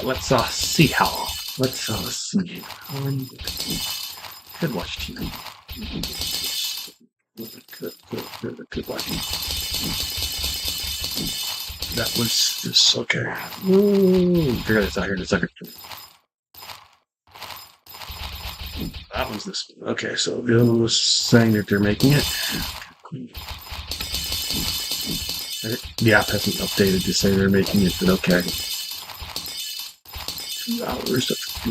let's see how. Let's see. Could watch TV. Could watch TV. That was just okay. Figure this out here in a second. That one's this one. Okay, so Bill was saying that they're making it. The app hasn't updated to say they're making it, but okay. 2 hours of I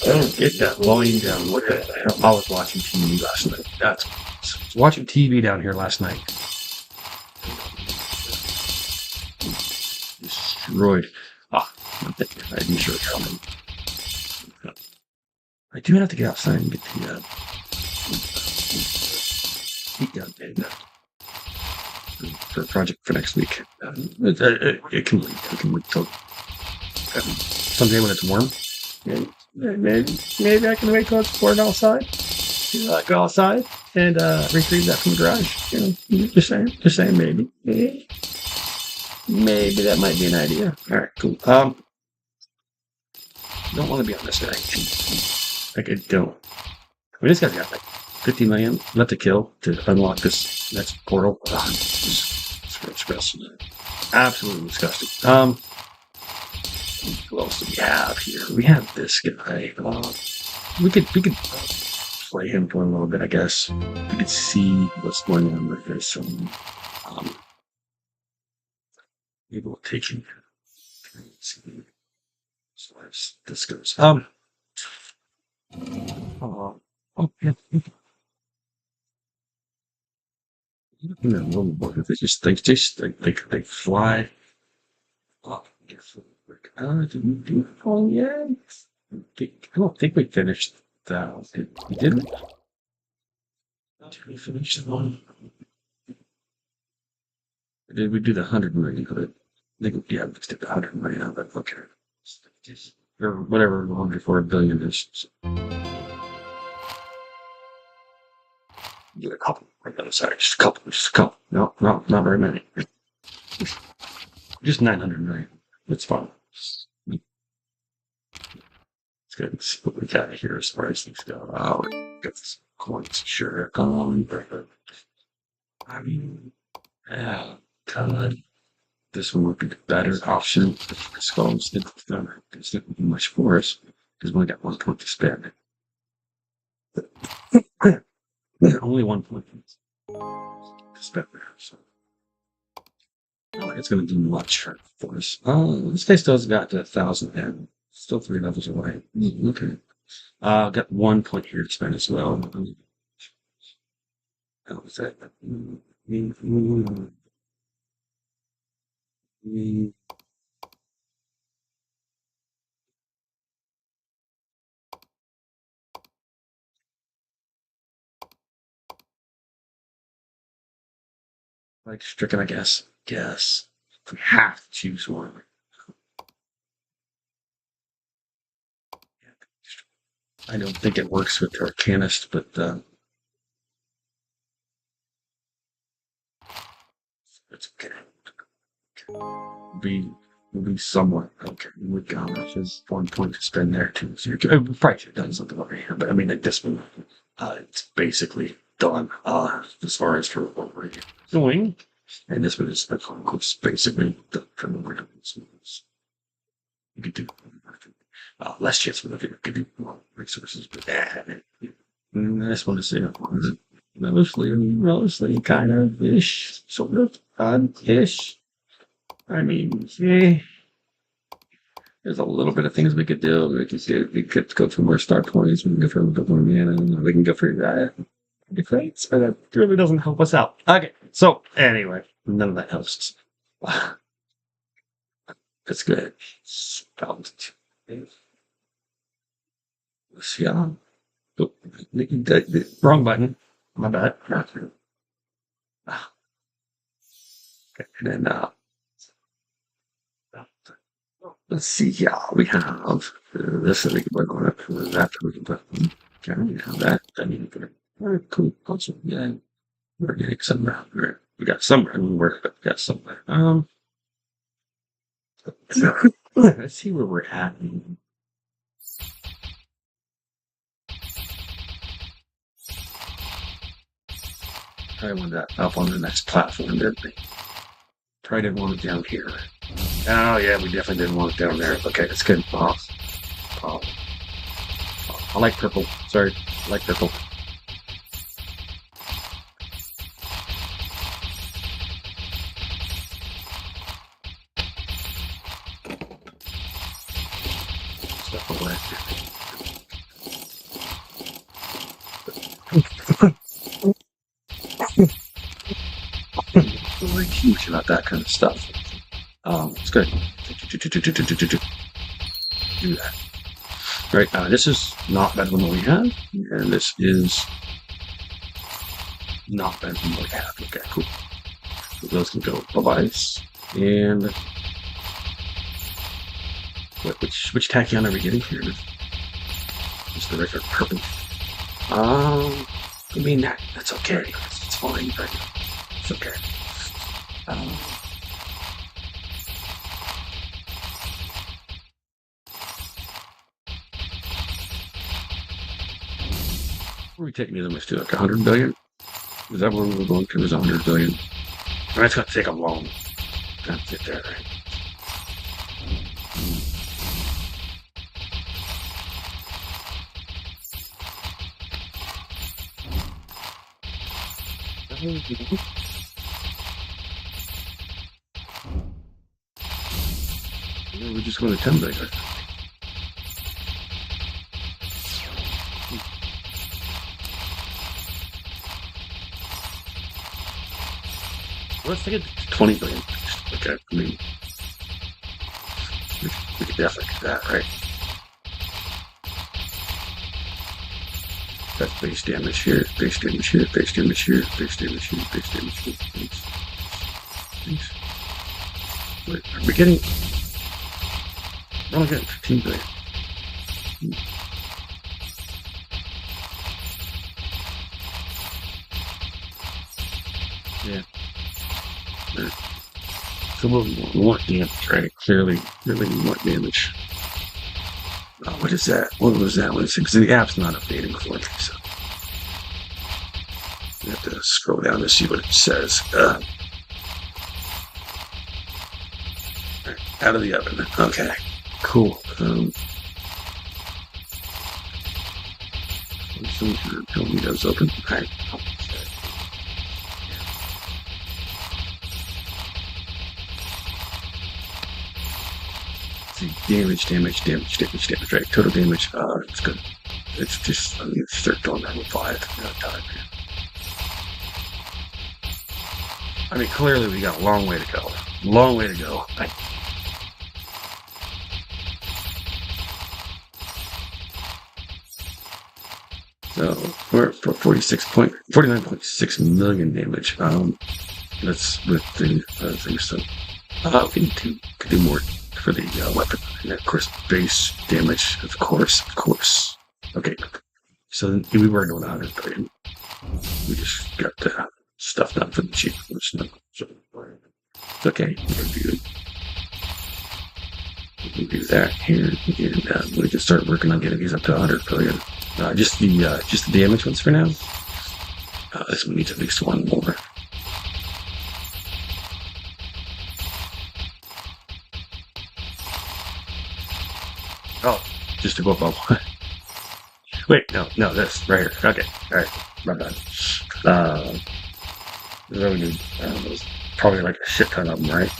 don't get that volume down. What the hell? I was watching TV last night. I was watching TV down here last night. Destroyed. I didn't sure coming. I do have to get outside and get the heat gun for a project for next week. It can wait. It can wait till someday when it's warm. Maybe I can wait till it's poured outside. Go outside and retrieve that from the garage. Just saying, maybe. Maybe that might be an idea. All right, cool. Don't want to be on this guy. Like I don't. I mean, this guy's got like 50 million left to kill to unlock this next portal. It's disgusting. Absolutely disgusting. Who else do we have here? We have this guy. We could play him for a little bit, I guess. We could see what's going on with this. Maybe we'll take him. So as this goes. Yeah. They just they fly. Did we do it all yet? I don't think we finished that. We didn't. Did we finish the one? Did we do the 100 million of it? I think we did the 100 million of it. Okay. Or whatever 104 billion is. Get a couple right on the side. Just a couple. No, not very many. Just 900 million. It's fine. Let's go and see what we got here as far as things go. Oh, we got some coins, sure. I mean, yeah, God. This one would be the better option. The skulls there's not be much for us because we only got 1 point to spend. Only 1 point to spend there. So I don't think it's going to do much for us. This guy still's got 1,000 and still 3 levels away. Okay. Got 1 point here to spend as well. How was that? Like stricken, I guess. Guess. We have to choose one. I don't think it works with Arcanist, but it's okay. We'll be somewhat okay. We got just 1 point to spend there too. So we probably should have done something over here, but I mean at this one, it's basically done. As far as for what we're doing, and this one is basically done for what we're doing. You could do less chance for the give you more resources, but this one is mostly kind of ish, sort of ish. I mean, there's a little bit of things we could do. We could go for more star points. We can go for a little bit more mana. We can go for defense, but that really doesn't help us out. Okay, so anyway, none of that helps. That's good. Yeah. Oh, wrong button. My bad. Okay, and then let's see. Yeah, we have this. I think we're going up to that. We can put. Okay, we have that. I mean, very cool. Also, yeah, we're getting somewhere. We got somewhere. We got somewhere. Let's see where we're at. Probably want that up on the next platform, didn't we? Probably didn't want it down here. Oh, yeah, we definitely didn't want it down there. Okay, that's good. Oh, I like purple. Sorry, I like purple. Stuff away. Really huge about that kind of stuff. It's good. Do that. Right, this is not better than what we had, and this is not better than what we have. Okay, cool. So those can go bye-bye. And which tachyon are we getting here? Just the regular purple. I mean that's okay. It's fine, but it's okay. Where are we taking these image to? Like 100 billion? Is that where we're going to? Is 100 billion? That's going to take a long time to get there, right? We're just going to 10 billion. Let's take it to 20 billion. Okay, I mean, we could definitely do that, right? That's base damage here, base damage here, base damage here, base damage here, base damage here. Thanks. Wait, are we getting? We're only getting 15 billion. Yeah. So we want damage, right? Clearly we want damage. What is that? What was that one? Because the app's not updating for me, so we have to scroll down to see what it says. Out of the oven. Okay, cool. Some windows open. Okay. Damage, right? Total damage, it's good. It's just, I mean, it's 13.5 time here. I mean, clearly we got a long way to go. Long way to go. So, we're at 49.6 million damage. That's with the other things, so, we could do more for the weapon, and of course, base damage, of course. Okay, so we were doing 100 billion. We just got the stuff done for the cheap. So okay, we can do that here, and we can start working on getting these up to 100 billion. Just the damage ones for now. This one needs at least one more. Oh, just to go up on one. Wait, no, this right here. Okay, all right, my bad. Really need, there's probably like a shit ton of them, right?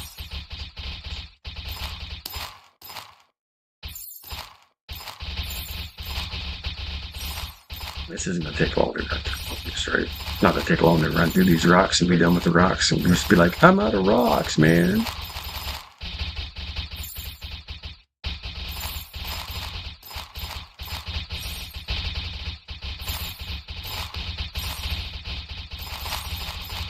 This isn't gonna take long to run through this, right? Not gonna take long to run through these rocks and be done with the rocks and just be like, I'm out of rocks, man.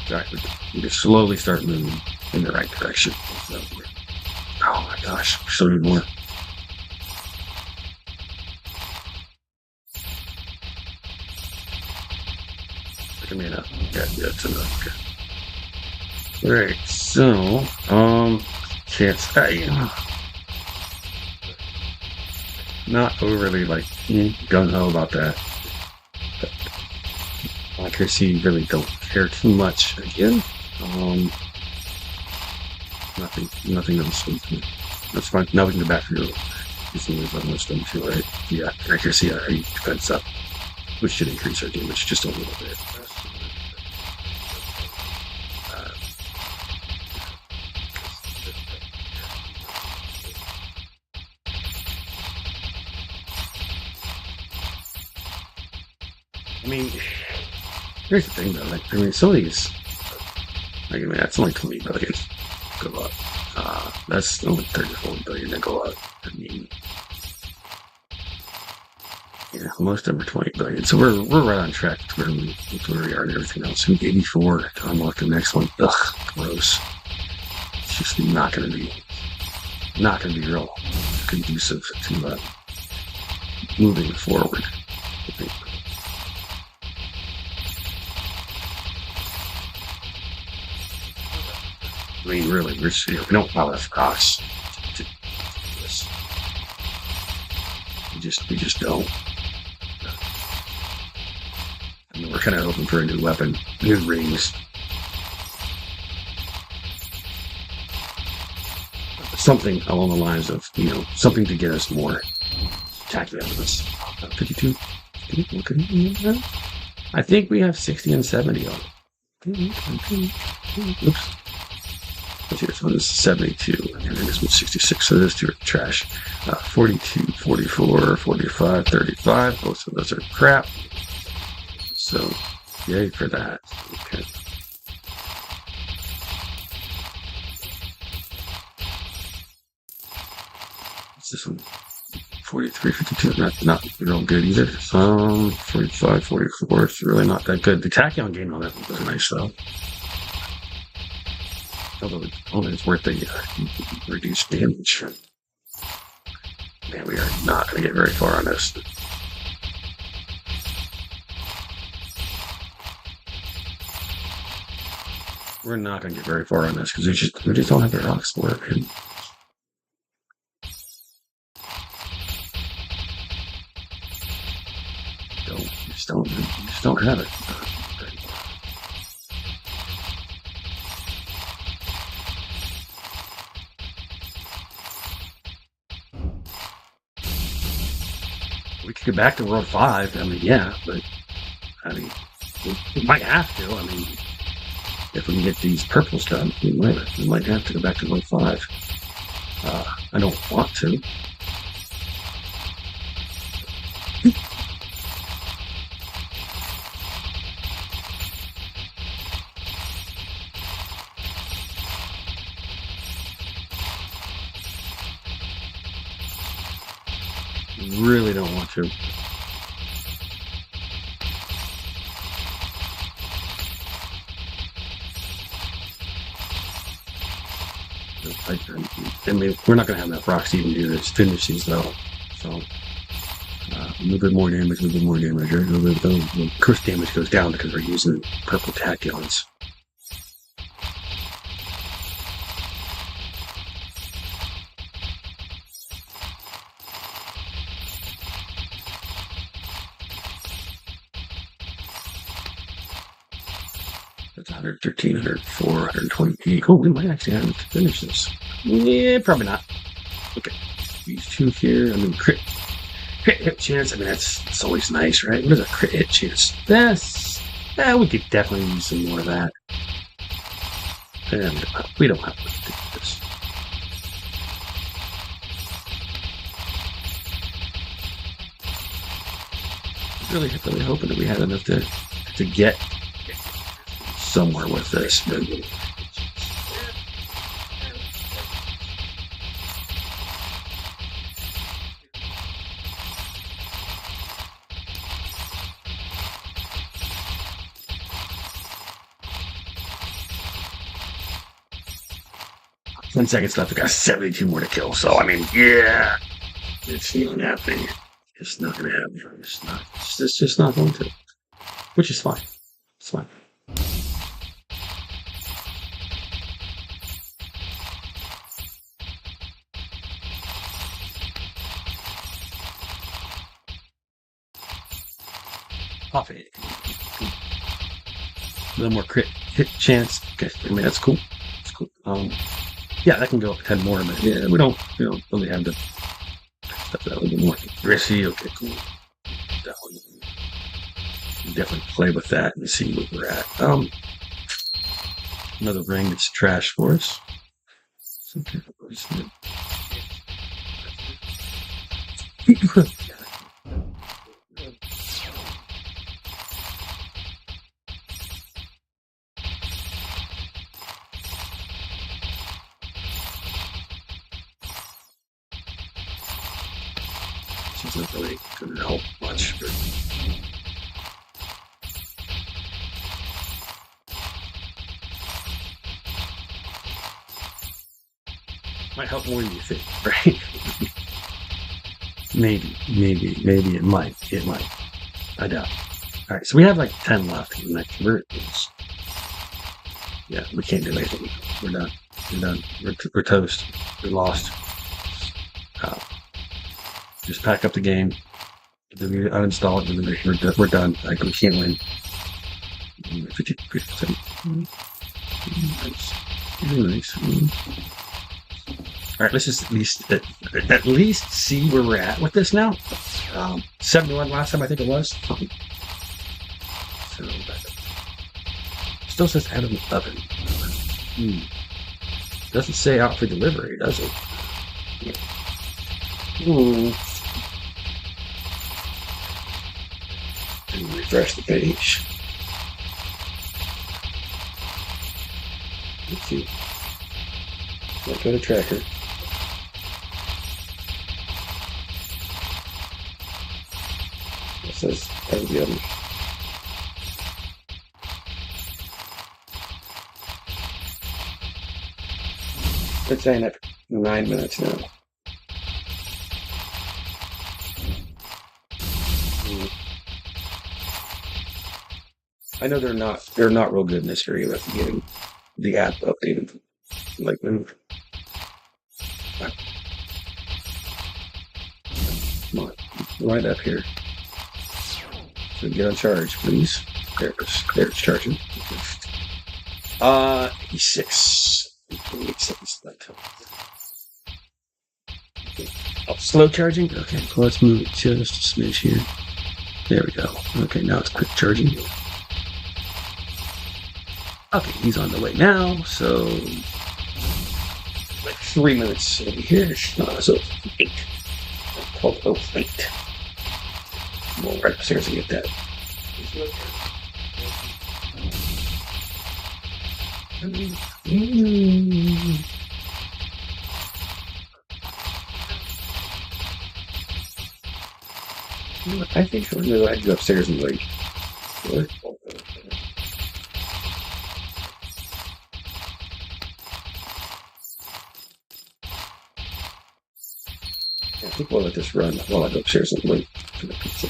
Exactly. We just slowly start moving in the right direction. So, oh my gosh, so need more. I mean, yeah, that's enough. Okay. Alright, so, chance. not overly like gung ho about that. But accuracy, really don't care too much. Again, nothing else. That's fine. Now we can go back to your is on wisdom too, right? Yeah, accuracy, defense up, which should increase our damage just a little bit. I mean, here's the thing though. Like, I mean, some of these, like, I mean, that's only 20 billion go up. That's only 34 billion that go up. I mean, yeah, most of them are 20 billion. So we're right on track to where we are and everything else. 84 to unlock the next one. Ugh, gross. It's just not gonna be real conducive to moving forward. I think. I mean, really, we don't have enough rocks to do this. We just don't. I mean, we're kind of hoping for a new weapon, new rings, something along the lines of, something to get us more attack evidence. 52. I think we have 60 and 70 on it. Oops. This one is 72, and then this one's 66, so those two are trash. 42, 44, 45, 35, both of those are crap. So, yay for that. Okay. What's this one? 43, 52, not real good either. 45, 44, it's really not that good. The tachyon gain on that one was nice, though. Although it's worth the reduced damage. Man, we are not going to get very far on this. We're not going to get very far on this because we just don't have the rocks for it. Man. Just don't have it. We could get back to World 5. I mean, yeah, but I mean, we might have to. I mean, if we can get these purples done, we might have to go back to World 5. I don't want to. Really don't want to. I mean, we're not going to have enough rocks to even do this. Finish these though. So, a little bit more damage, right? The curse damage goes down because we're using purple tachyons. That's 113, 104, 128. Oh, we might actually have to finish this. Yeah, probably not. Okay. These two here. I mean, crit hit chance. I mean, it's always nice, right? What is a crit hit chance? We could definitely use some more of that. And we don't have to do this. Really hoping that we had enough to get somewhere with this. But 10 seconds left. We got 72 more to kill. So, I mean, yeah. It's not happening. It's not going to happen. It's just not going to. Which is fine. It's fine. Off it. A little more crit hit chance. Okay, I mean that's cool. That's cool. Yeah, that can go up 10 more, but yeah, we don't really have to stuff that a little bit more risky. Okay, cool. That one. Definitely play with that and see where we're at. Another ring that's trash for us. Okay. This isn't really going to help much, but might help more than you think, right? Maybe it might. I doubt. All right, so we have like 10 left. Yeah, we can't do anything. We're done. We're toast. We're lost. Just pack up the game. Uninstall it, and we're done. Like, we can't win. 50%. Nice. All right, let's just at least see where we're at with this now. 71 last time, I think it was. So, still says out of 11. Doesn't say out for delivery, does it? And refresh the page. Let's see. Let's go to tracker. It says out of the oven. It's saying that 9 minutes now. I know they're not real good in this area with getting the app updated. Like when come on, right up here. So get on charge, please. There's charging. 86. 8 seconds left. Oh, slow charging? Okay, so let's move it just a smidge here. There we go. Okay, now it's quick charging. Okay, he's on the way now, so like 3 minutes over here. So 8. 12:08. We'll right upstairs and get that. I think I'm going to go upstairs and wait. I think we'll let this run while I go upstairs and wait for the pizza.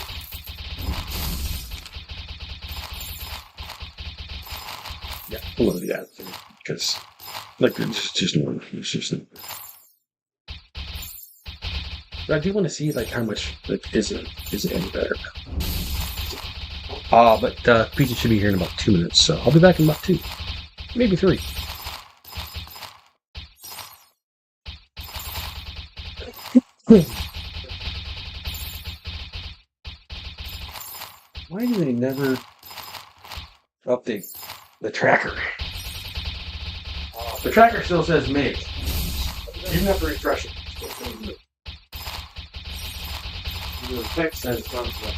Yeah, we'll do that because, like, it's just more. It's just. But I do want to see like how much like is it any better? But pizza should be here in about 2 minutes, so I'll be back in about 2, maybe 3. Why do they never update the tracker? The tracker still says make. You didn't have to refresh it. The text says something.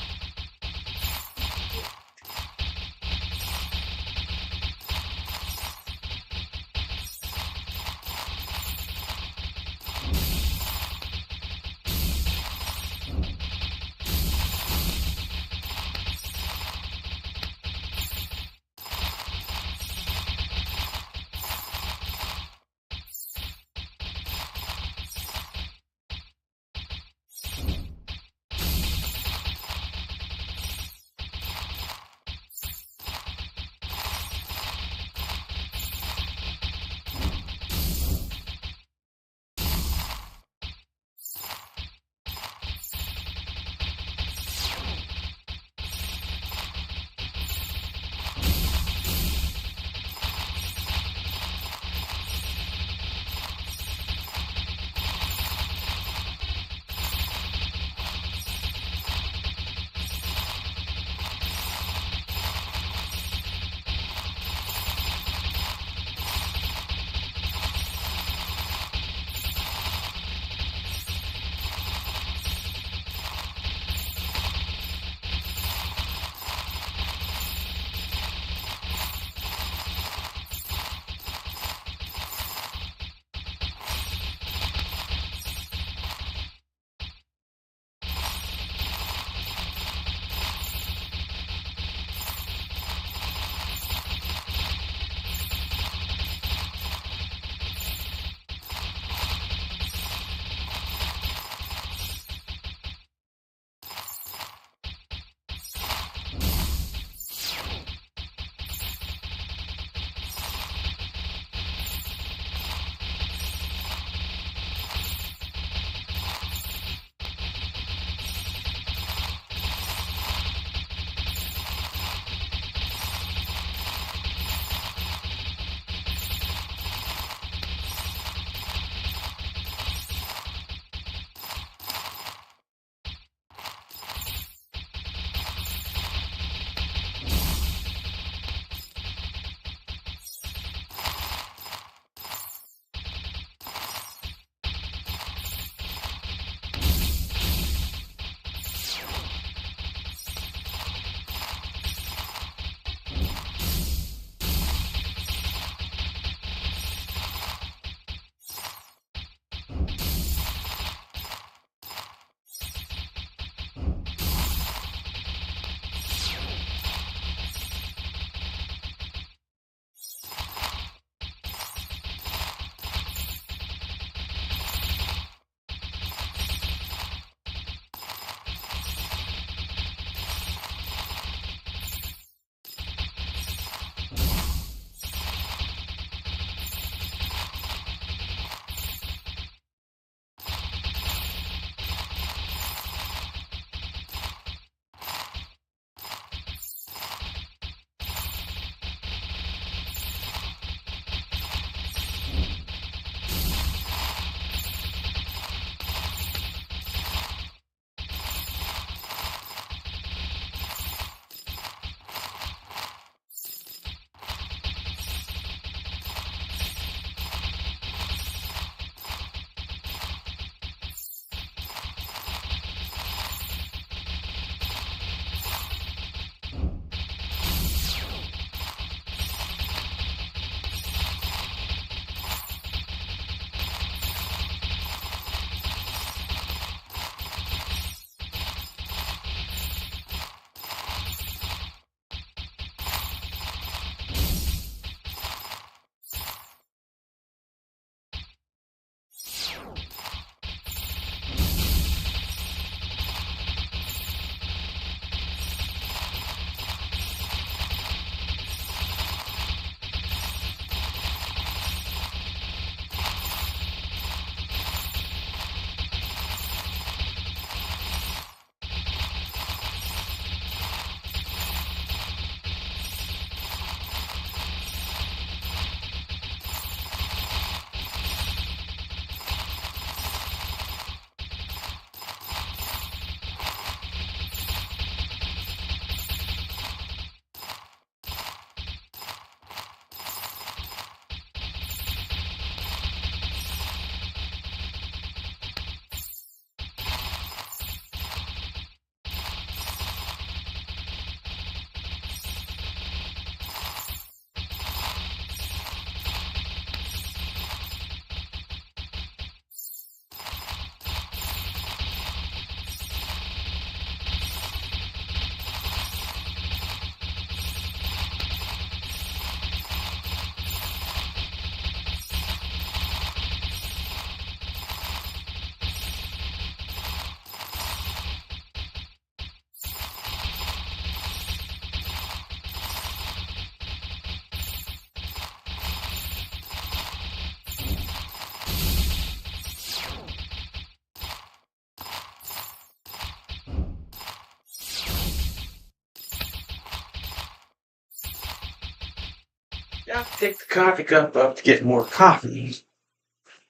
Now take the coffee cup up to get more coffee.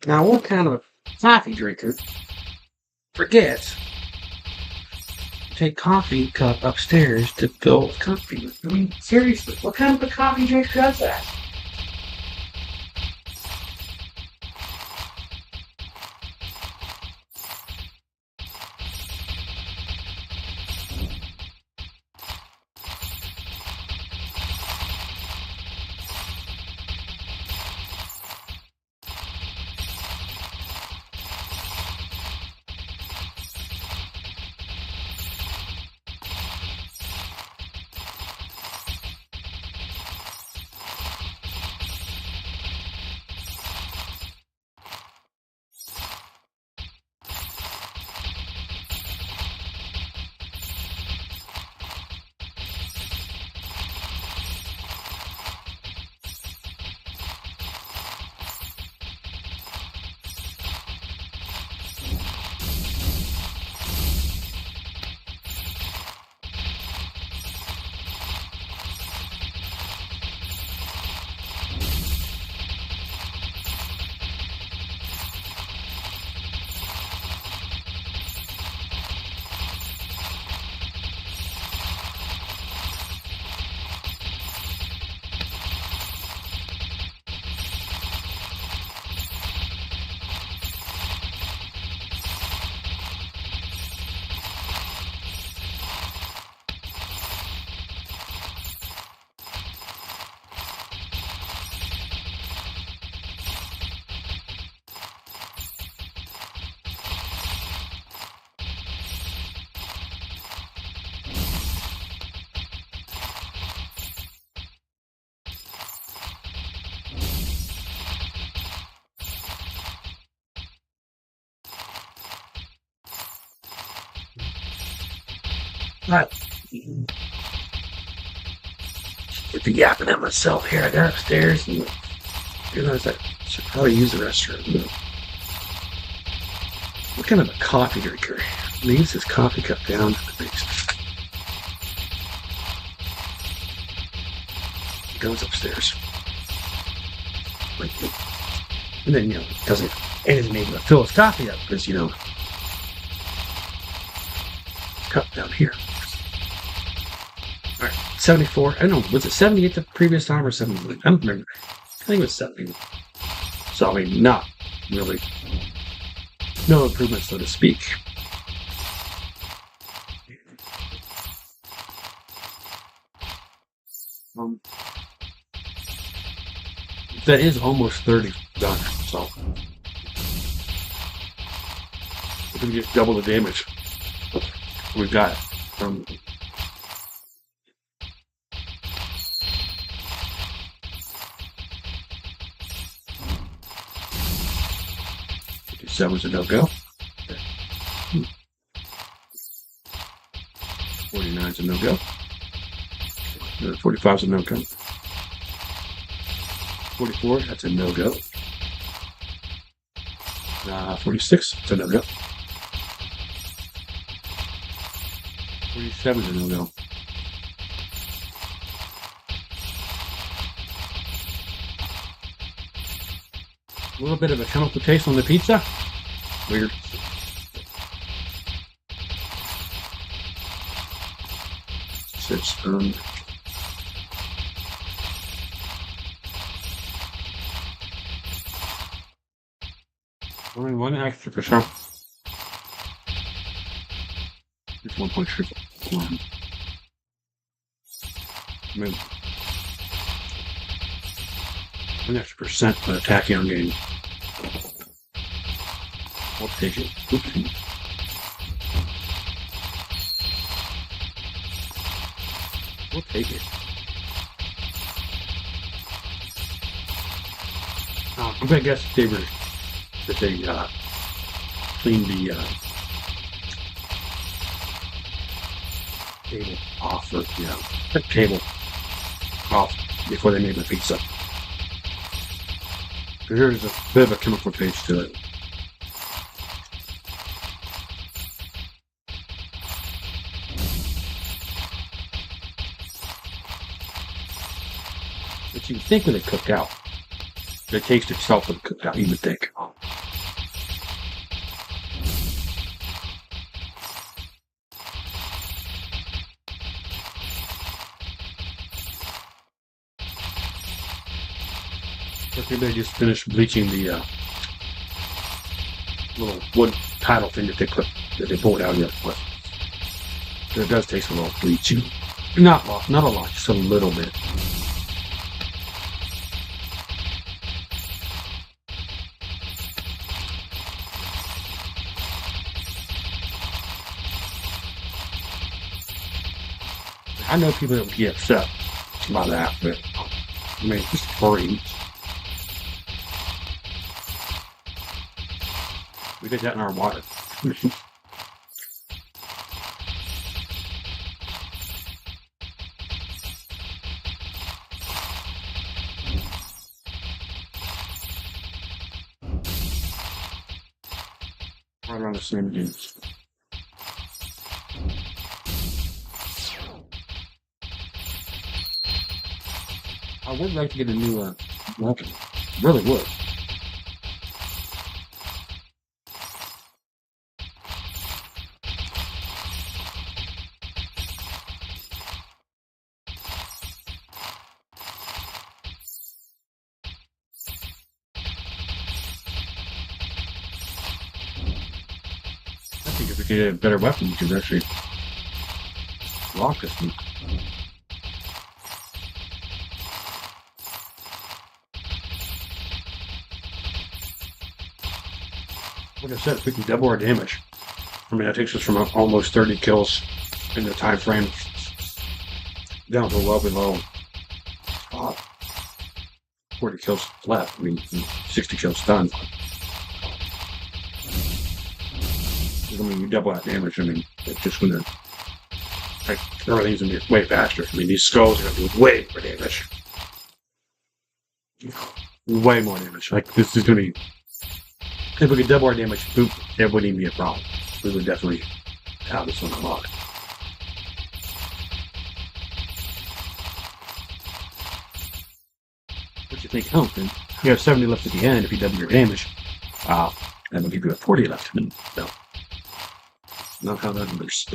Now, what kind of a coffee drinker forgets to take coffee cup upstairs to fill with coffee? I mean, seriously, what kind of a coffee drinker does that? Right. I've been yapping at myself here. I got upstairs and realized I should probably use the restroom. What kind of a coffee drinker leaves his coffee cup down in the basement? He goes upstairs. And then, doesn't anything able to fill his coffee up because, cup down here. All right, 74. I don't know, was it 78 the previous time or 71? I don't remember. I think it was 70. So, I mean, not really. No improvement, so to speak. That is almost 30 done, so we can just double the damage we've got from 57's a no-go. 49's a no-go. 45's a no-go. 44, that's a no-go. 46, it's a no-go. 47 is a no-go. A little bit of a chemical taste on the pizza. Weird. It's only one extra percent. It's 1.3. I mean, 1 extra percent for a tachyon game. We'll take it. Oops. We'll take it. I'm gonna guess they were that they cleaned the table off, or the table off before they made the pizza. There's a bit of a chemical taste to it. But you would think when they cook out, the taste itself would cook out, you would think. Okay, they just finished bleaching the little wood paddle thing that they pulled out here with. It does taste a little bleachy. Not a lot, just a little bit. I know people that would get upset about that, but I mean, it's just free. We did that in our water. Right around the same dudes. I would like to get a new weapon. Really would. I think if we could get a better weapon, we could actually lock this thing. Like I said, if we can double our damage, I mean, that takes us from almost 30 kills in the time frame down to well below 40 kills left. I mean, 60 kills done. I mean, you double that damage. I mean, it's just going to, like, everything's going to be way faster. I mean, these skulls are going to do way more damage. Way more damage. Like, this is going to be, if we could double our damage, it wouldn't even be a problem. We would definitely have this one unlocked. What you think? Oh, then you have 70 left at the end if you double your damage. That would give you a 40 left. No. Not how that works.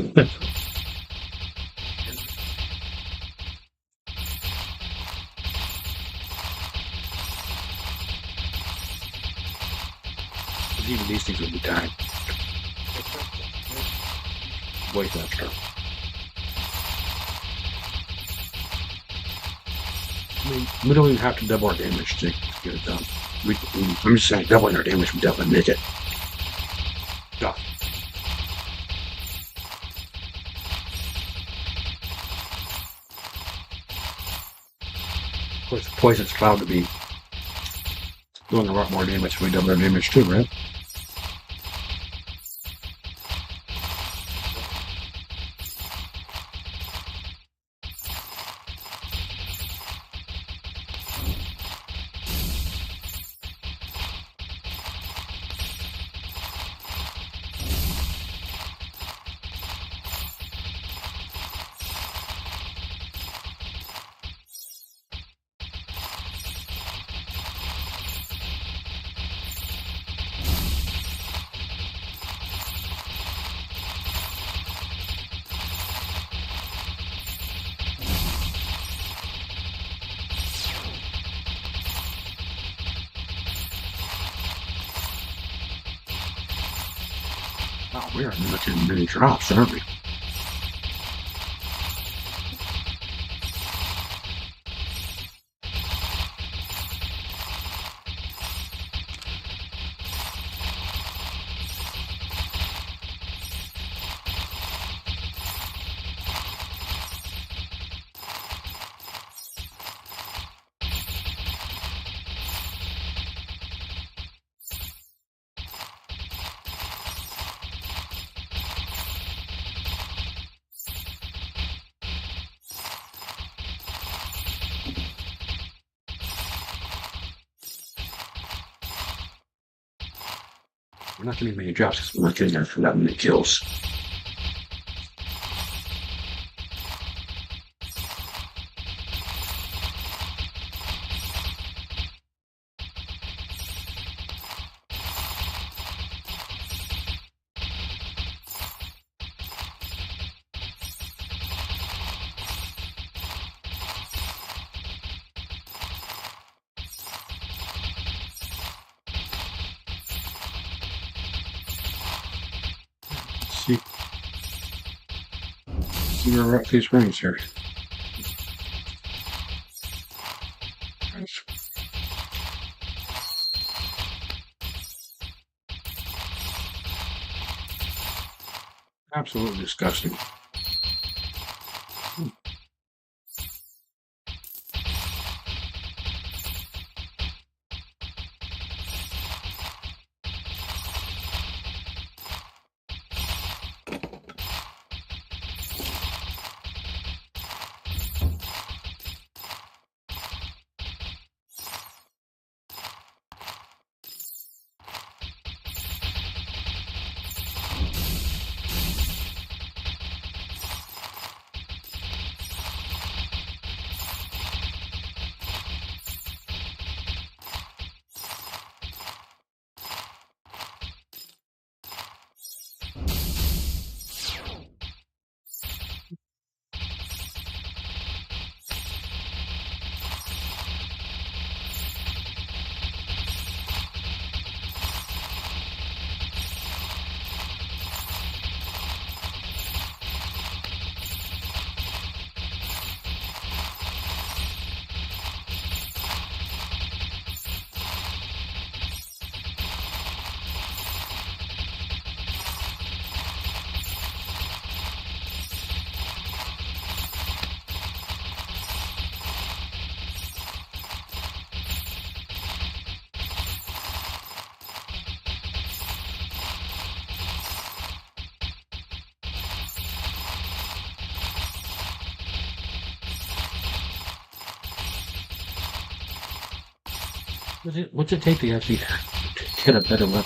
Even these things would be dying. Way faster. I mean, we don't even have to double our damage to get it done. I'm just saying, doubling our damage would definitely make it. Duh. Of course, the Poison's Cloud to be doing a lot more damage if we double our damage too, right? Oh, we are looking many drops, aren't we? We're not getting many drops because we're not getting that many kills. see where we're at these rings here. Absolutely disgusting. What's it take to actually get a better weapon?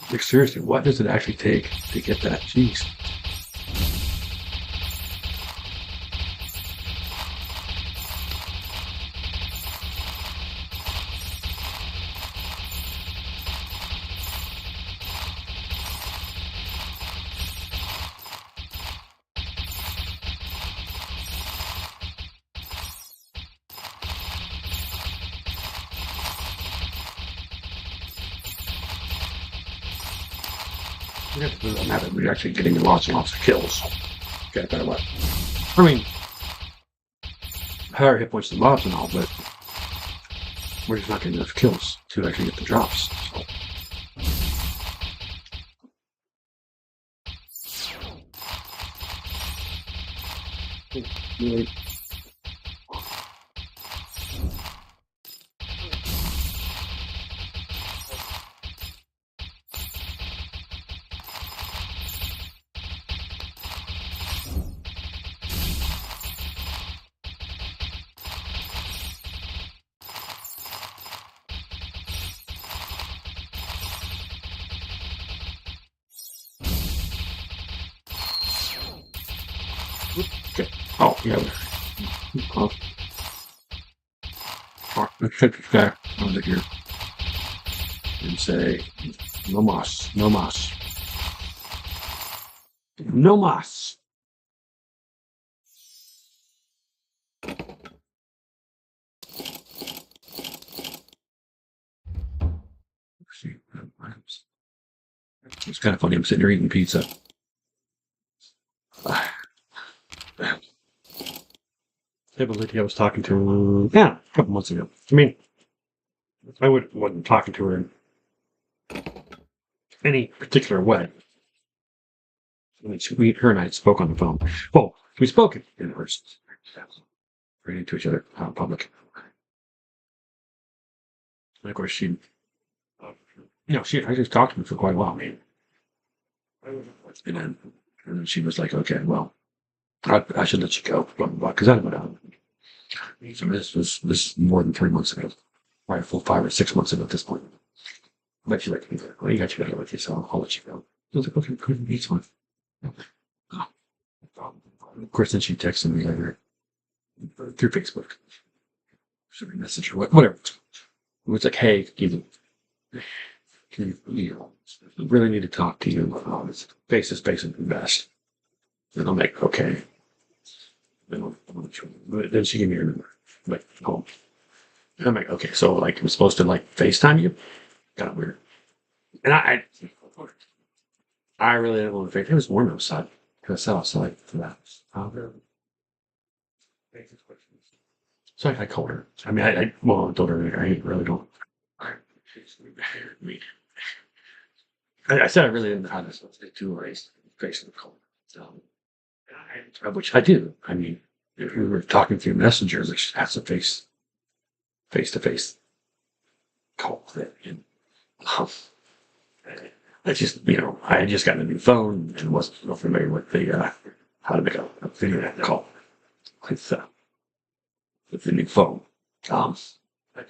Like seriously, what does it actually take to get that? Jeez. Now that we're actually getting lots and lots of kills. Get a better weapon. I mean, higher hit points than mobs and all, but we're just not getting enough kills to actually get the drops. So, really. Okay. Oh, yeah. Oh. Let's check this guy over here and say, no mas, no mas, no mas. See, it's kind of funny. I'm sitting here eating pizza. I was talking to her, yeah, a couple months ago. I mean, wasn't talking to her in any particular way. I mean, her and I spoke on the phone. Well, we spoke in person, ran into each other out in public. And of course, she, I just talked to me for quite a while. I mean, and then she was like, okay, well, I should let you go, blah, blah, blah, because I don't know. So this was more than 3 months ago, right? Full 5 or 6 months ago at this point. But she like, well, you got your guy with you, so I'll let you go. I was like, okay, cool, each one. Of course, then she texted me later through Facebook, sort of message or whatever. It was like, hey, really need to talk to you. Face to face would be best. And I'm like, okay. Then she gave me her number. Like, home. And I'm like, okay, so like I'm supposed to like FaceTime you? Kind of weird. And I really didn't want to FaceTime. It was warm outside. Because I sat outside for that. Um, so I called her. I mean, well, I told her I really don't. I mean, I said I really didn't know how to do a face the call. Um, which I do. I mean, if we were talking through Messenger, which has a face to face call thing. And, um, I just, I had just gotten a new phone and wasn't real familiar with the how to make a video call with the new phone. Um, but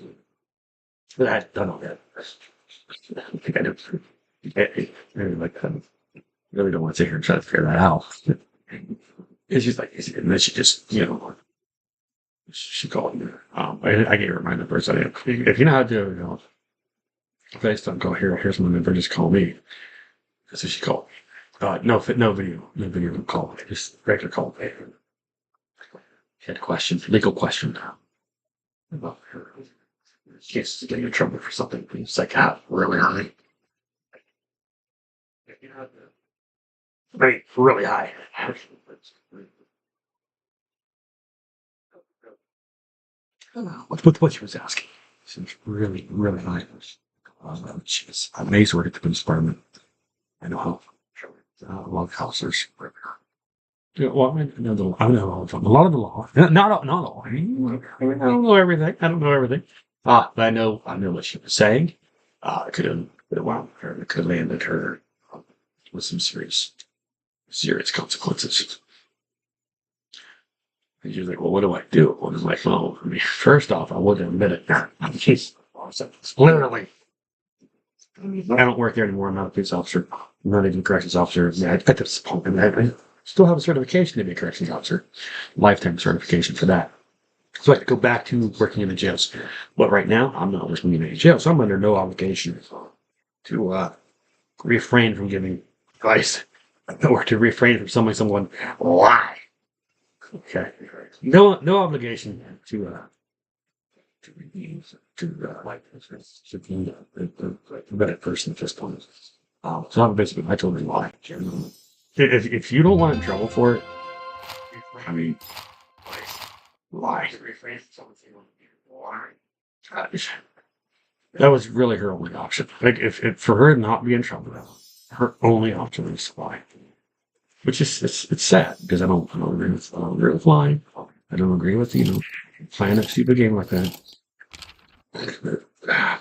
I had done all that. I think I did. Like, I really don't want to sit here and try to figure that out. It's just like, and then she just, she called me. I gave her my number. So if you know how to do it, FaceTime, go here. Here's my number. Just call me. So she called. No video call. Just regular call. She had a question, legal question about her case getting in trouble for something. It's like, really high. I mean, really high. What she was asking. Seems really, really high. She was amazed to work at the police department. I know how a lot of officers. Yeah, well, I know a lot of the law. Not all. I mean, I don't know everything. I don't know everything. But I know what she was saying. It could have wound her. It could have landed her with some serious consequences. And she was like, "Well, what do I do?" I was like, "Well, I mean, first off, I wouldn't admit it. She's literally. I don't work there anymore. I'm not a police officer. I'm not even a corrections officer. Yeah, at this point, I still have a certification to be a corrections officer, lifetime certification for that. So I have to go back to working in the jails. But right now, I'm not working in any jail, so I'm under no obligation to refrain from giving advice or to refrain from someone lie. Okay, no obligation to be a better person at this point. So basically, I told her lie. If you don't want in trouble for it, I mean, lie. Uh, That was really her only option. Like, if for her not be in trouble, her only option was to lie. Which is it's sad because I don't agree with lying. I don't agree with playing a stupid game like that.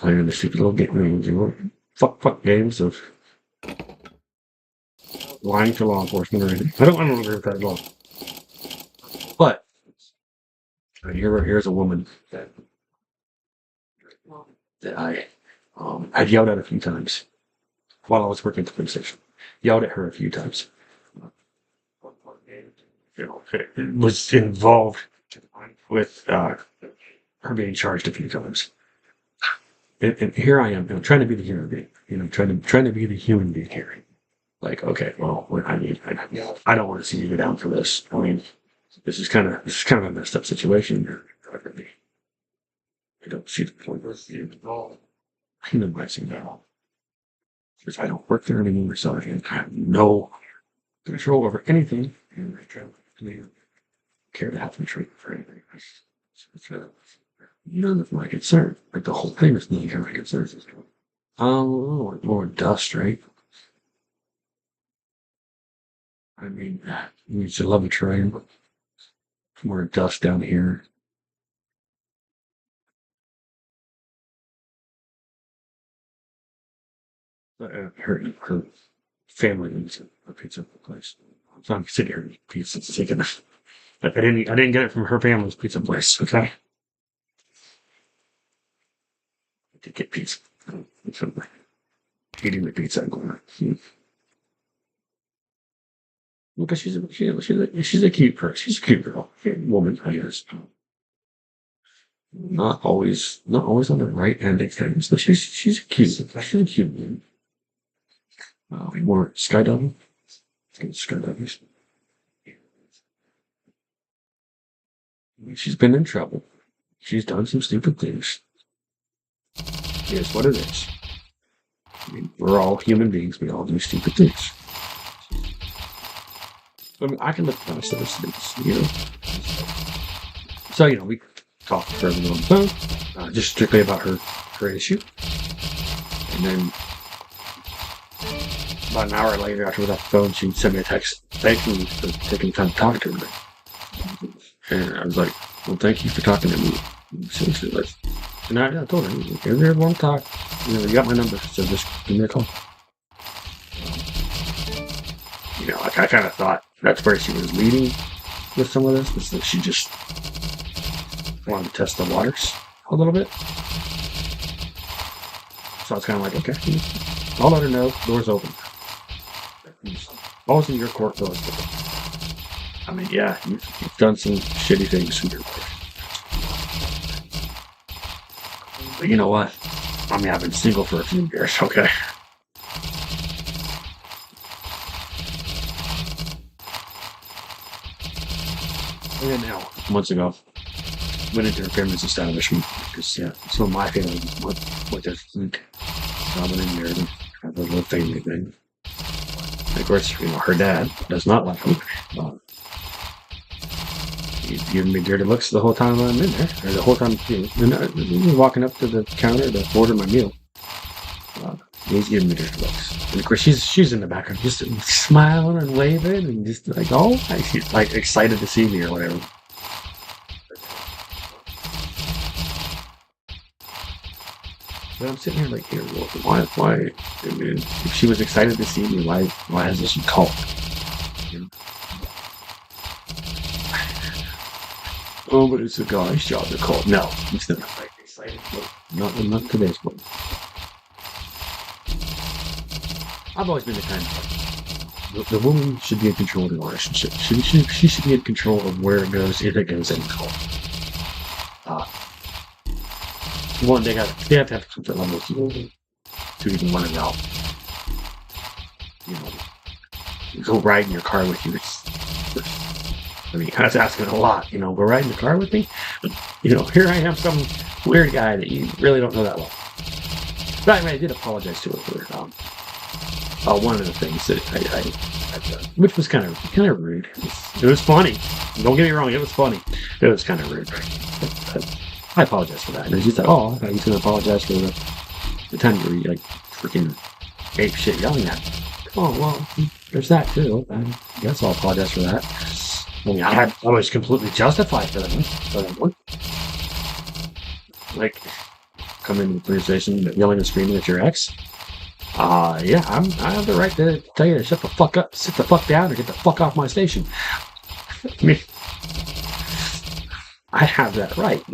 Playing the stupid little game, fuck games of lying to law enforcement or anything. I don't agree with that at all. But here's a woman that I've yelled at a few times while I was working at the police station. Yelled at her a few times. It was involved with her being charged a few times. And here I am, trying to be the human being. Trying to be the human being here. Like, okay, well, I mean, I don't want to see you go down for this. I mean, this is kind of a messed up situation. I don't see the point of you minimizing that all. Because I don't work there anymore, so I have no control over anything. And I don't care to have them treated for anything. It's none of my concern. Like the whole thing is none of my concern. More dust, right? I mean, you should love the terrain. More dust down here. Her family needs a pizza place. So I'm sitting here eating pizza. Taking I didn't get it from her family's pizza place. Okay, I did get pizza. So, eating the pizza. I'm going. Because she's a cute person. She's a cute girl, woman. I guess. Not always on the right end of things, but she's a cute woman. More skydiving. Skydiving. She's been in trouble. she's done some stupid things. It's what it is. I mean, we're all human beings. We all do stupid things. I mean, I can look past those things, So, we talked for a minute on the phone, just strictly about her issue. And then about an hour later, after we got the phone, she sent me a text thanking me for taking time to talk to her. And I was like, well, thank you for talking to me. Seriously, and I told her, if you ever want to talk, you got my number, so just give me a call. I kind of thought that's where she was leading with some of this, was that she just wanted to test the waters a little bit. So I was kind of like, okay, I'll let her know, door's open. All's in your court, though. I mean, yeah, you've done some shitty things in your life. But you know what? I mean, I've been single for a few years, okay? And then now, months ago, went into her family's establishment because, some of my family what their food. So I went in there and had a little family thing. And of course, her dad does not like him. He's giving me dirty looks the whole time I'm in there. Or the whole time, walking up to the counter to order my meal. He's giving me dirty looks. And of course, she's in the background just smiling and waving and just like, oh, she's like excited to see me or whatever. But I'm sitting here like, why? I mean, if she was excited to see me, why hasn't she called? Oh, but it's a guy's job to call. No, it's not like excited. Not today's one. I've always been the kind of the woman should be in control of the relationship. She should be in control of where it goes, if it goes in control. One, they have to have comfort level to even want to go. Go ride in your car with you. I was asking a lot. Go ride in the car with me. Here I am, some weird guy that you really don't know that well. But I did apologize to her for one of the things that I done, which was kind of rude. It was funny. Don't get me wrong, it was funny. It was kind of rude. But I apologize for that. And she said, "Oh, I thought you was going to apologize for the time you were like freaking ape shit yelling at me." Oh well, there's that too. I guess I'll apologize for that. I mean, I was completely justified for that one. Like, come into the police station yelling and screaming at your ex. I have the right to tell you to shut the fuck up, sit the fuck down, or get the fuck off my station. I mean, I have that right,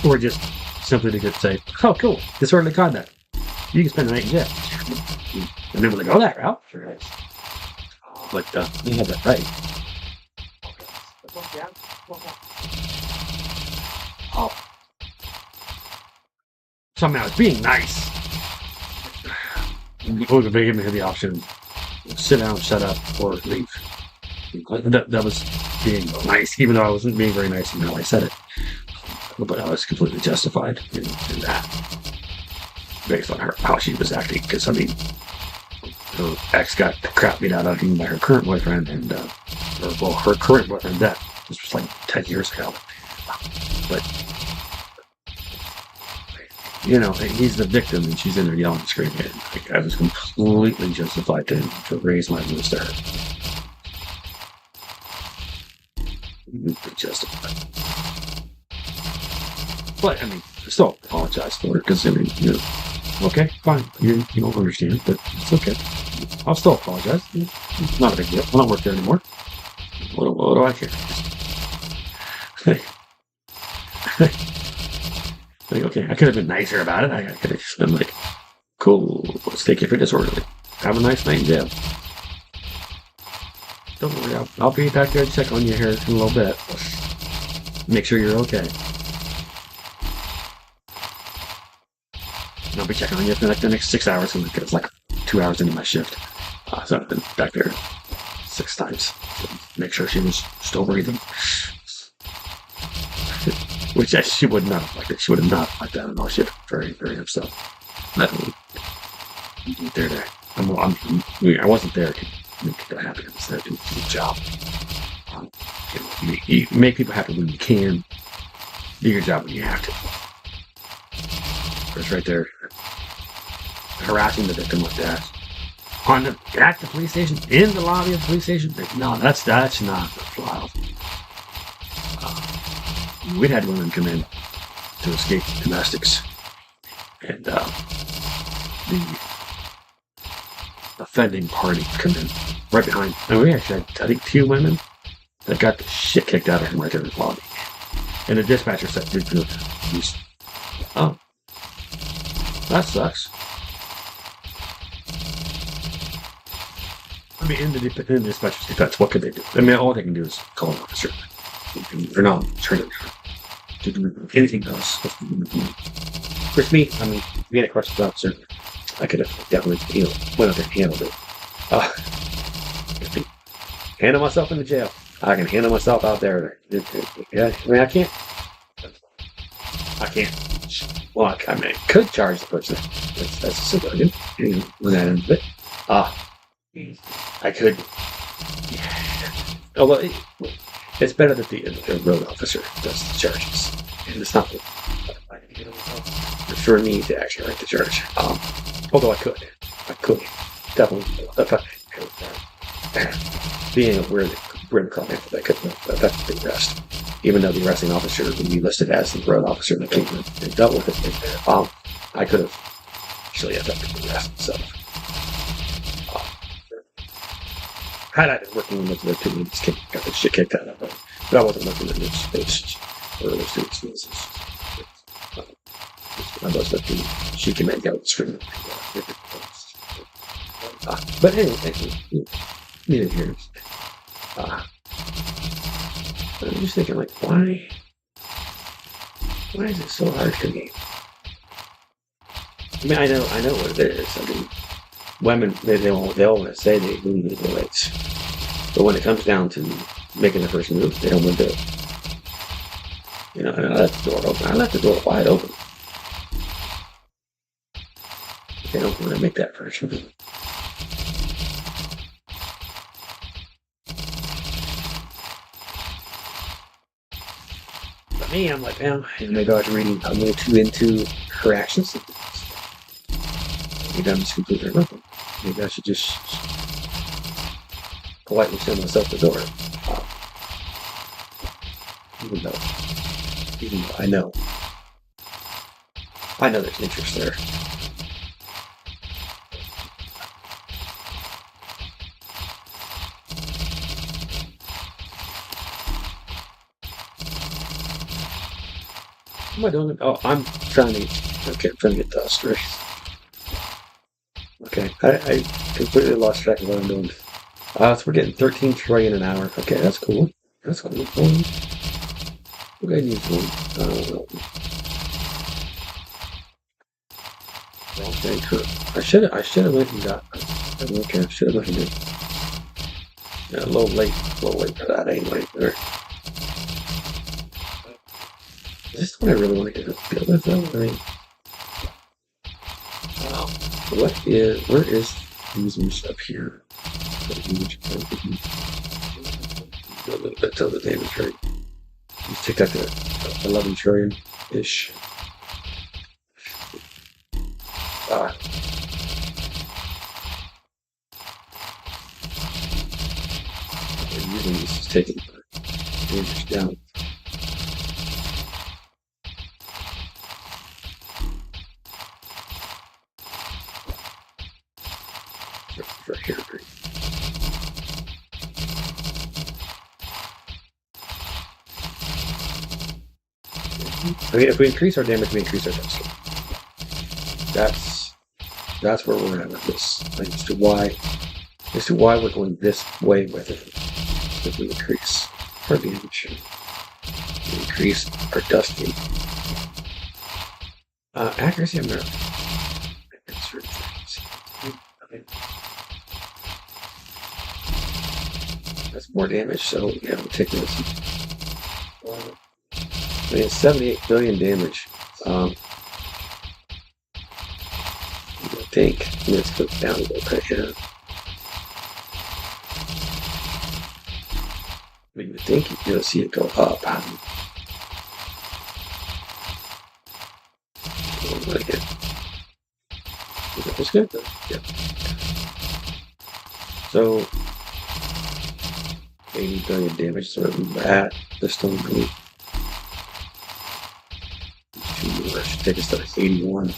or just simply to say, oh, cool, disorderly conduct. You can spend the night in jail. And then we're like, that route? Sure is. But we have that right. Somehow it's being nice. People could give me the option: sit down, shut up, or leave. That was being nice, even though I wasn't being very nice in how I said it. But I was completely justified in that, based on how she was acting. Because her ex got the crap beat out of him by her current boyfriend, and her current boyfriend. This was like 10 years ago. But he's the victim, and she's in there yelling and screaming. Like, I was completely justified to raise my voice to her. Justified. But I still apologize for it because okay, fine, you don't understand, but it's okay. I'll still apologize. It's not a big deal. I don't work there anymore. What do I care? Like, okay, I could have been nicer about it. I could have just been like, cool, let's take you for disorderly. Have a nice night in jail. Don't worry, I'll be back there to check on you here in a little bit. Make sure you're okay. And I'll be checking on you for like the next 6 hours. And it's like 2 hours into my shift. So I've been back there 6 times to make sure she was still breathing. She would not have liked it. She would have not liked that at all. She'd been very, very upset. That we there to. I wasn't there to make people happy. I was there to do the job. You make people happy when you can. Do your job when you have to. It's right there, harassing the victim like that. At the police station, in the lobby of the police station. No, that's not the file. We'd had women come in to escape domestics, and the offending party come in right behind. And we actually had, I think, 2 women that got the shit kicked out of them right there in the lobby. And the dispatcher said, "Oh, that sucks." I mean, in the dispatcher's defense, what could they do? I mean, all they can do is call an officer. They're not trained to do anything else. For me, I mean, if we had a questions officer, I could have definitely, went up there and handled it. Handle myself in the jail. I can handle myself out there. Yeah, I mean, I can't. Well, I mean, I could charge the person as a civilian, when that ends it. I could. Although it's better that the road officer does the charges, and it's not for me to actually write the charge. Although I could definitely. Being aware the crime that could affect the arrest, even though the arresting officer would be listed as the road officer that came and dealt with it. I could have actually affected the arrest itself. Had I been working with the 2 minutes, got the shit kicked out of it. But I wasn't looking at those spaces or those 2 instances. I was looking, she can make out the screen. But anyway, neither here. I'm just thinking, like, why is it so hard for me? I mean, I know what it is. I mean, women, they all want to say they need the rights, but when it comes down to making the first move, they don't want to do it. And I left the door open. I left the door wide open. They don't want to make that first move. But me, I'm like, and maybe I was reading a little too into her actions. Maybe I'm just completely wrong. Maybe I should just politely send myself the door. Even though I know there's interest there. What am I doing? Oh, I'm trying to get the straight. Okay, I completely lost track of what I'm doing. So we're getting 13 trillion an hour. Okay, that's cool. That's cool. Okay, need one. Okay, cool. I should have went and got. Okay, I should have went and did. Yeah, a little late for that anyway. There. Is this what I really want to get with though? I mean, where is users up here? Do a little bit till the damage rate. Let's take that to 11 trillion-ish. Using this is taking damage down. Right here. I mean, if we increase our damage, we increase our density. That's where we're at with this. Like, as to why we're going this way with it. If we increase our damage, we increase our dusting. Accuracy, I'm not. That's more damage, so yeah, we'll take this. I mean, it's 78 billion damage. I think let's go down a little bit here. I mean, you think you'll see it go up. Like it. Is that this good? Yeah. So 80 billion damage, so that this don't really. That should take us to 81.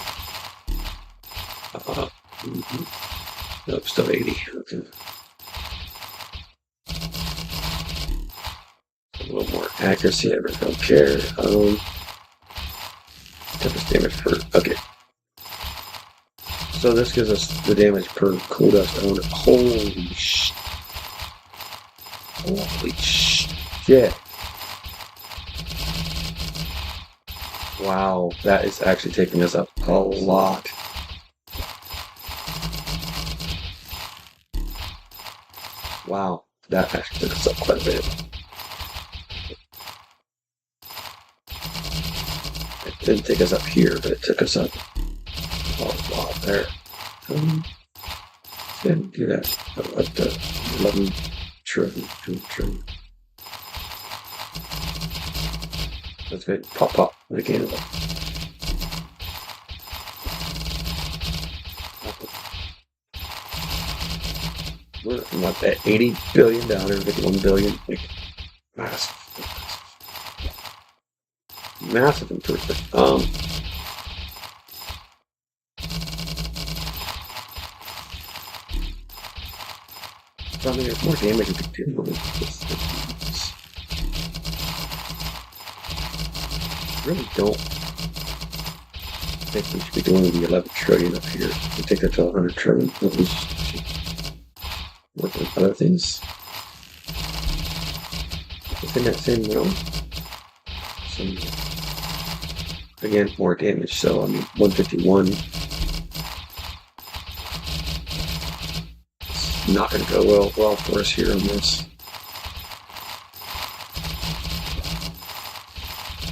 Nope, still 80. Okay. A little more accuracy, I really don't care. Tempest damage per. Okay. So this gives us the damage per cool dust on. Holy shit. Holy shit. Wow, that is actually taking us up a lot. Wow, that actually took us up quite a bit. It didn't take us up here, but it took us up a lot there. Didn't do that. Up to 11 trillion. That's good. Pop again. We're not at $80 billion, 51 billion. Like, massive improvement. I mean, there's more damage we could do. Really don't think we should be doing the 11 trillion up here. We take that to 100 trillion. At least work with other things within that same realm. Some, again, more damage. So, I mean, 151. It's not going to go well for us here on this.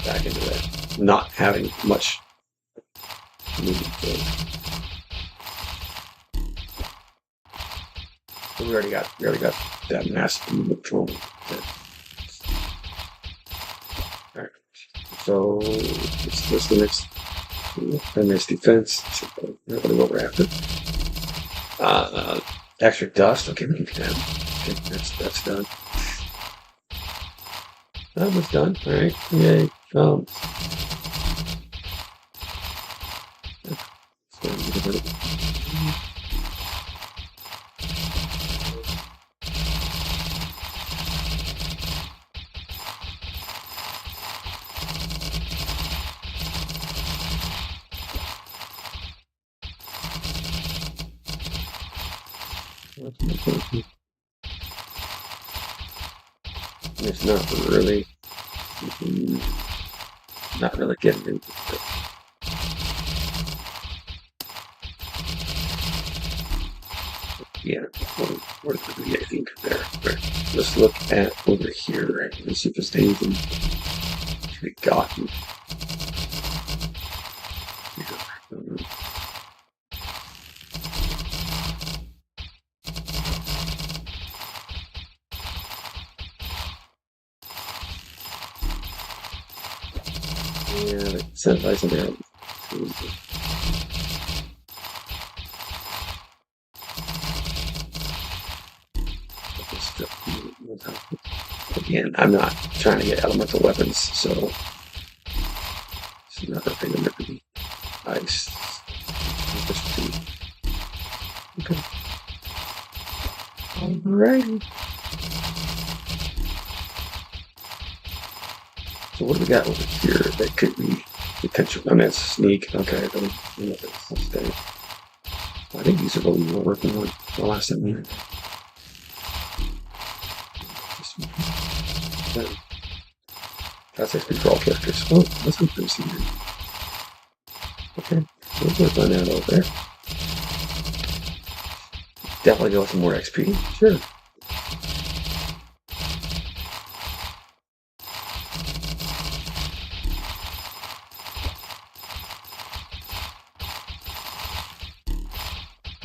Back into that. Not having much movement forward. We already got that massive movement forward. Alright. So it's the next defense. So really what we're after. Extra dust. Okay, we can do that. Okay, that's done. That was done. Alright. Yay. It's not really getting into it. Yeah, what did we, I think there. Right. Let's look at over here, right? Let's see if there's anything to be gotten. Yeah, like incentivizing there. Again, I'm not trying to get elemental weapons, so it's another thing I'm going to be ice. Okay. Alrighty. So what do we got over here that could be potential? I mean, it's sneak. Okay, I think these are what we were working on the last time we were. That's XP for all characters. Oh, that's good for this here. Okay, we'll work on that over there. Definitely go with some more XP. Sure.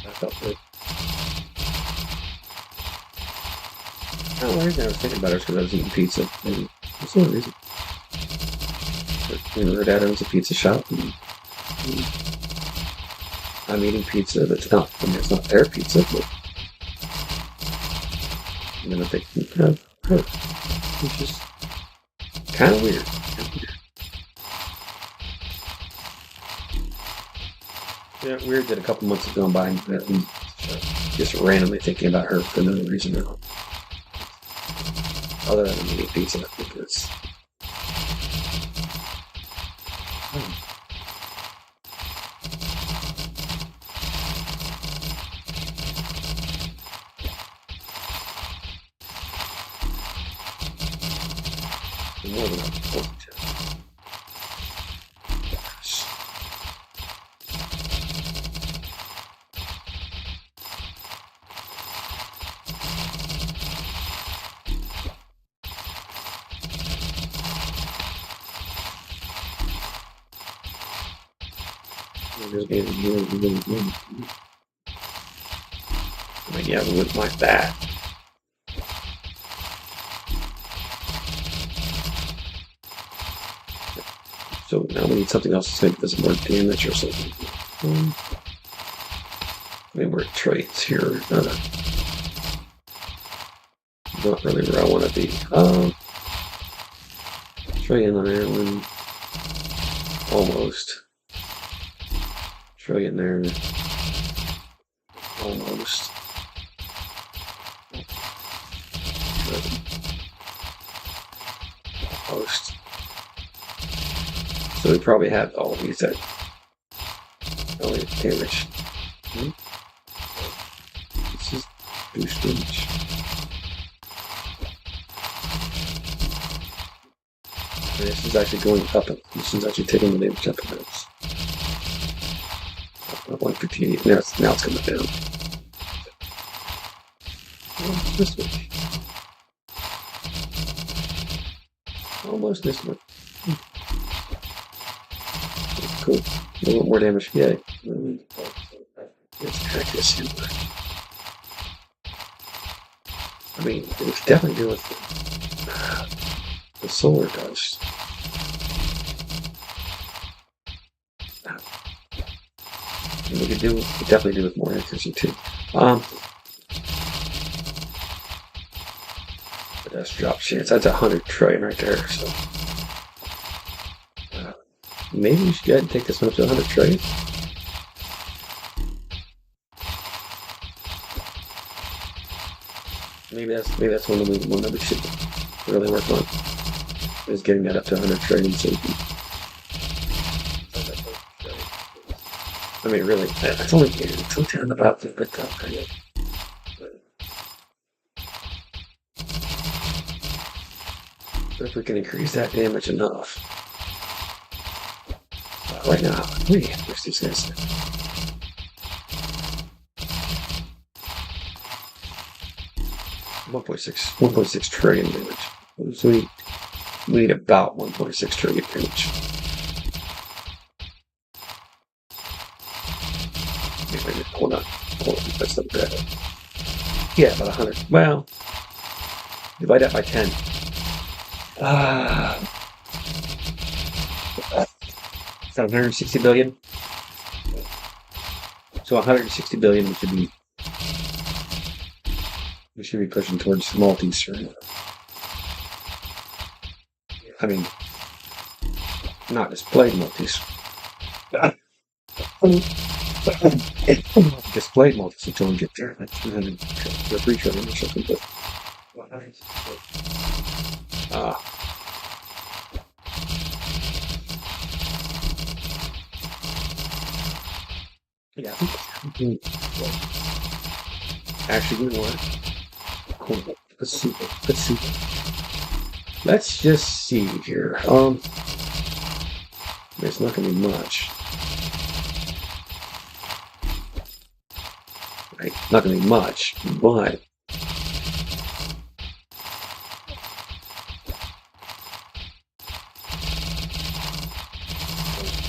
That felt good. Oh, the reason I was thinking about it is because I was eating pizza. And that's the only reason. But, her dad owns a pizza shop, and I'm eating pizza that's not. I mean, it's not their pizza, but then I think, her. It's just kind of weird. Yeah, weird that a couple months have gone by and just randomly thinking about her for no reason at all. Other than eating pizza, because more than I'm supposed to. Gosh. I mean, yeah, we wouldn't like that. So now we need something else to make this more damage or something. I mean, we're traits here. Not really where I want to be. Trillion on Ireland. Almost. Trillion there. Almost. Almost. So we probably had all these that only damage. This is boost damage. And this is actually going up. This is actually taking the damage up a bit. 158. Now it's coming down. This way. Almost this one. Cool. A little more damage. Yay. Let's crack this in. I mean, it's definitely doing the solar dust. And we could definitely do with more accuracy too. The dust drop chance. That's 100 trillion right there. So maybe we should go ahead and take this one up to 100 trillion. Maybe that's one that we should really work on. Is getting that up to 100 trillion so we can. I mean, really, it's only down about the bit top. But if we can increase that damage enough. Right now, where's these guys? $1.6 trillion damage. So we need about 1.6 trillion damage. Hold on. That's not bad. Yeah, about 100. Well, divide that by 10. 760 billion. So 160 billion we should be pushing towards multis. I mean, not displayed multis. Displayed multis until we get there. Like 300 or 3 trillion or something. But yeah, I think actually, you know what? Cool. Let's see. Let's just see here. There's not gonna be much. Right? Not gonna be much, but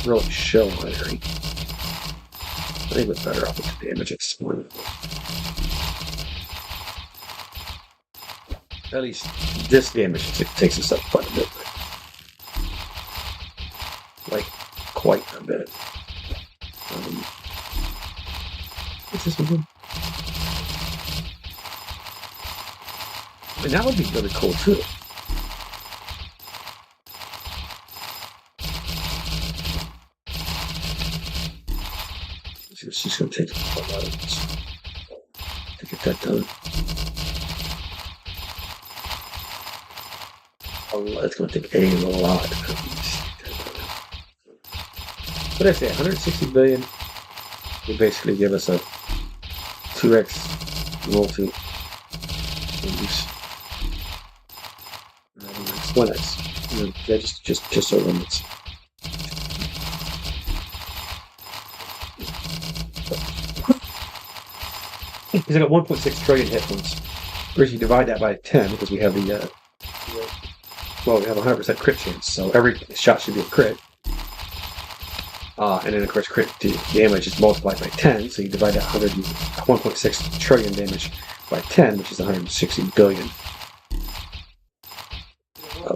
really show Larry. I think we're better off with the damage at this point. At least this damage takes us up quite a bit. Like, quite a bit. What's this one doing? And that would be really cool too. She's going to take a lot of this to get that done. It's going to take a lot. But I say 160 billion will basically give us a 2x multi use. 1x. Yeah, just so limits. Because I got 1.6 trillion hit points. Whereas you divide that by 10 because we have the we have a 100% crit chance, so every shot should be a crit. And then of course crit damage is multiplied by 10, so you divide that 1.6 trillion damage by 10, which is 160 billion.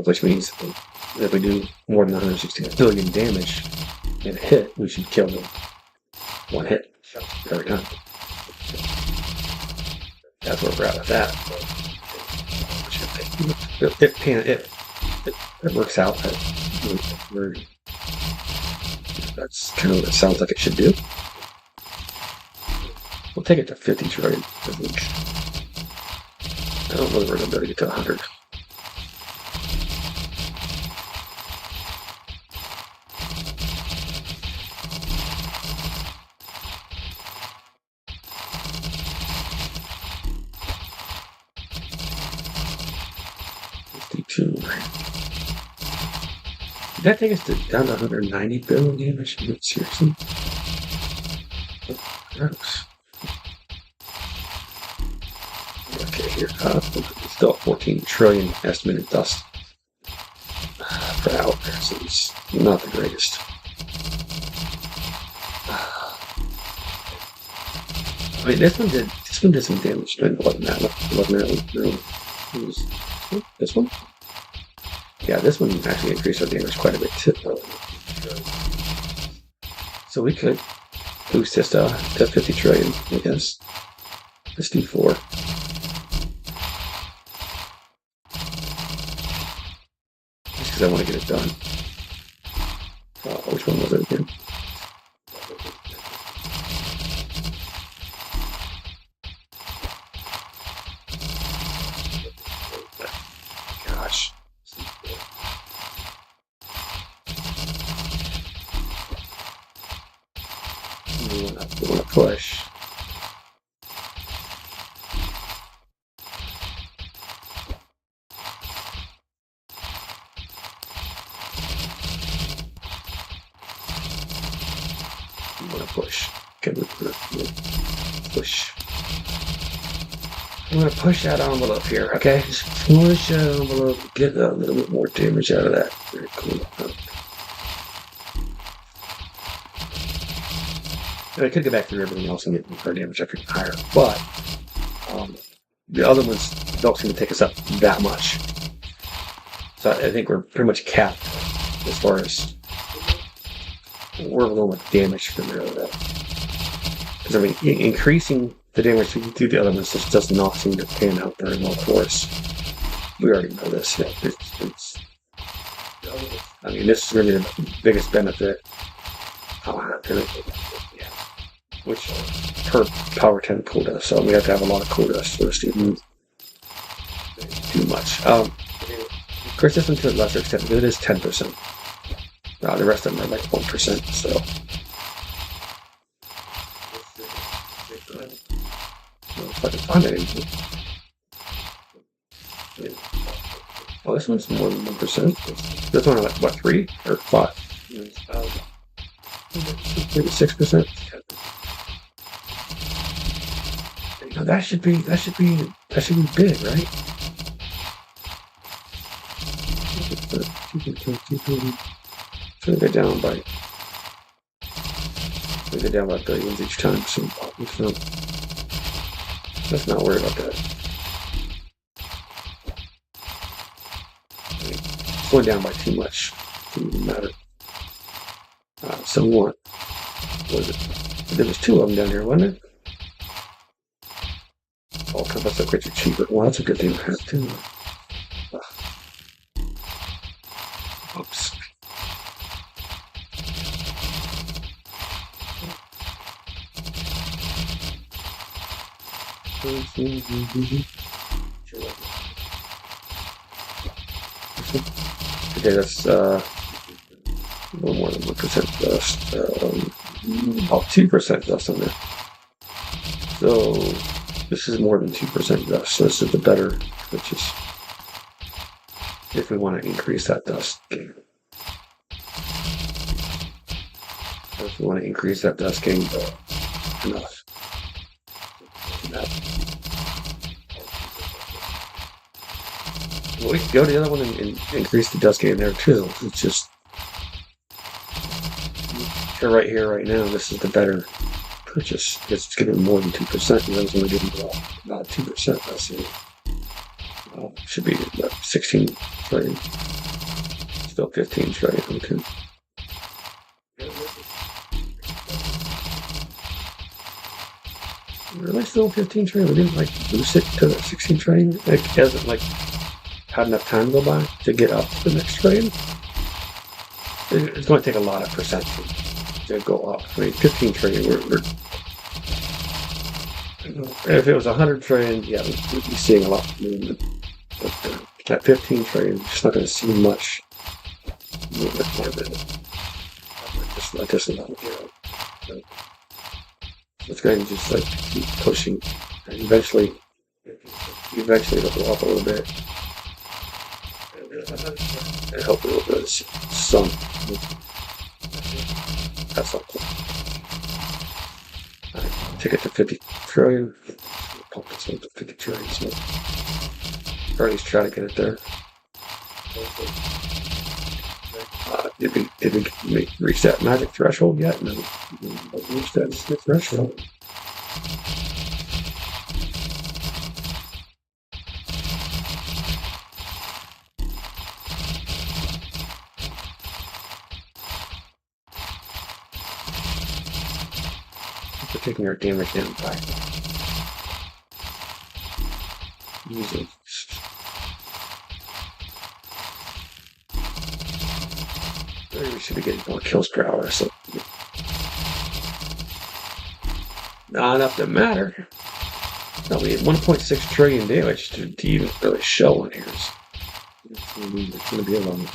Which means if we do more than 160 billion damage in a hit, we should kill them one hit every time. That's where we're at with that. It works out. That's kind of what it sounds like it should do. We'll take it to 50 trillion, I think. I don't know if we're going to be able to get to 100. Did that take us down to 190 billion damage? Seriously? Gross. Okay, here. Still 14 trillion estimated dust per hour, so it's not the greatest. I mean, this one did some damage. It wasn't that this one? Yeah, this one actually increased our damage quite a bit too. So we could boost this to 50 trillion, I guess. Let's do 4. Just because I want to get it done. Which one was it again? Gosh. We want to push. We want to push. Okay, we're going to push. I'm going to push that envelope here, okay? Just push that envelope, get a little bit more damage out of that. Very cool. And I could go back through everything else and get our damage up higher, but the other ones don't seem to take us up that much. So I think we're pretty much capped as far as we're a little bit damage from there. Because I mean, increasing the damage to the elements just does not seem to pan out very well for us. We already know this. I mean, this is really the biggest benefit. Which per power 10 cool dust, so we have to have a lot of cool dust for this to do too much. Crit system to a lesser extent, it is 10%. The rest of them are like 1%, so. If I can find anything. Oh, this one's more than 1%. This one, like, what, 3 or 5? 36%. Now that should be big, right? Should go down by We go down by billions each time, so let's not worry about that. It's going down by too much. It doesn't matter. So what was it? There was two of them down here, wasn't it? Oh, that's a creature cheaper. Well, that's a good thing to have too. Oops. Okay, that's a little more than 1% dust. About 2% dust on there. So this is more than 2% dust. So this is the better, which is if we want to increase that dust gain. If we want to increase that dust gain enough. Well, we can go to the other one and increase the dust gain there too. It's just right here, right now, this is the better purchase. It's getting more than 2%, and then it's only getting about 2%. That's it. Should be 16 trillion. Still 15 trillion. Okay. Really still 15 trillion? We didn't like boost it to 16 trillion? It hasn't like had enough time to go by to get up to the next trillion? It's going to take a lot of percent to go up. I mean, 15 trillion, if it was 100 trillion, yeah, we'd be seeing a lot of movement. But at 15 trillion, just not going to see much movement for a minute. Just about so it's going to just like keep pushing. And eventually it'll go up a little bit. And help a little bit of sun. That's all. Take it to 50 trillion. Pump this up to 50 trillion. So or at least try to get it there. Did we reach that magic threshold yet? No. We reached that threshold. We're taking our damage down by using. We should be getting more kills per hour, so not enough to matter. No, we had 1.6 trillion damage to even really show on here. It's going to be a long one.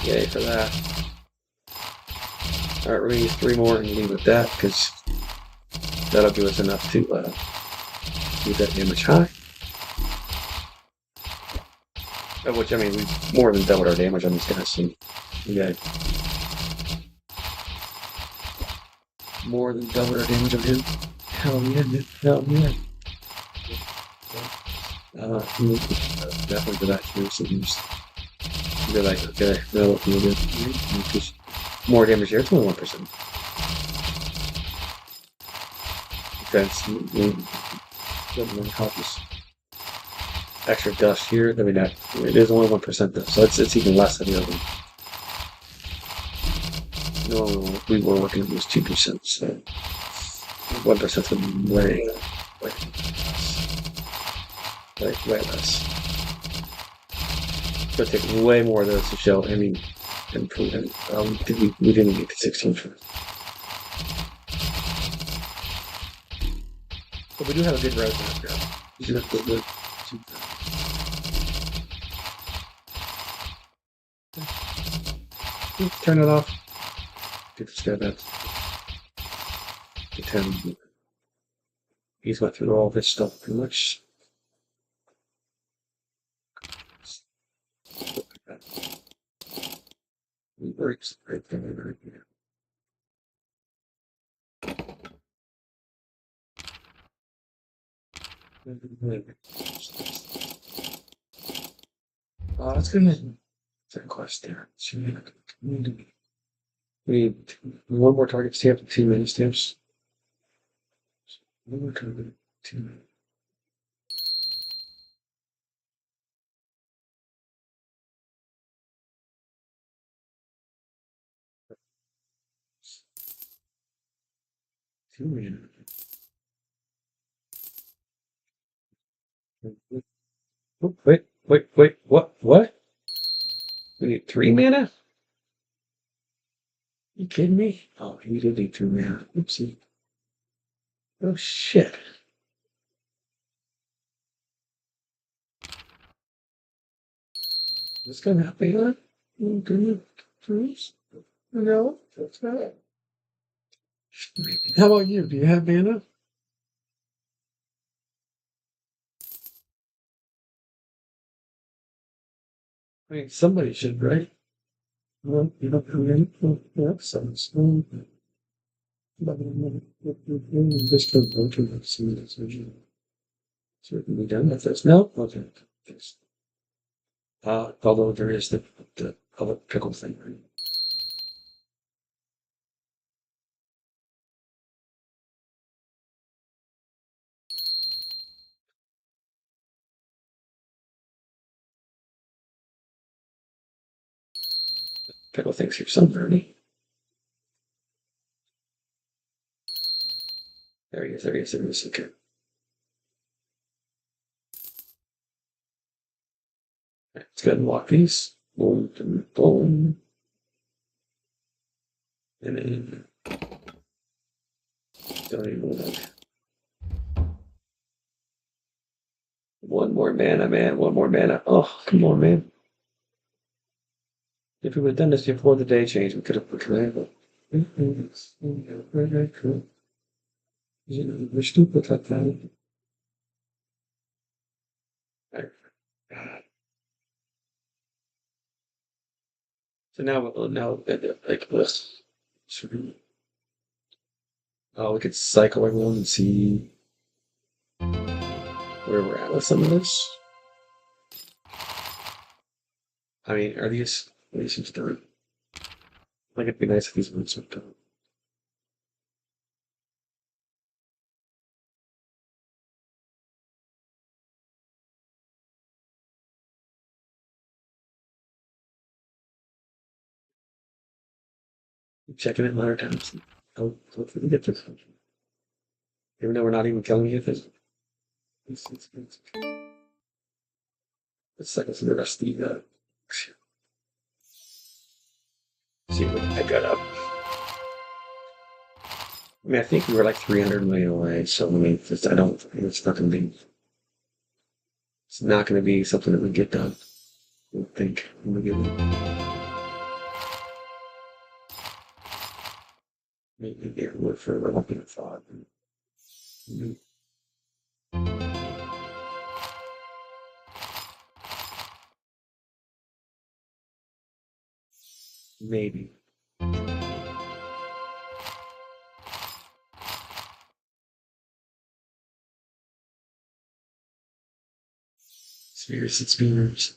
Yay for that. Alright, we're going to use 3 more and leave with that because that'll give us enough to keep that damage high. Which, I mean, we've more than doubled our damage on these guys, so yeah. More than doubled our damage on him. Hell yeah, dude. Hell yeah. Definitely for that too, so they're like, okay, no, what can we do? Just more damage here, it's only 1%. Defense, cautious. Extra dust here, I mean, it is only 1% though, so it's even less than the other one. No, we were working with 2%, so 1% is way less. It's going to take way more of those to show any improvement. We didn't get to 16 trillion. But we do have a good roadmap now. We should have to go turn it off. Get that to 10. He's went through all this stuff pretty much. Works right there. Oh, that's good. That quest there. We need one more target stamp and 2 minute stamps. One more target, 2 minutes. Oh, wait, what? We need 3 mana? You kidding me? Oh, you did need 3 mana. Oopsie. Oh, shit. This gonna happen, huh? Please? No, that's not. How about you? Do you have mana? I mean, somebody should, right? Well, you don't have mana? Well, that sounds. Just a bunch of decision. Certainly done with this. No? Okay. Thanks. Although there is the other pickle thing. Right? Pickle thinks you're some Bernie. There he is, there he is, there he is. Okay. Let's go ahead and walk these. Boom, boom, boom. And then don't even want one more mana, man. One more mana. Oh, come on, man. If we would have done this before the day change, we could have put it. Very cool. We're stupid like that. So now, like this. Oh, we could cycle everyone and see where we're at with some of this. I mean, are these done? Like, it'd be nice if these ones were done. Checking it 100 times. Hopefully we get this. Even though we're not even killing anything. Let's cycle through the rest of the. See if we can pick that up. I mean, I think we were like 300 million away, so I mean, I don't think it's not going to be. It's not going to be something that we get done. I don't think. Maybe get a little further up in the thought. Maybe. Spheres and spheres.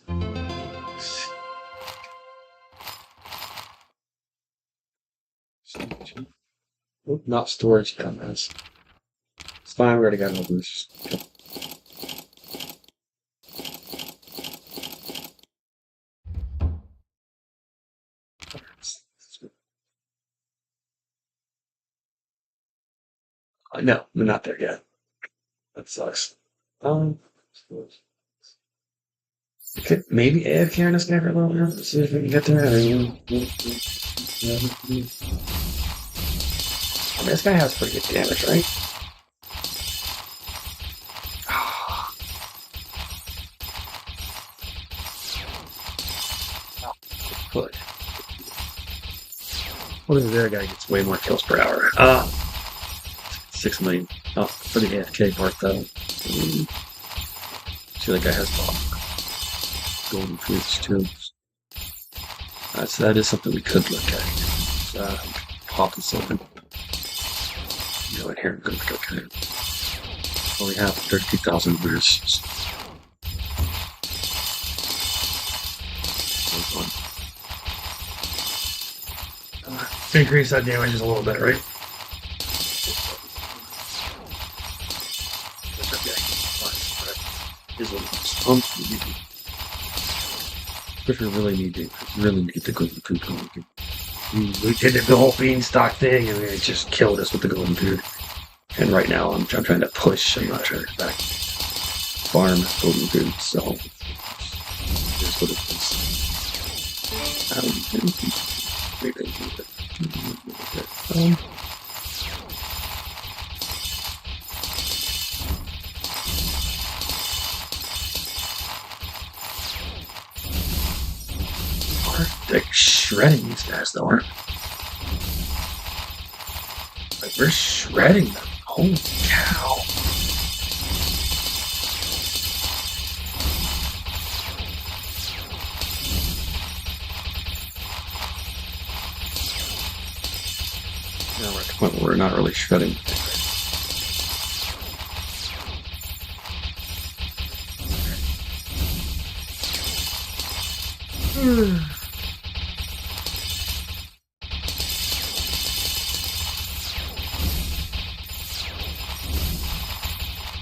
Oh, not storage dumbass. It's fine, we already got no boosts. No, we're not there yet. That sucks. Okay, maybe AFK on this guy for a little bit. Let's see if we can get there. I mean, this guy has pretty good damage, right? Good. What is the other guy gets way more kills per hour? 6 million. Oh, for the AFK part though. See, that guy has golden fruits too. That is something we could look at. Pop this open. In here, I'm going to look at it. Well, we have 32,000 views. Increase that damage a little bit, right? If you really need to go to the poop. We did the whole beanstalk thing, and it just killed us with the golden food. And right now, I'm trying to push. I'm not trying to back farm golden food. So here's what it is. Like shredding these guys, though, aren't we? Like, we're shredding them. Holy cow. Now we're at the point where we're not really shredding.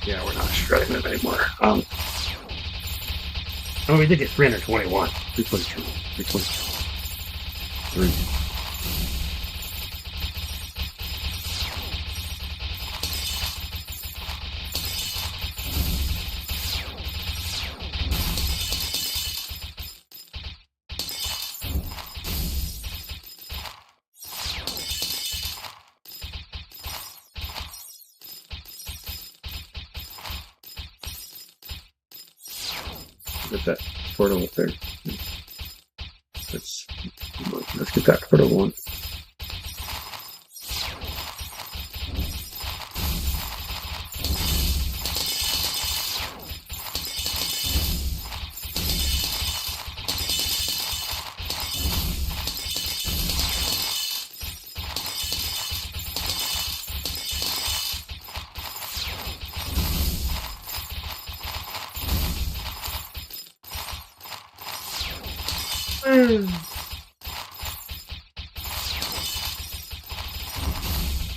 Yeah, we're not shredding them anymore. Oh, we did get 321. 322. 322. 3. Get that portal up there. Let's get that portal one.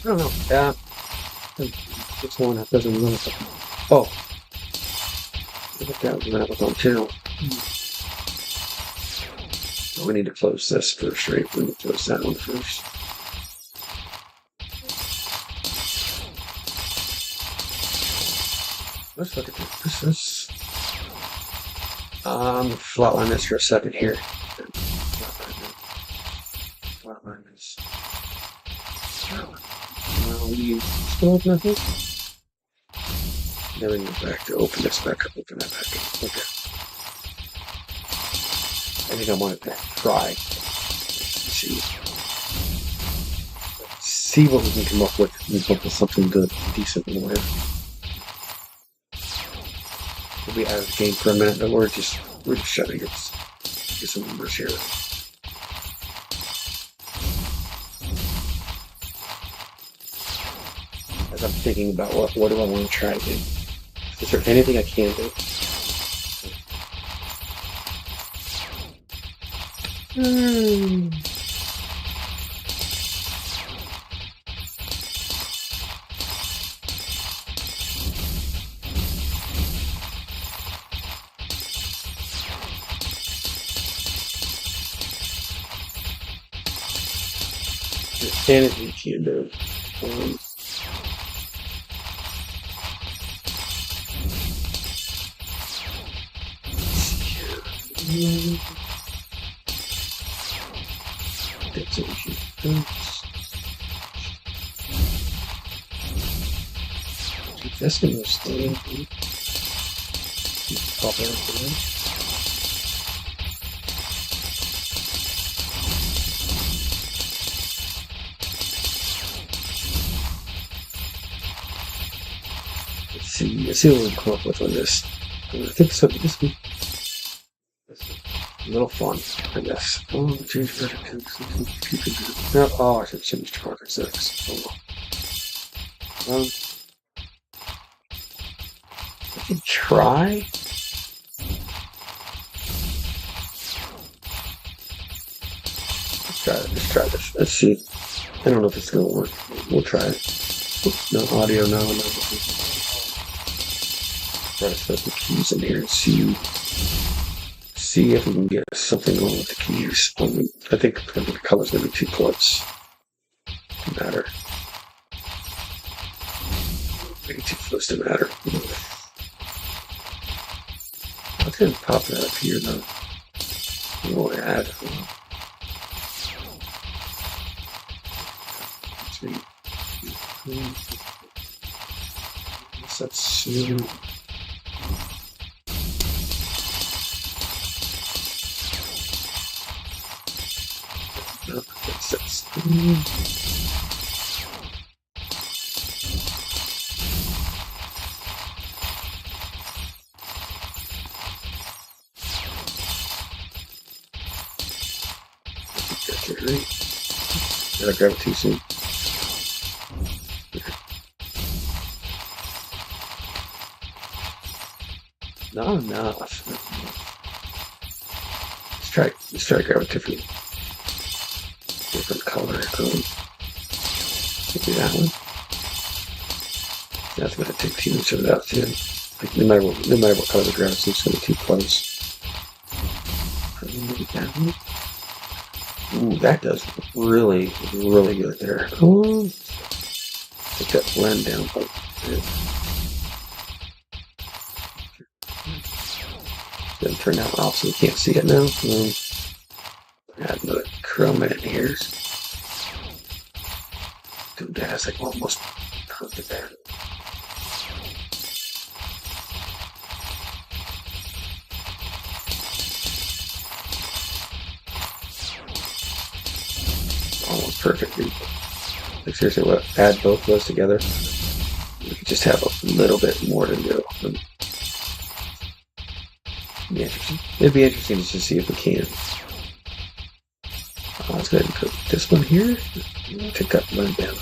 I don't know. Yeah. This one that doesn't run it. Oh. Look at that was on channel. We need to close this first, right? We need to close that one first. Let's look at this. This is flatline this for a second here. Flatline this. We still open that. Then we go back to open this back up, open that back up. Okay. I think I want to try. See what we can come up with. We come up with something good, decent in there. We'll be out of the game for a minute, but we're just shutting it. Get some numbers here. As I'm thinking about what do I want to try to do? Is there anything I can do? Anything you can do. This one was staying. Pop it up again. Let's see what we can come up with on this. I think so. This one. A little fun, I guess. Oh, change vertical. No, oh, I should change to Parker 6. Oh. I could try. Let's try this. Let's see. I don't know if it's gonna work. We'll try it. Oops, no audio, no. Try to set the keys in here and see if we can get something going with the keys. I think the color's gonna be too close to matter. Maybe too close to matter. Let's go and pop that up here though. We'll add. That's did I grab it too soon? Not enough. Let's try to grab a different color. Maybe that one. That's gonna take too much of it out too. Like no matter what color we grab, it's just gonna be too close. Maybe that one. Ooh, that does really, really good there. Ooh. Take that blend down a bit. Didn't turn out well, so we can't see it now. Add another chroma in here. Dude, that's like almost perfect there. Almost perfect, dude. Like seriously, what? Add both of those together. We could just have a little bit more to do. It'd be interesting to see if we can. Let's go ahead and put this one here. Take that blend down.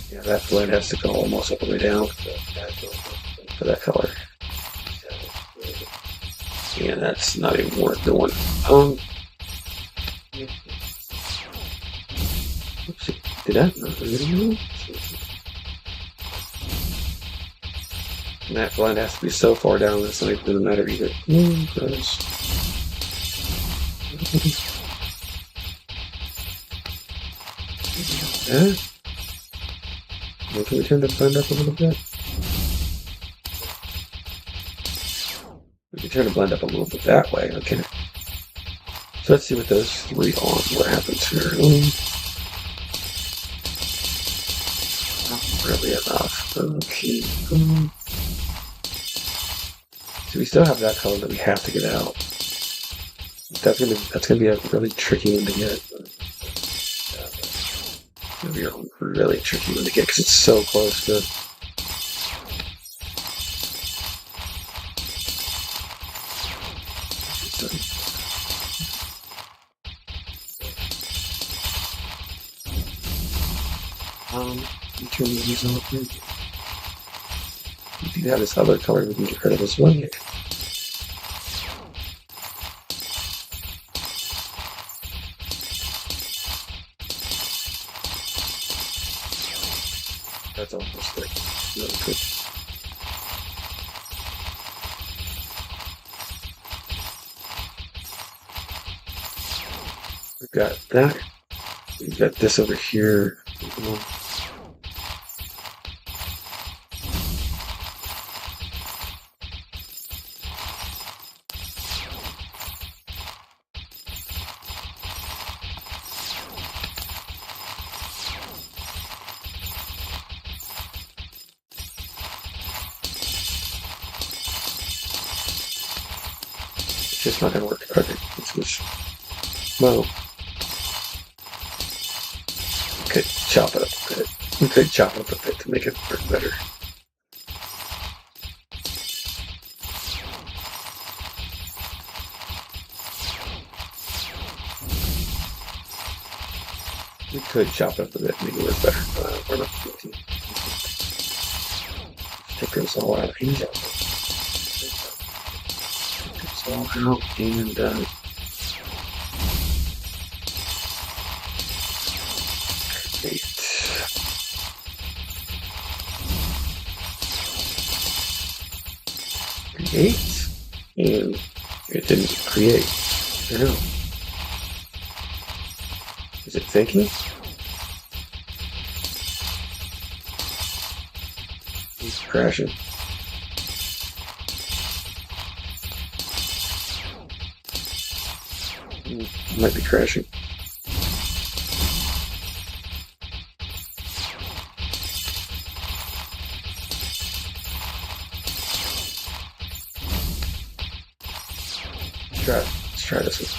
Yeah, that blend has to go almost all the way down for that color. Yeah, that's not even worth doing. Oopsie, did that? And that blend has to be so far down that it's not even going to matter either. Can we turn the blend up a little bit? We can turn the blend up a little bit that way, okay. So let's see what those three on, what happens here. Not really enough. Okay. So we still have that color that we have to get out. That's gonna be a really tricky one to get. It's gonna be a really tricky one to get because it's so close to. Turn these off here. We do have this other color we can get rid of as well here. That's almost like really good. We've got that. We've got this over here. It's not gonna work. Okay, let's just. Well, we could chop it up a bit. We could chop it up a bit to make it work better. We could chop it up a bit, maybe it was better. We're not going to. Take this all out. Take this all out and 8, and it didn't create. I know. Is it thinking? It's crashing. Might be crashing. Let's try this one.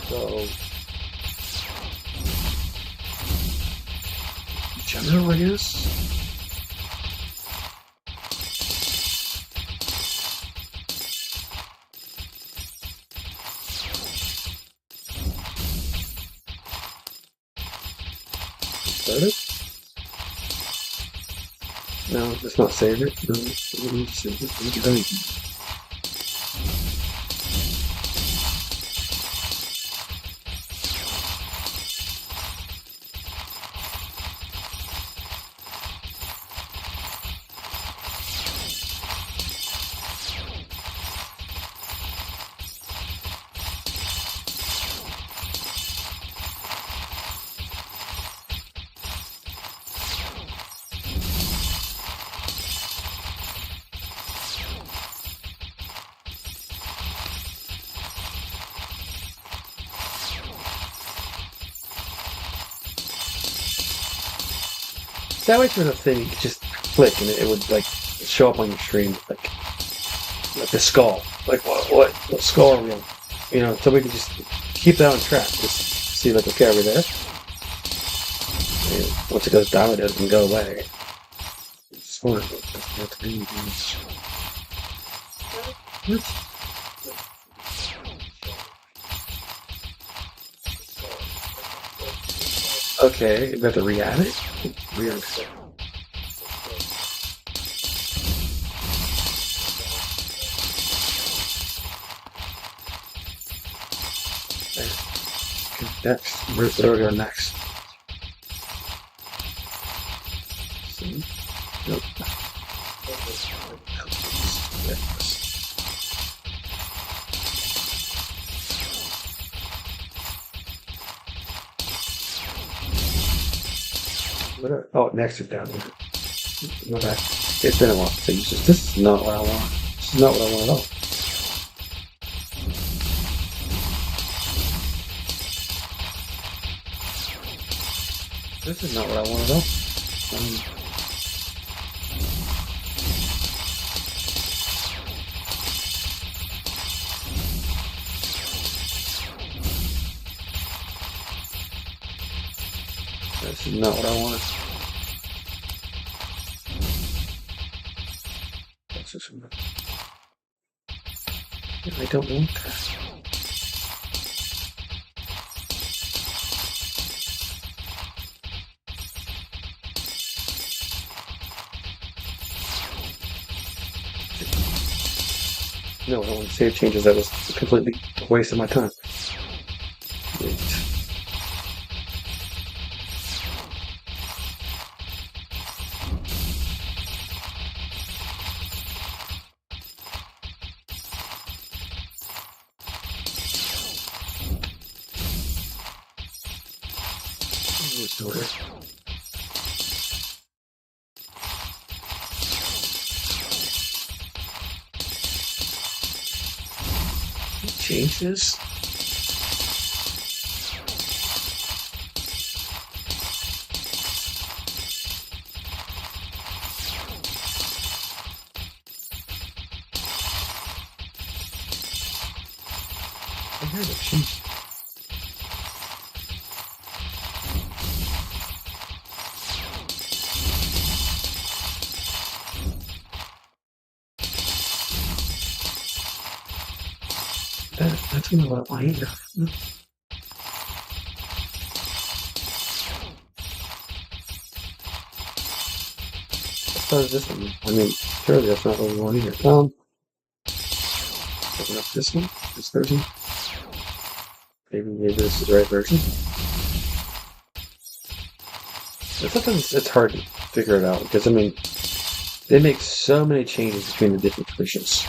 So, general, I guess. Started? No, it's not saved it. No, let me save it. That way for the thing, you could just click and it would like show up on your screen, like the skull. Like what skull are we on? You know, so we can just keep that on track. Just see, like, okay, are we there? And once it goes down, it doesn't go away. It's fun. Okay, we have to re-add it? Weird. Next. Where do we go next? See? Nope. Oh, next is down here. Go back. It's been a while. So this is not what I want. This is not what I want at all. This is not what I want at all. This is not what I wanted. I don't want that. No, I don't want to save changes. That was completely a waste of my time. Wait. Change this. I heard it change. That's not what I want either. What is this one? I mean, surely that's not what we want either. Open up this one, this version. Maybe this is the right version. But sometimes it's hard to figure it out because, I mean, they make so many changes between the different versions.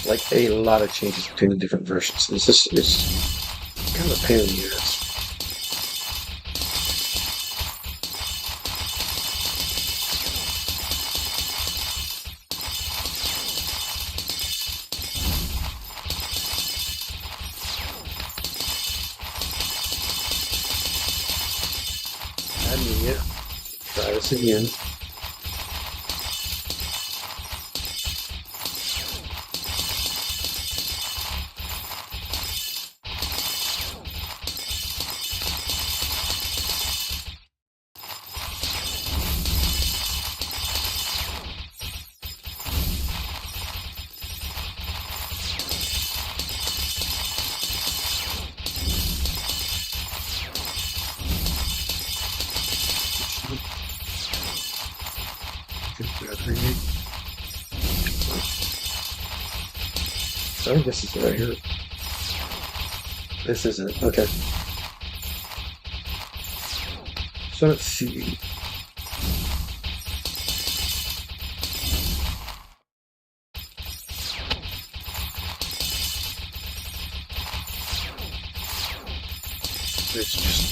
Like a lot of changes between the different versions. It's kind of a pain in the ass. Try this again. I think this is right here. This isn't. Okay. So let's see. It's just.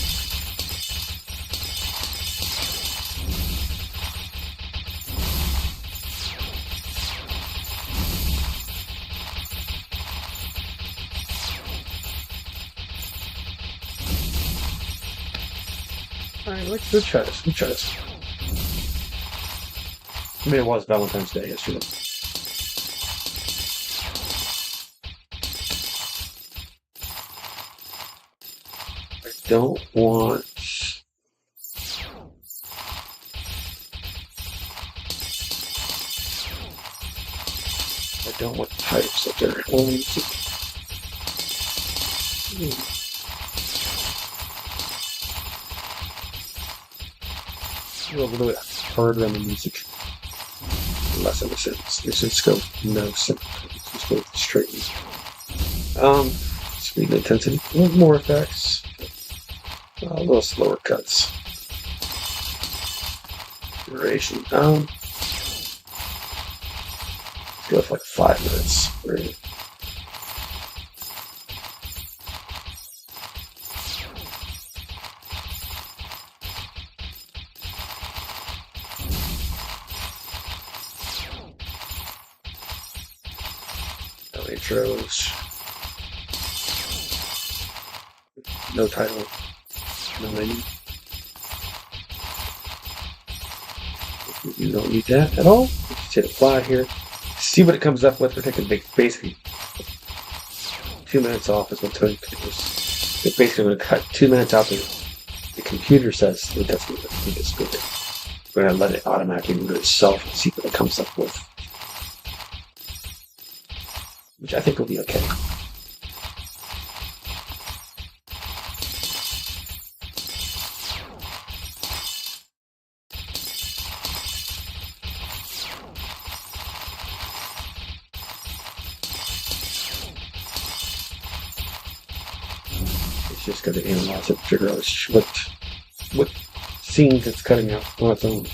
Alright, let's try this. Let's try this. I mean, it was Valentine's Day yesterday. I don't want... pipes up there. A little bit harder on the music. Less of a sense. Let's go no sense. Let's go straight. Speed and intensity. A little more effects. A little slower cuts. Duration. Let's go for like 5 minutes. Right. Intros. No title. No menu. You don't need that at all. Just hit apply here. See what it comes up with. We're taking basically 2 minutes off is what it is. It's basically going to cut 2 minutes out. The computer says that that's what it's good. We're going to let it automatically do it itself and see what it comes up with. Which I think will be okay. It's just going to analyze it, figure out what scenes it's cutting out on its own.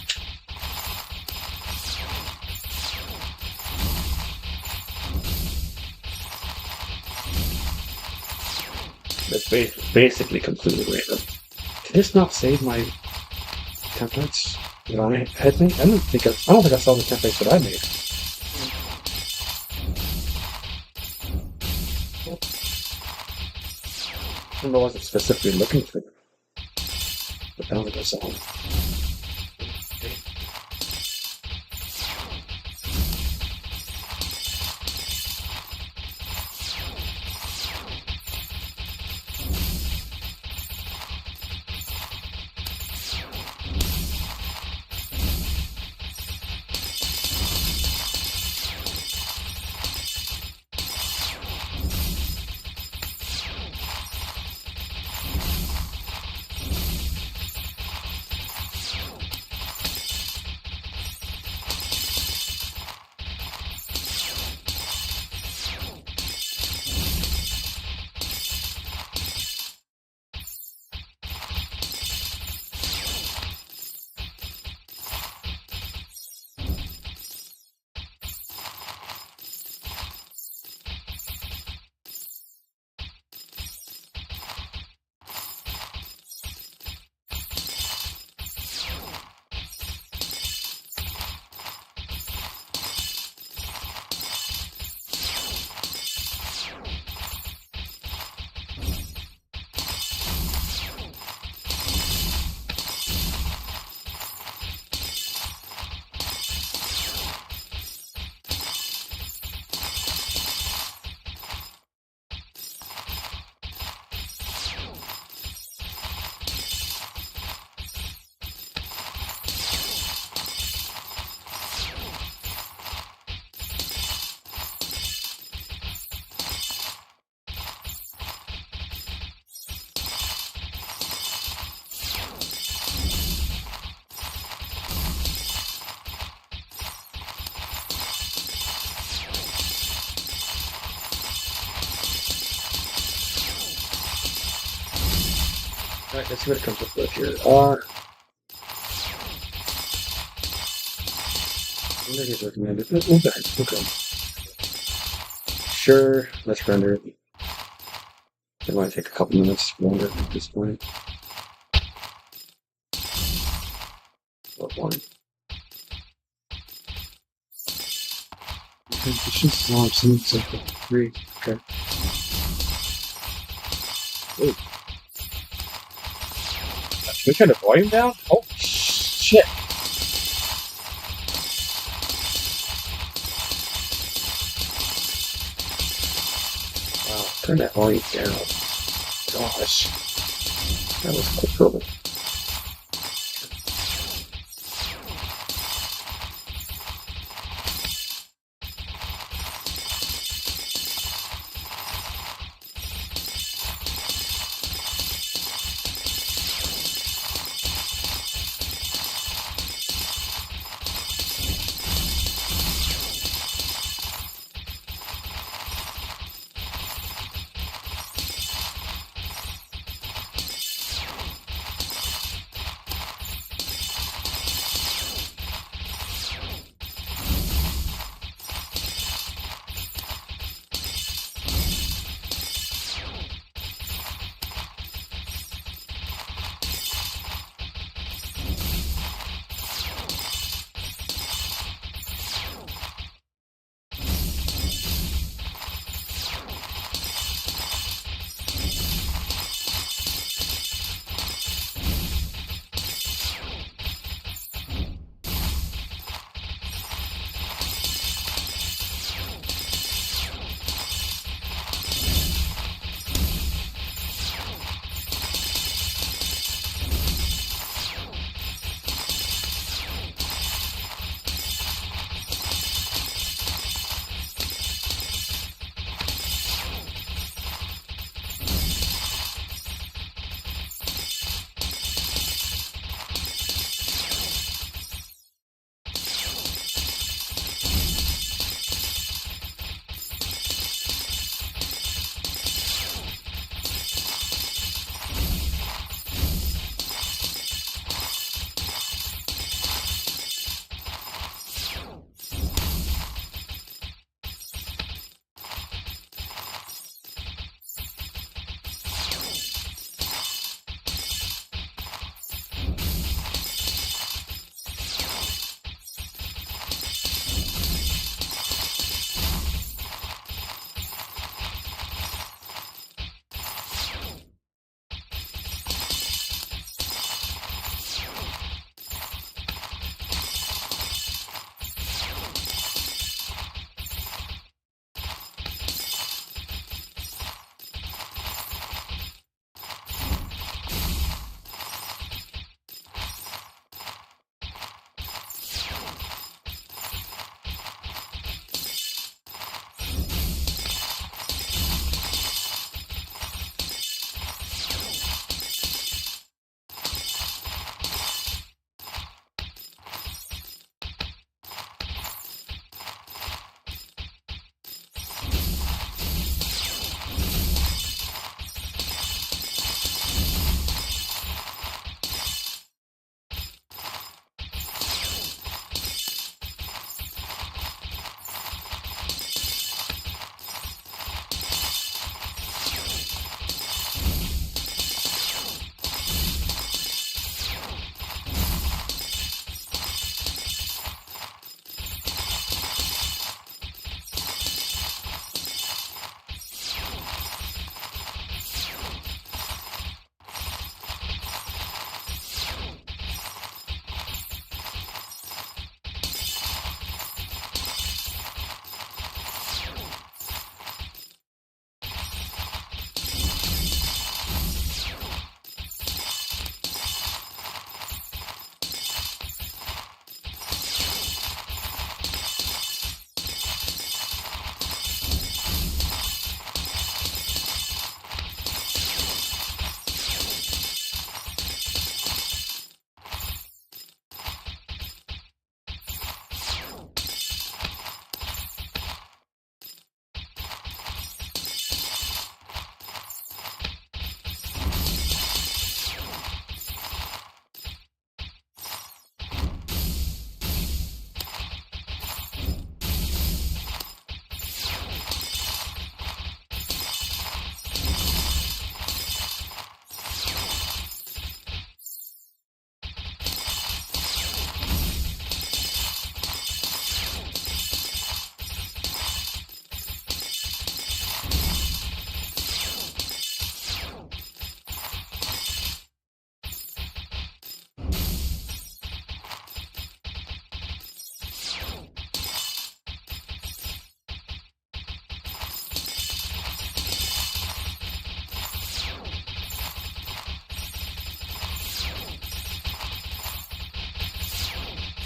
That's basically completely random. Did this not save my templates that I had made? I don't think I saw the templates that I made. I wasn't specifically looking for them. But I don't think I saw them. Alright, let's see what it comes up with here. What is recommended? Okay. Sure, let's render it. It might take a couple minutes to render at this point. What one? Okay, it's just long since like 3. Okay. Ooh. Should we turn the volume down? Oh, shit. Wow, turn that volume down. Gosh. That was quick trouble.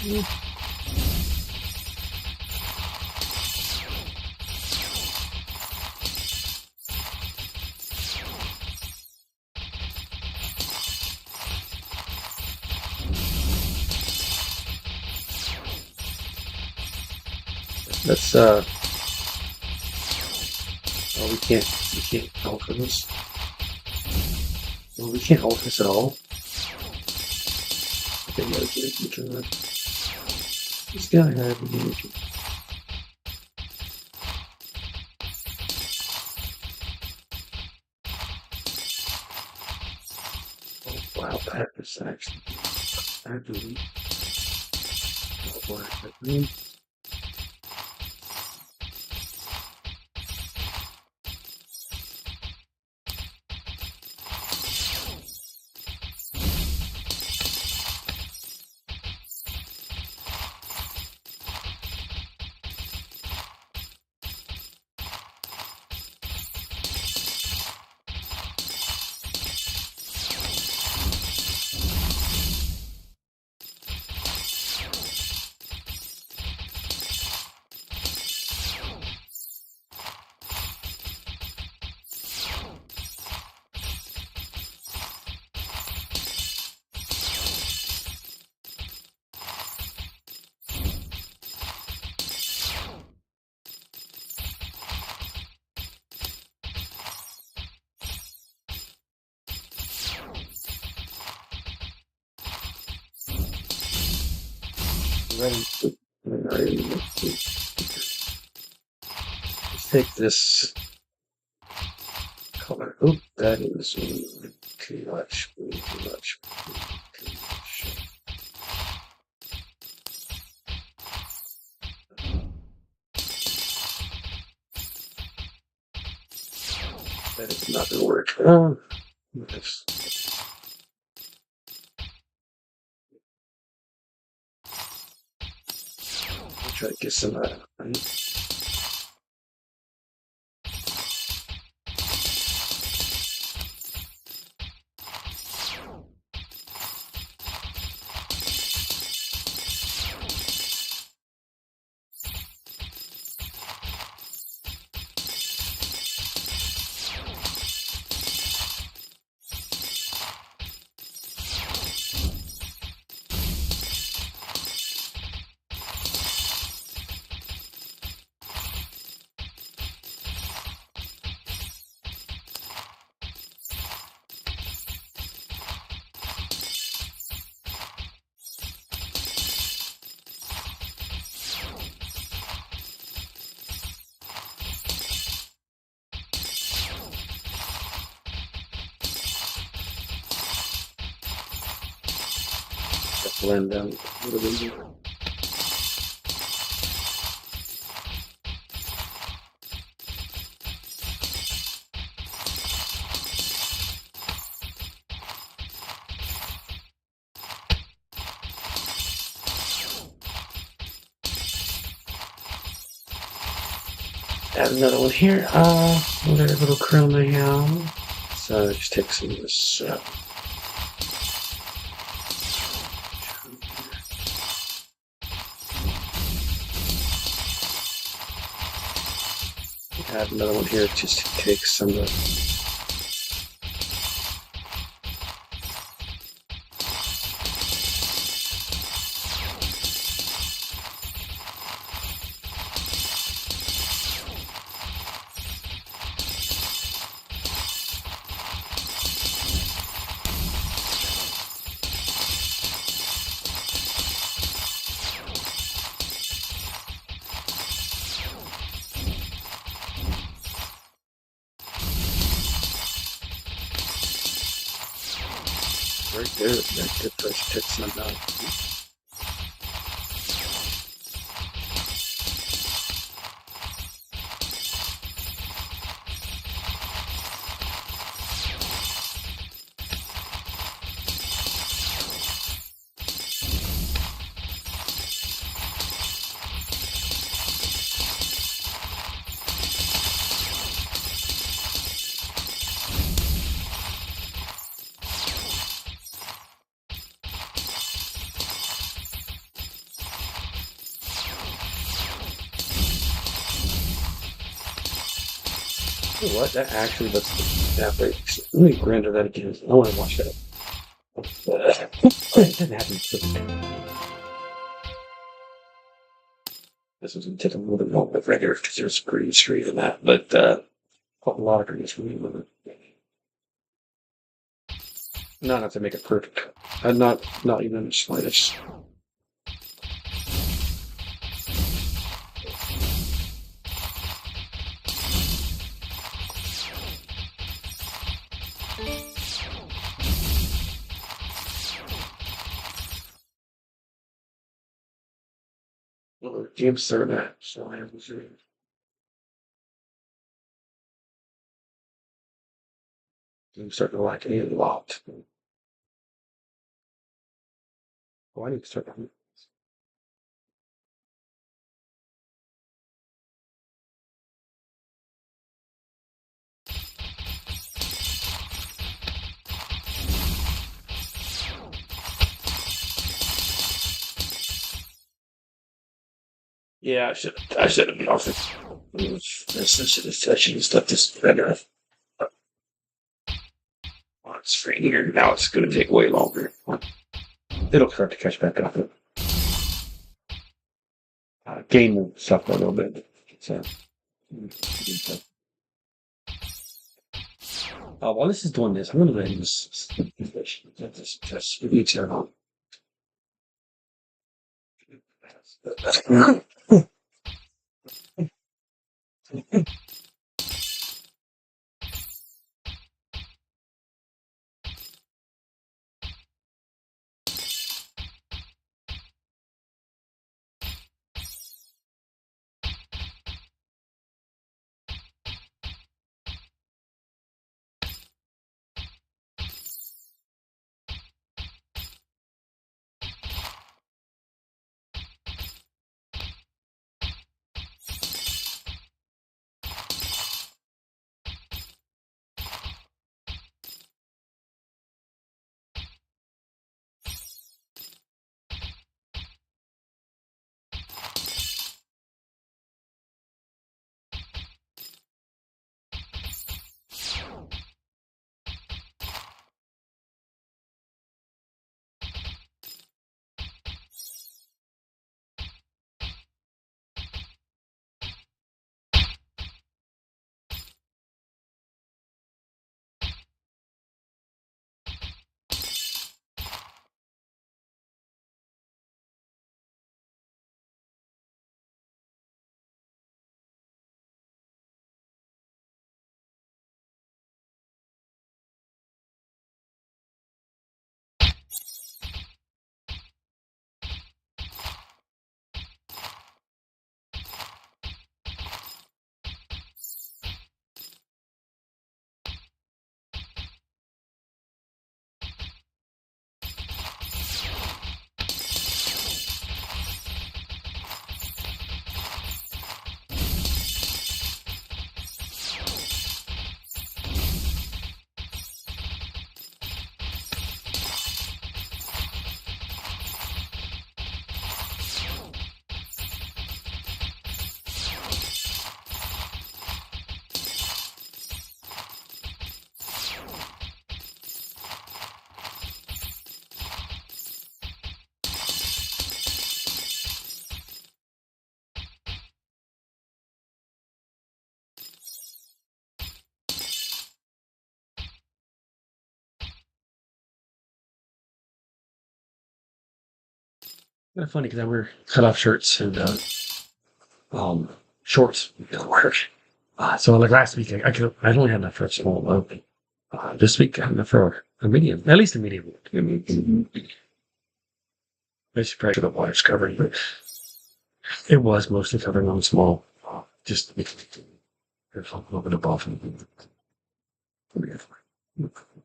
Let's oh, we can't alter this. Well, we can't alter this at all. Okay, yeah, we can let's go ahead and we can. Oh wow, that is actually actually ready. Let's take this color. Oop, that is too much. Too much. That is not gonna work. Yes. I'll try to get some of that. Blend down a little bit more. Add another one here. Another little curl now. So just take some of this. Add another one here just to take some of the. Right there, that good first take some down. You know what? That actually looks that way. Let me render that again. I want to watch that. It didn't happen. This was going to take a little bit longer with regular because there's green screen in that, but a lot of green screen with it. Not enough to make it perfect. Not even the slightest. Well, the game's starting that, so I have to see. I'm starting to like it a lot. Oh, I need to start. Yeah, I should have been off it. I should have stuck this better on screen here. Now it's going to take way longer. It'll start to catch back up. Gain stuff a little bit. So, while this is doing this, I'm going to go ahead and just test each other. Kind of funny because I wear cutoff shirts and shorts at work. So like last week, I only had enough for a small load. This week I had enough for a medium, at least a medium. I mean, I should probably the wires covering, but it was mostly covering on small. Just a little bit above.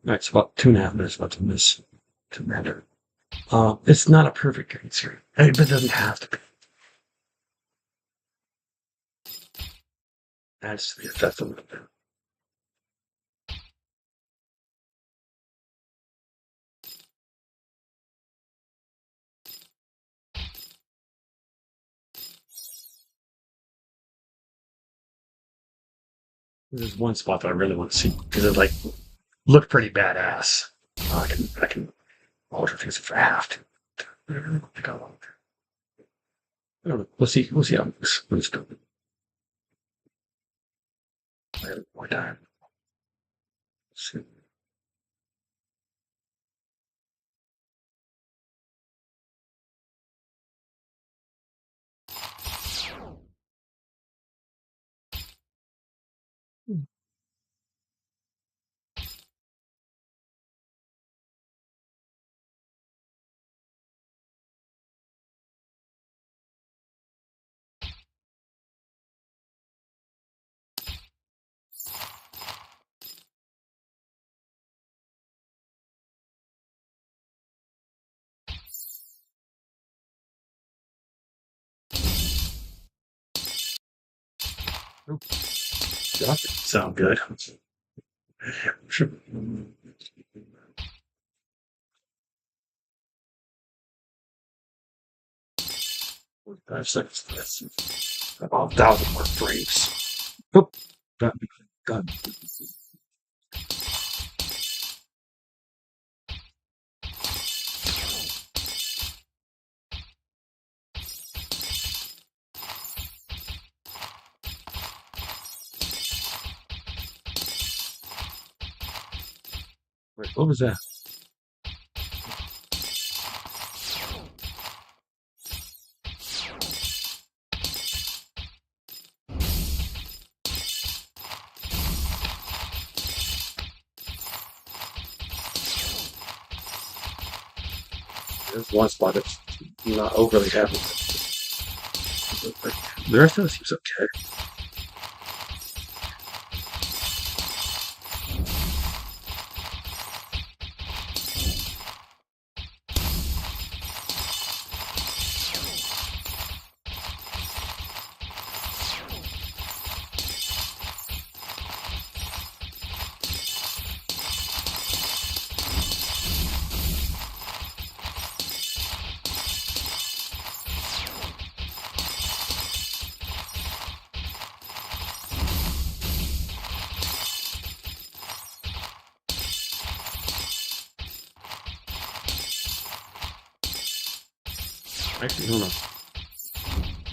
It's about 2.5 minutes left in this to render. It's not a perfect green screen, but it doesn't have to be. Adds to the effect a little bit. There's one spot that I really want to see because it like looked pretty badass. I can alter things if I have to. I don't think I want to. I don't know. We'll see. We'll see how it goes. We'll just do it. I have more time. Let's see. Oh, that doesn't sound good. Sure. 5 seconds. That's about 1,000 more frames. Oh, got me. Got me. Wait, what was that? There's one spot that's not overly happy. The rest of it seems okay. Actually, hold on.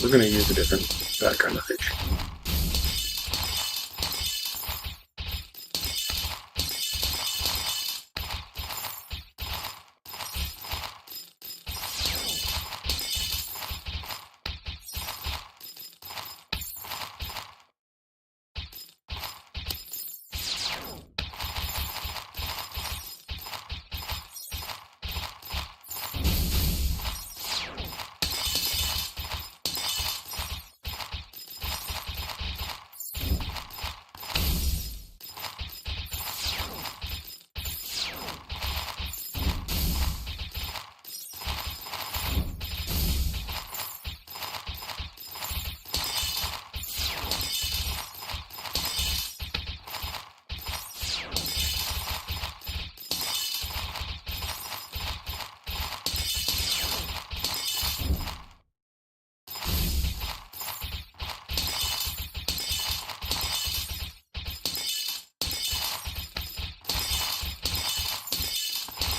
We're going to use a different background, I think.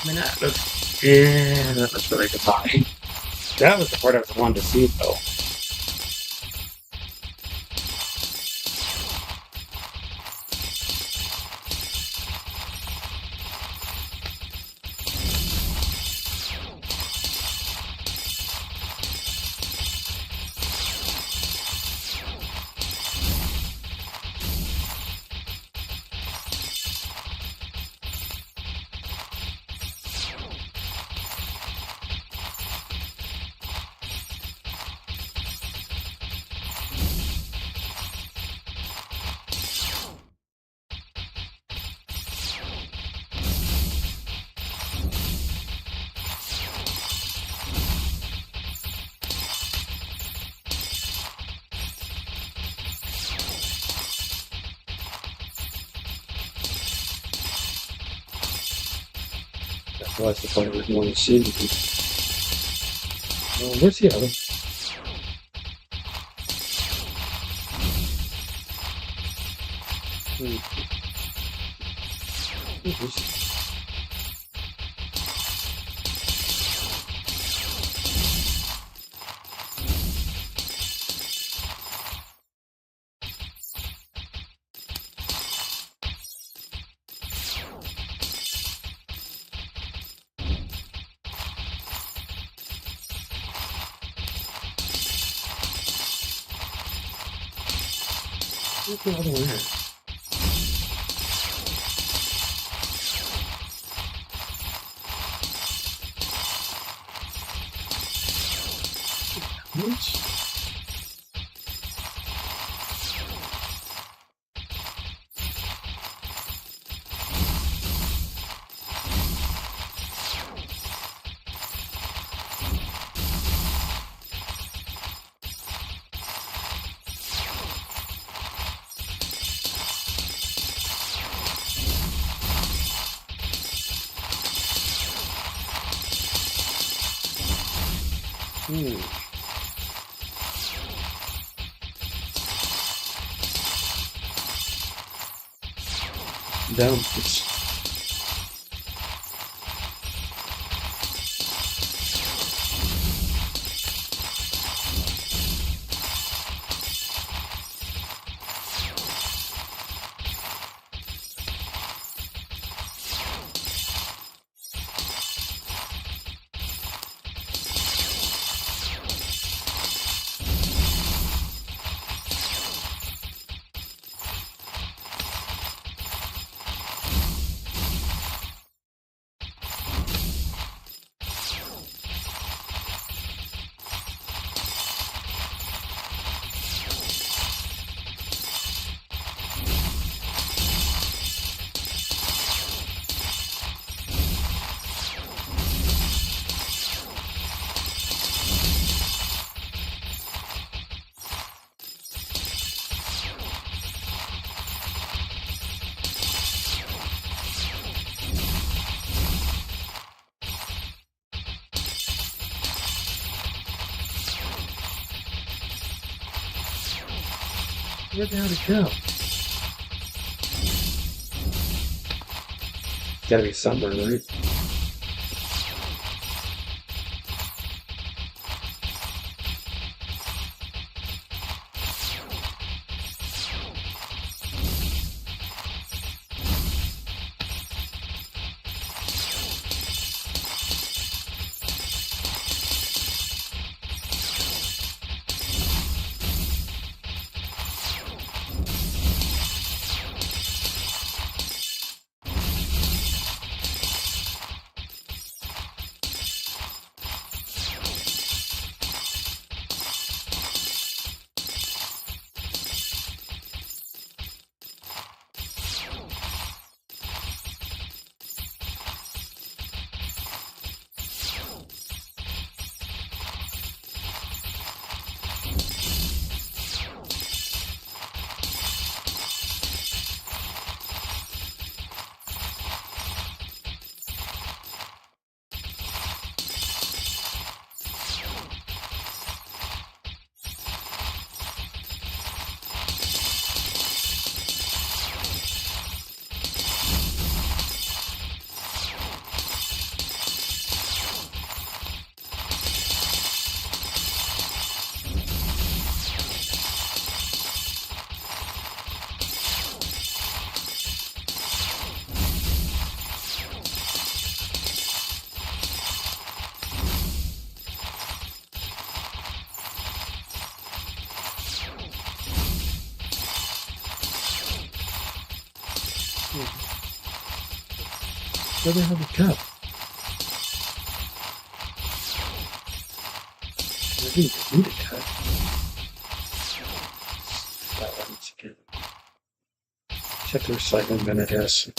I mean, that looks really good. That was the part I was wanting to see, though. That's the part I really want to see. Where's the other? What's the other one? Down. Where the hell did it go? Gotta be somewhere, right? Where the hell did it go? I didn't need it cut. That one's again. Check the recycling bin, I guess.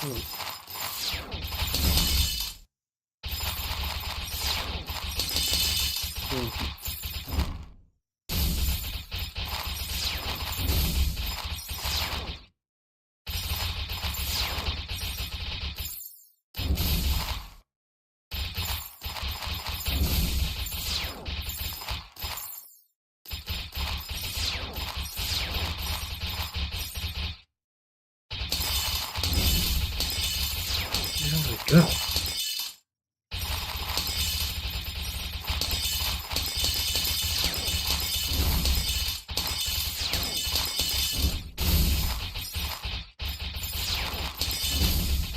There we go.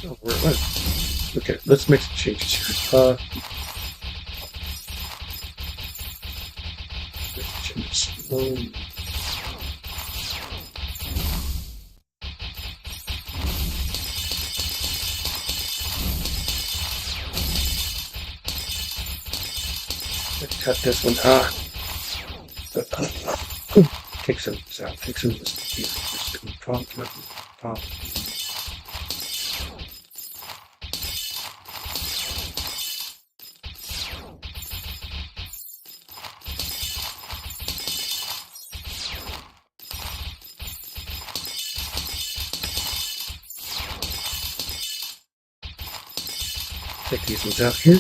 Oh, okay, let's make some changes here. Changes. Let's cut this one. Take some out. Take some of this here. Just pop. Take these ones out here.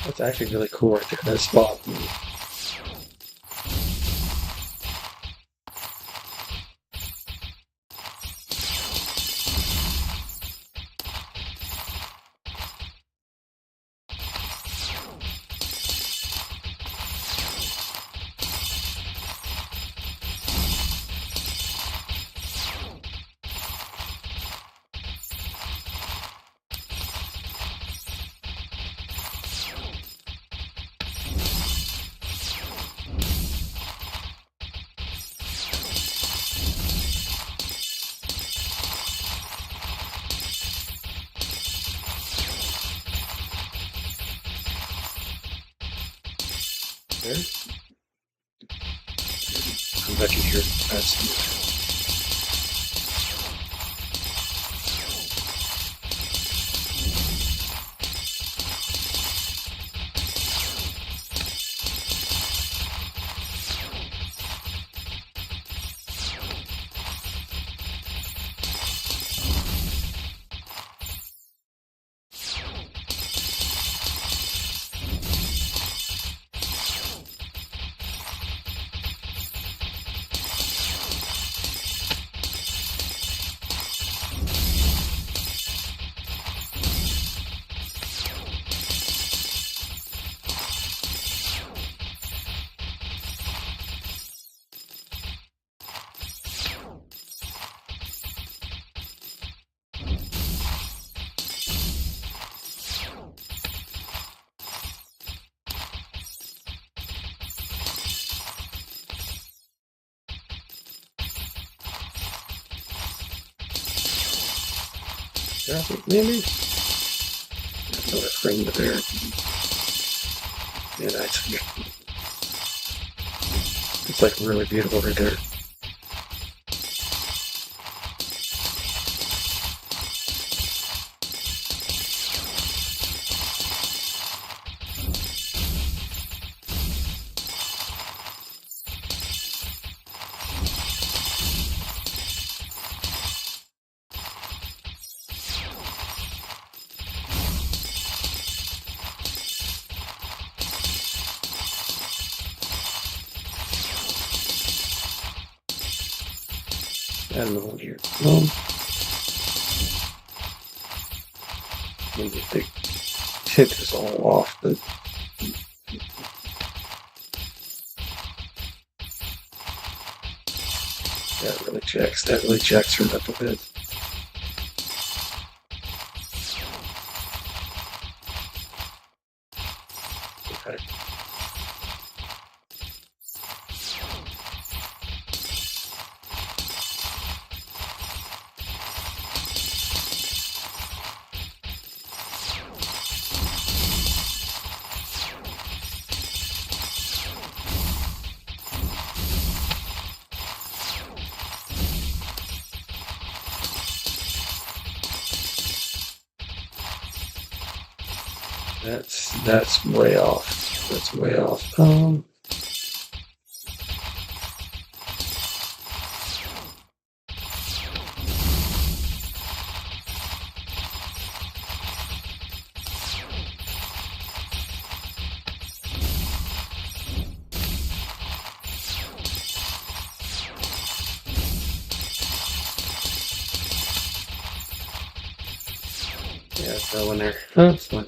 That's actually really cool right there, that spot. There. Come back in here. That's maybe. Another frame there. Yeah, it's like really beautiful right there. Add another one here. Maybe they take this all off, but that really checks her up a bit. Okay. That's way off. That's way off. Yeah, that one there. Oh, it's fine.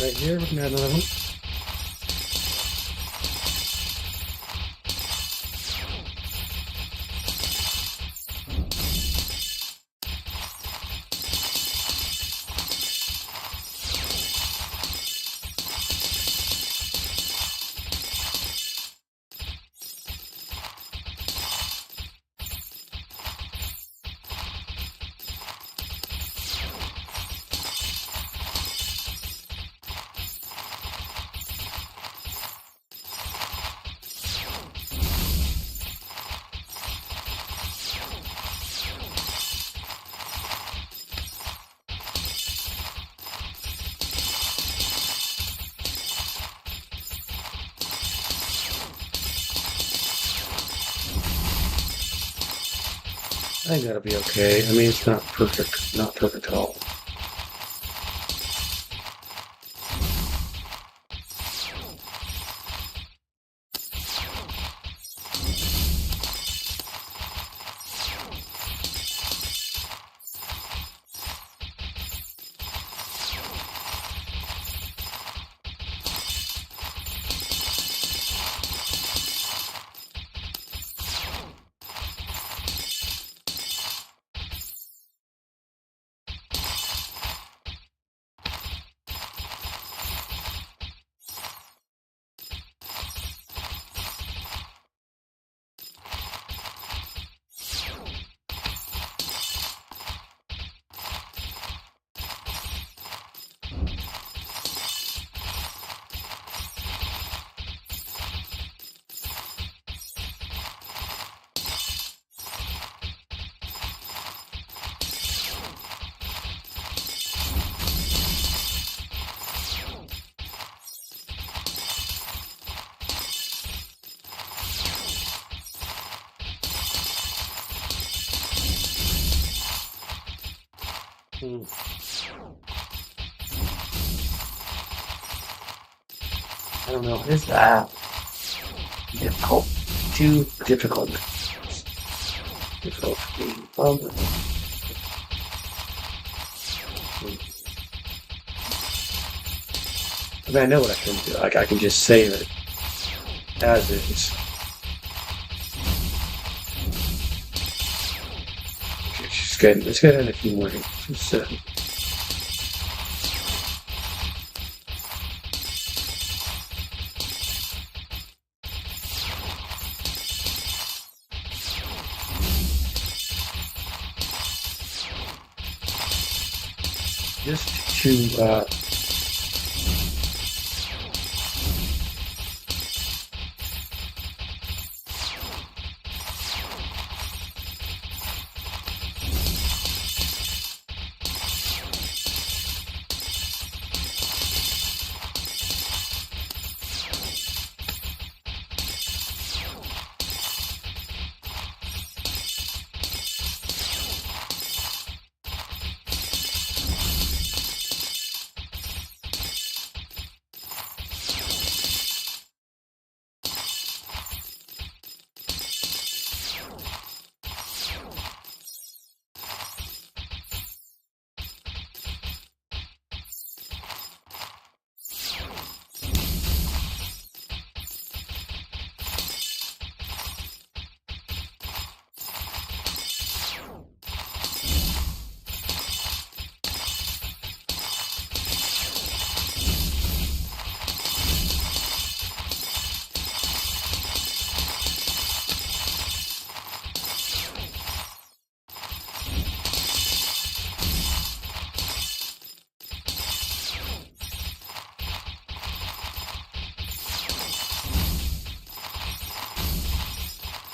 Right here, we can add another one. I think that'll be okay. I mean, it's not perfect. Not perfect at all. I don't know. Is that difficult? Too difficult. Difficult for me. I mean, I know what I can do. Like, I can just save it as is. Okay, she's good. Let's get in a few more. Just, just to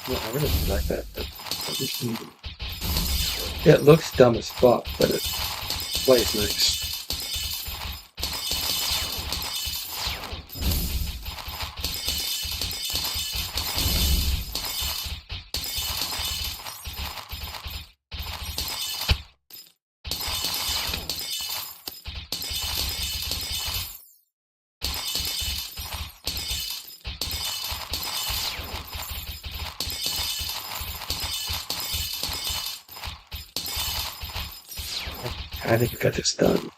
well, I really like that. It looks dumb as fuck, but it plays nice. I think we got this done.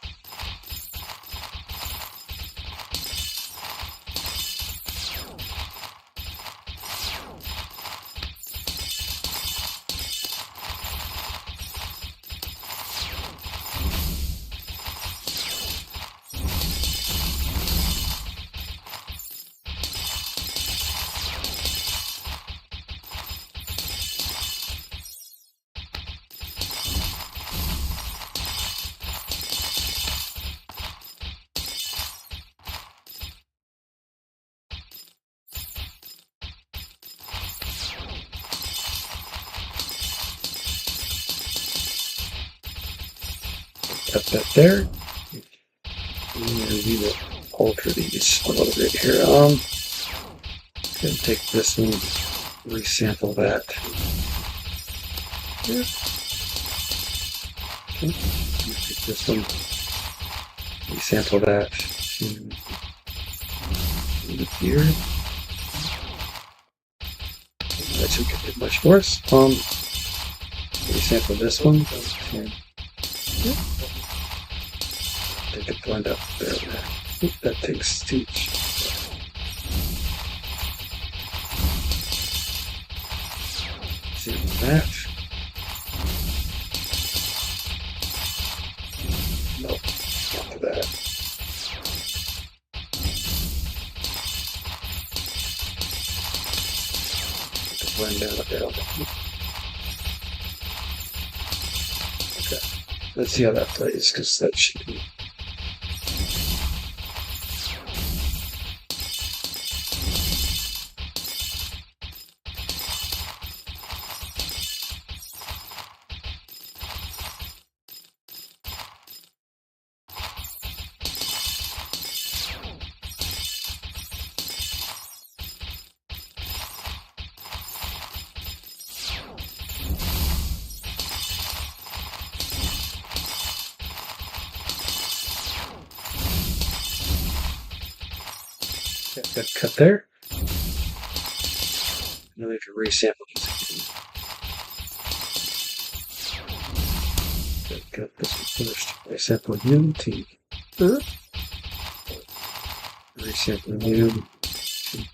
Got that there. We will alter these a little bit here. Gonna take this and resample that. Here. Okay. Take this one, resample that to here. That should get it much worse. Resample this one. Take it blend up there. That takes two. See that? Nope, not to that. Take the blend down a bit. Okay, let's see how that plays, because that should be. That cut there. Now we have to resample this again. Get this one first. Resample new T. Resample new T.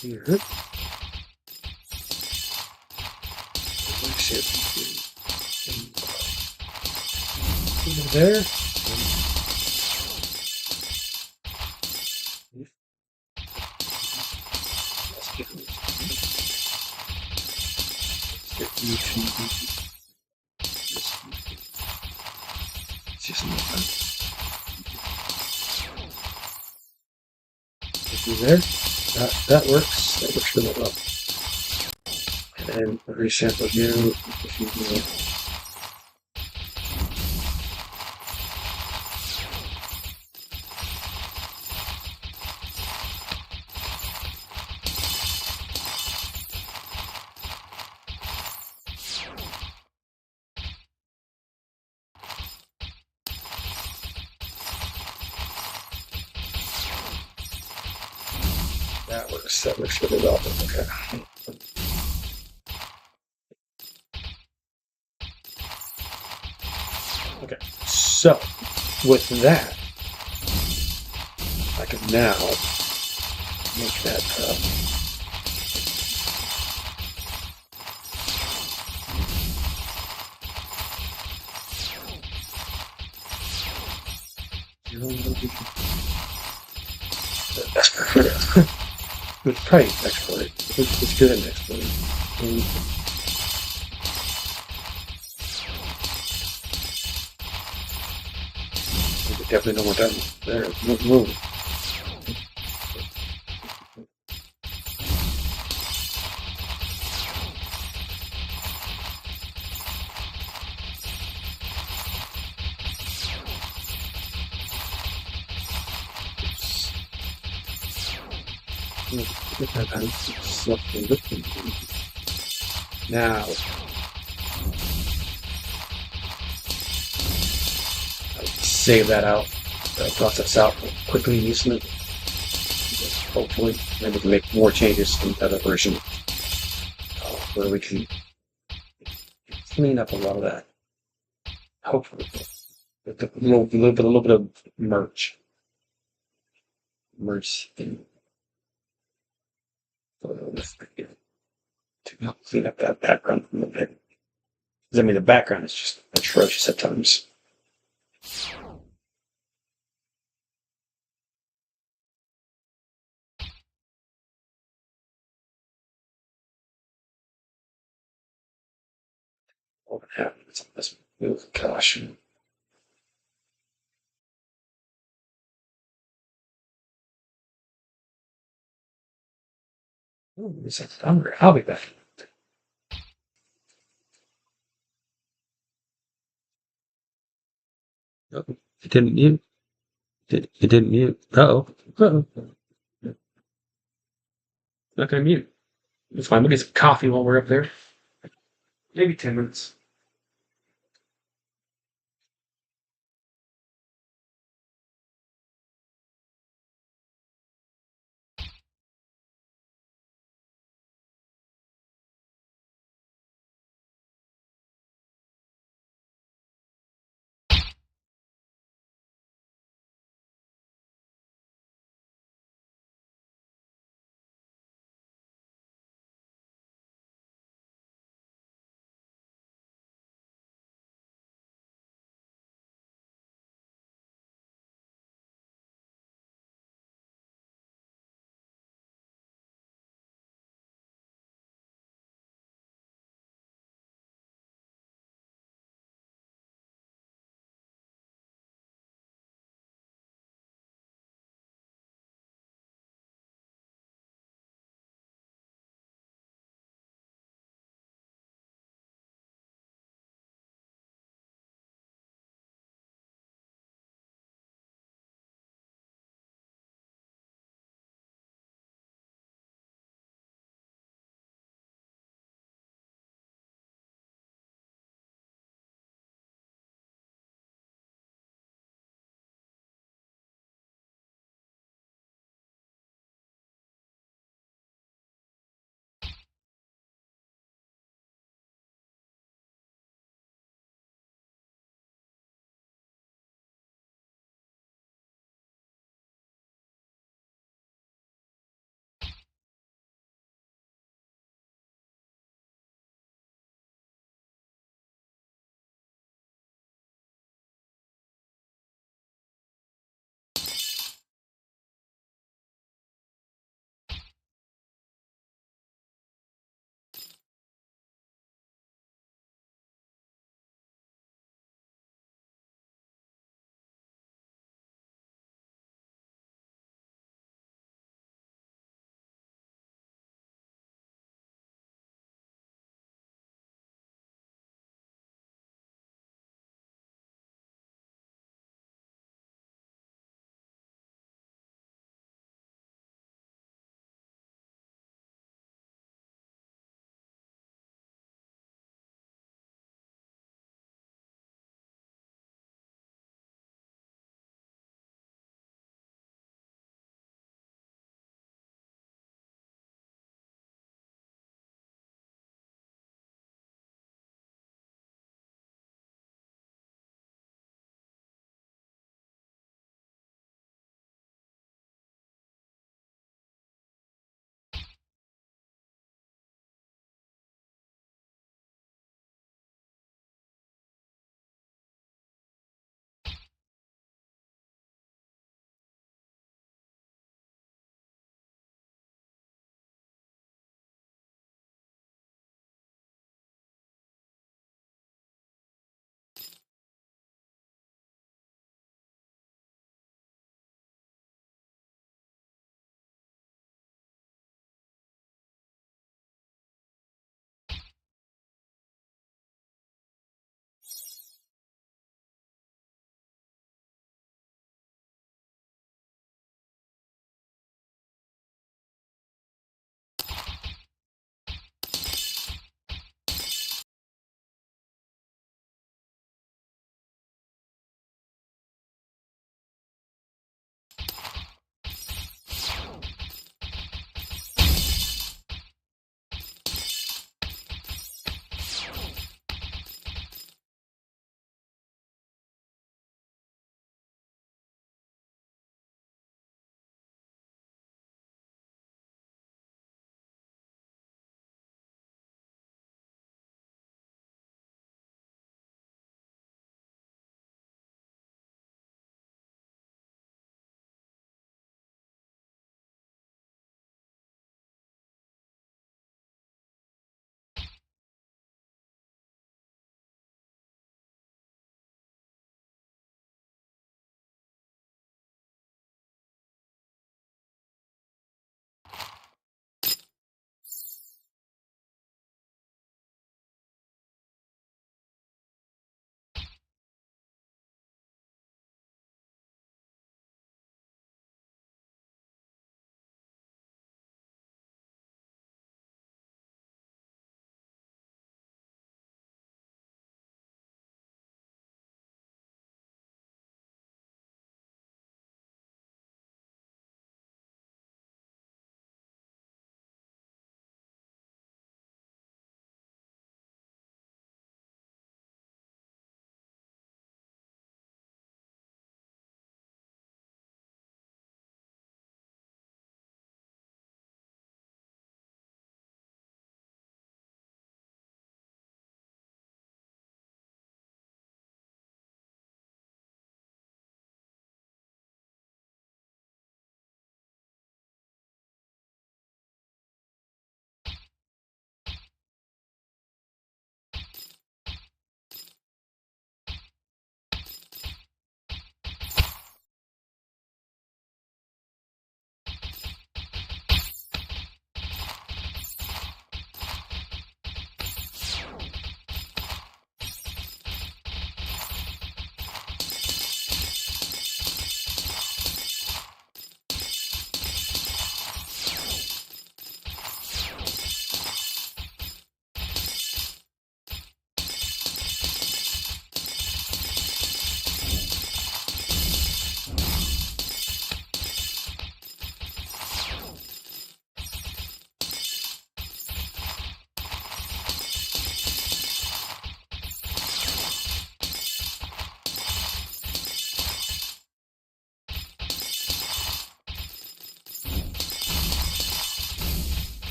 Here. Resample new. There. It's just not fun. There. That works. That works really well. And then resample new. If you do that works. That works really well. Okay. Okay. So with that, I can now make that that's perfect. It's probably export it. It's good at exporting. Definitely no more done. There, move. Now, save that out, process out quickly and easily. Hopefully, then we can make more changes in the other version where we can clean up a lot of that. Hopefully, with a little bit of merge thing. To help clean up that background a little bit. Because I mean, the background is just atrocious at times. What happens? Let's move. Gosh. Ooh, it's hungry. I'll be back. Oh, it didn't mute. It didn't mute. Uh-oh. Uh-oh. Not gonna mute. It's fine. We'll get some coffee while we're up there. Maybe 10 minutes.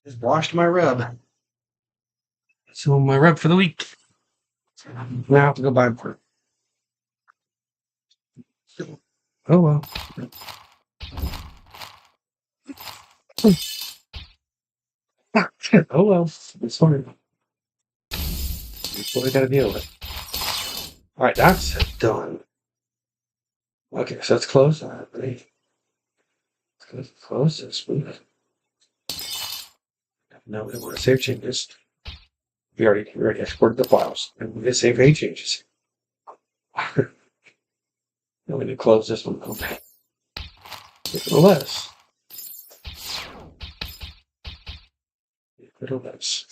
Just washed my rub. So my rub for the week. Now I have to go buy more. Oh well. Oh well. It's fine. That's what I gotta deal with. Alright, that's done. Okay, so it's closed. Close this week. No, we don't want to save changes. We already exported the files. And we did save any changes. Now we need to close this one. Okay. Nevertheless. There's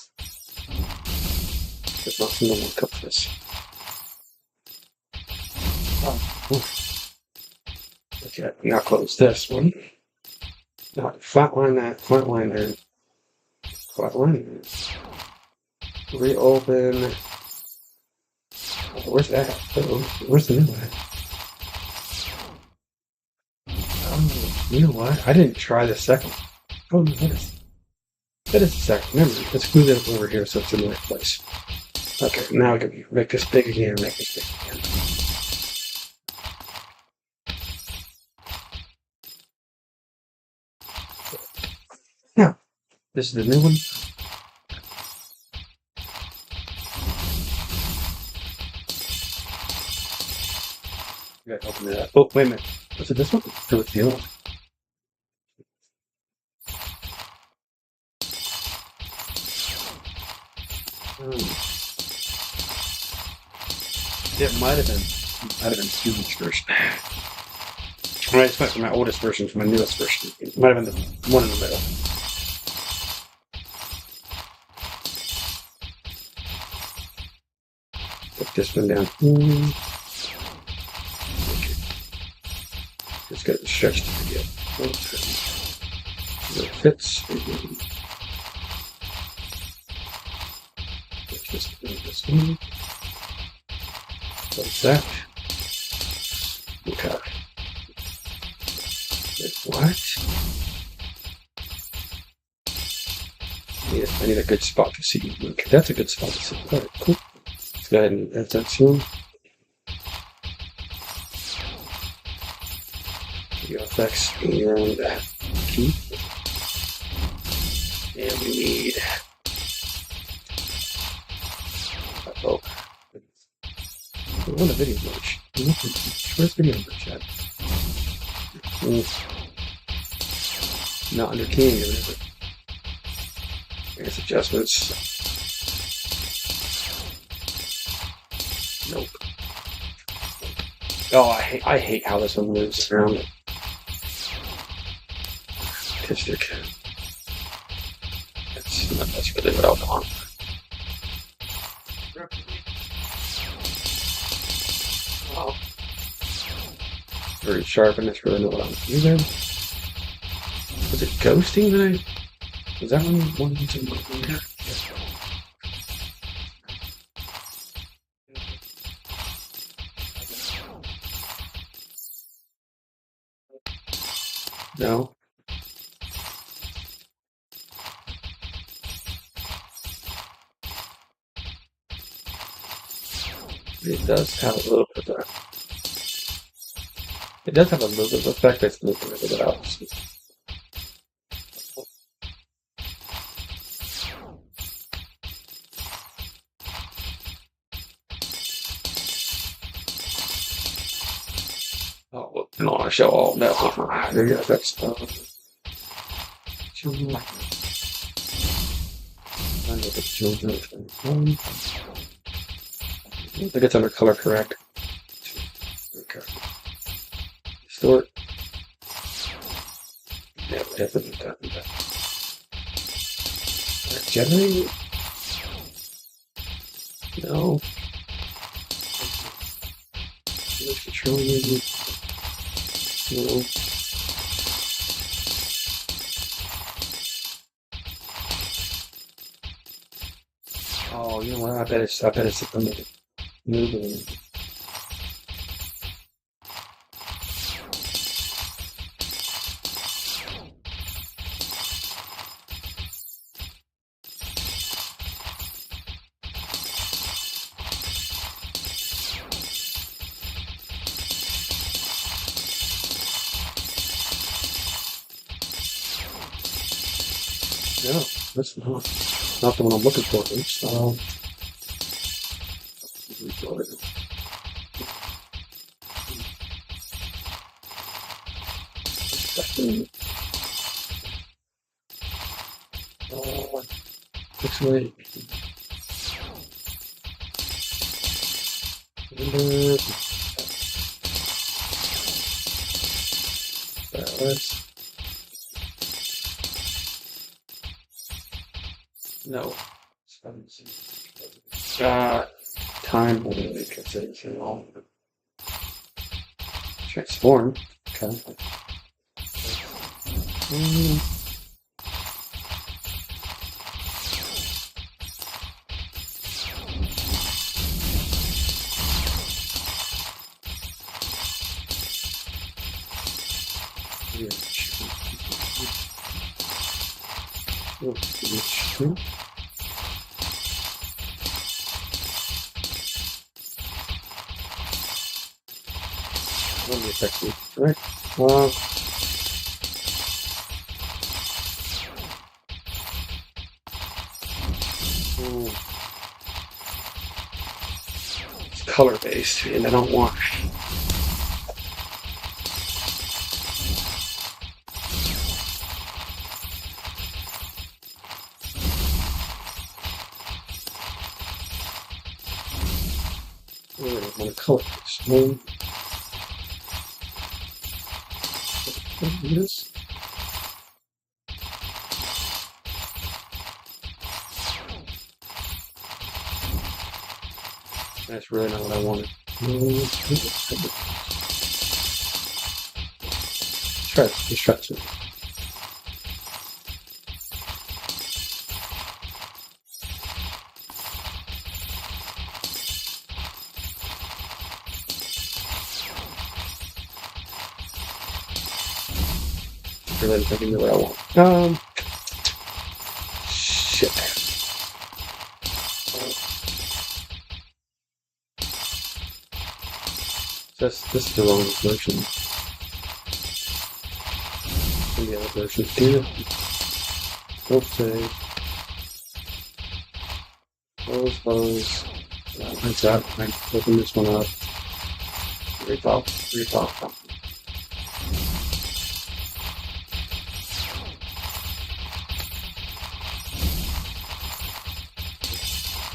nothing to look up this. Okay, now close this one. Now flatline that, flatline there. Flatline there. Reopen. Where's that? Where's the new one? You know what? I didn't try the second. Oh, no, that is the second. Remember, let's move it over here so it's in the right place. Okay, now we can make this big again, make this big again. Now, this is the new one. You gotta open it up. Oh, wait a minute. Was it this one? Or was it the other one? It might have been student's version. When I just went from my oldest version to my newest version. It might have been the one in the middle. Put this one down. Just get it stretched to get it fits. This one. Like that. Okay. What? I need a good spot to see. Okay, that's a good spot to see. Alright, cool. Let's go ahead and add that soon. The effects around that key. And we need. Oh. I want a video merge. Where's video merge at? Not under keying, is it? I guess adjustments. Nope. Oh, I hate how this one moves around. Artistic. That's really what I want. Wow. Very sharp, and that's really not what I'm doing. Was it ghosting that was that one to yeah. No. It does have a little bit of that. It does have a little bit of effect that's moving a little bit out. Oh, well, I don't want to show all no. There you go. That's I know the children. I think it's under color correct. Okay. Distort. Yeah, we definitely got that. generate? No. Controlling it. No. Oh, you know what? I bet it's moving. No, that's not the one I'm looking for. At least. Pixelate. Balance. No. Time. Transform. Okay. Really effective. Right. It's color based, and I don't want. I want to color based. This. That's really not what I wanted. Let's try it. Really give me what I want. Shit. This is the wrong version. The other version here. Don't save. Close. That's that. I'm open this one up. Refile.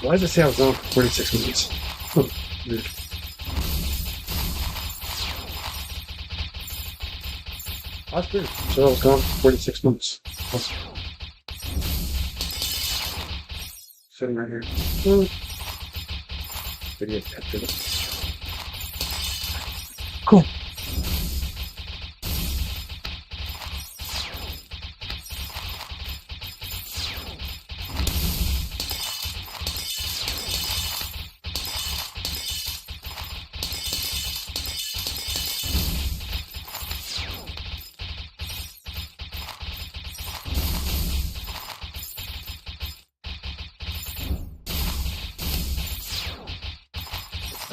Why does it say I was on for 46 minutes? Weird. That's weird. So I was gone for 46 months. Awesome. Sitting right here. Video captured it. Cool.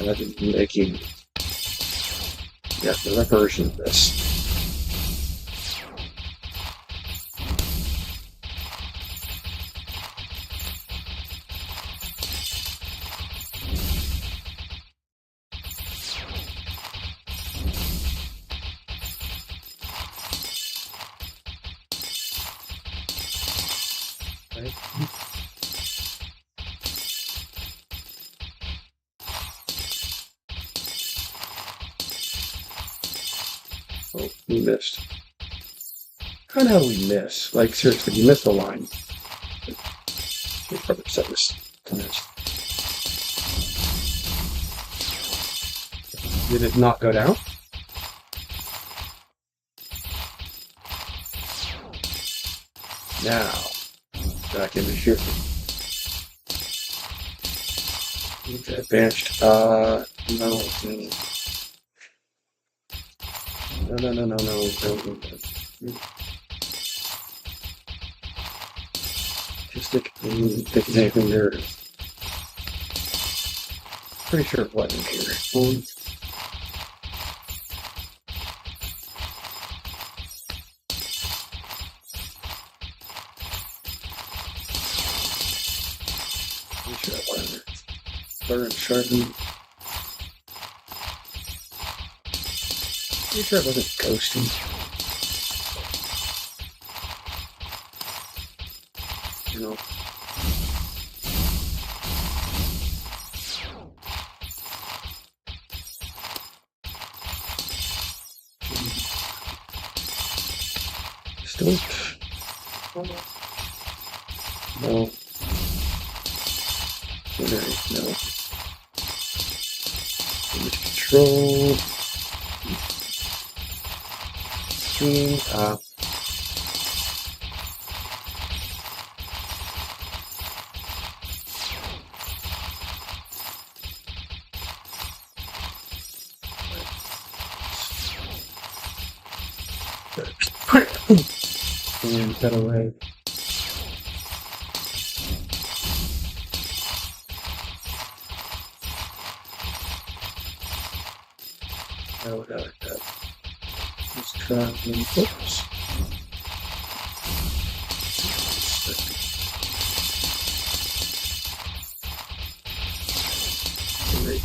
And I've been making the version of this. Right. Oh, we missed. How the hell did we miss? Like, seriously, you missed a line. We probably set this to match. Did it not go down? Now, back into here. Advanced. No. No. Just think if there's anything there. Pretty sure it wasn't here. Pretty sure it wasn't. Burn, sharpen. Pretty sure it wasn't ghosting. You know. Still. No. No. Image control. Stream. And that away. No, that. Let's try and oops. Great.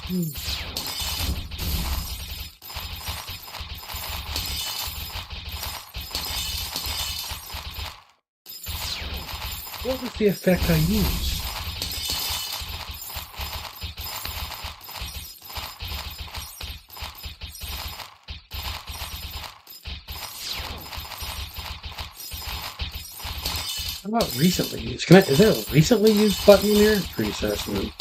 What was the effect I used? How about recently used? Is there a recently used button in here? Precess move.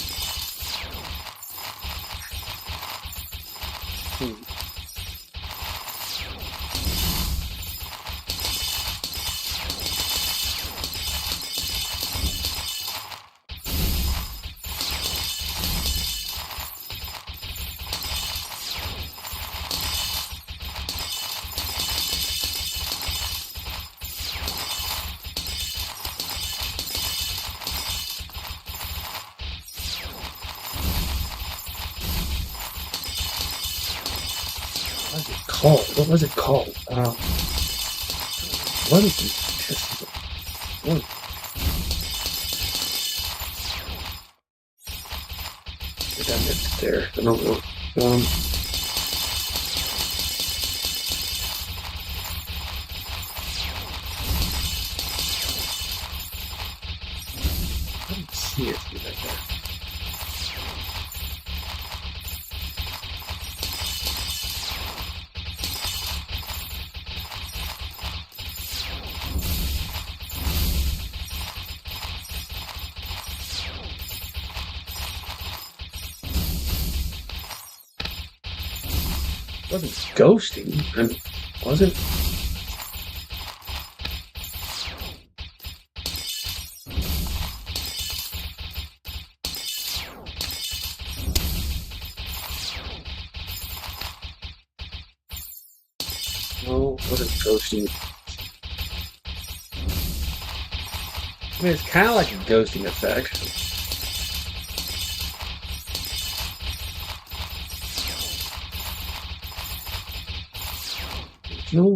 What was it called? What is it? What? I got it there. I don't know. I don't see it like that. It wasn't ghosting, was it? No, it wasn't ghosting. I mean, it's kind of like a ghosting effect. No, no.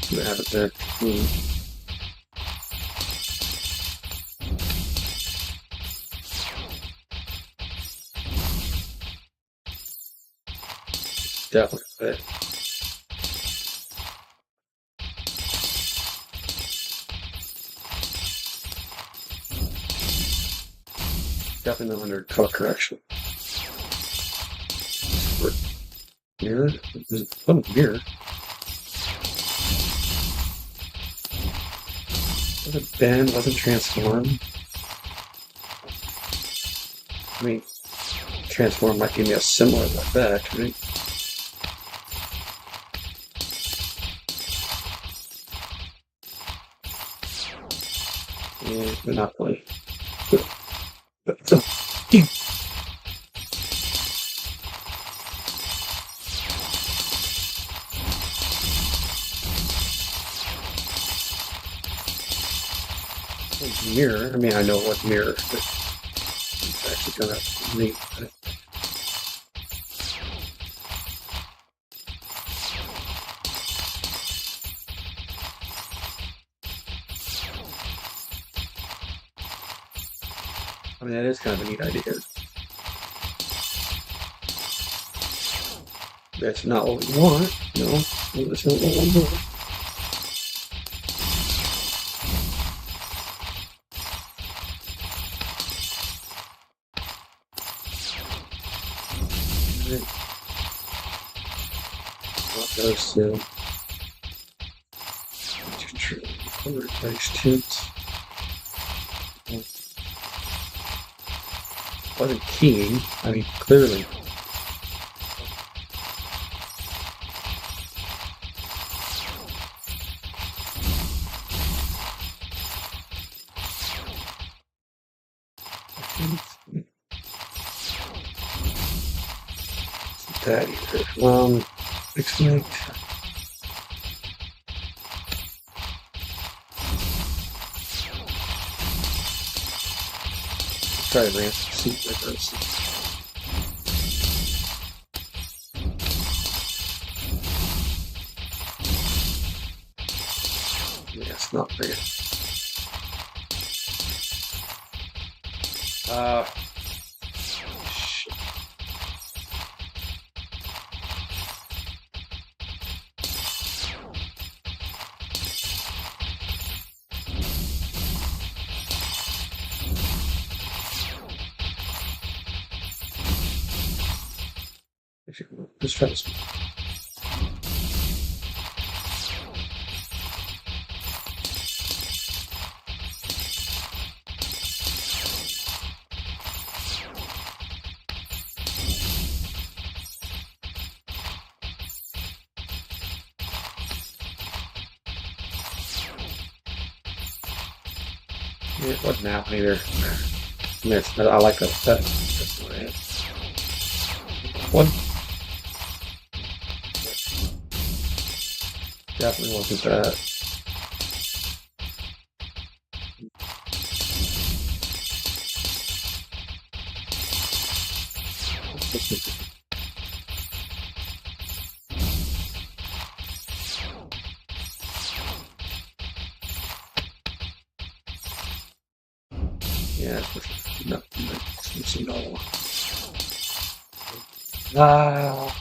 See what happens there. Definitely fit. Definitely under color correction. Mirror? There's a little mirror. Wasn't bend, wasn't transform. I mean, transform might give me a similar effect, right? Yeah, Monopoly. Mirror. I mean, I know what mirror, but it's actually kind of neat. I mean, that is kind of a neat idea. That's not what we want. No, that's not what we want. What goes to replace tints? Wasn't keying. I mean, clearly. That either. Explain. Try to ramp the seat like this. Yeah, it's not bad. Just try this. Yeah, it wasn't out either. Missed. I like that. That's one. Definitely wasn't that. Yeah, no, no. Ah,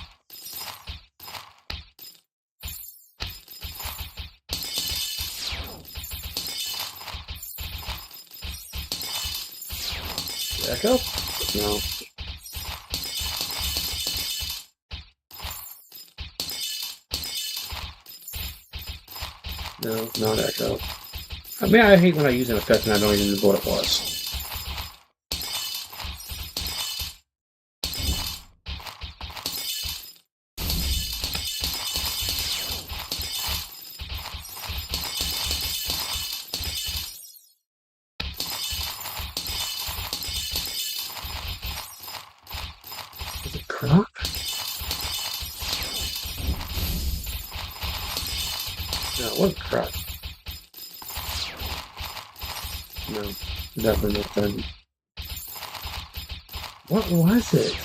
echo? No. No, not echo. I mean, I hate when I use an effect and I don't even know what it was. Is it crop? No, it wasn't crop. No, definitely not done. What was it?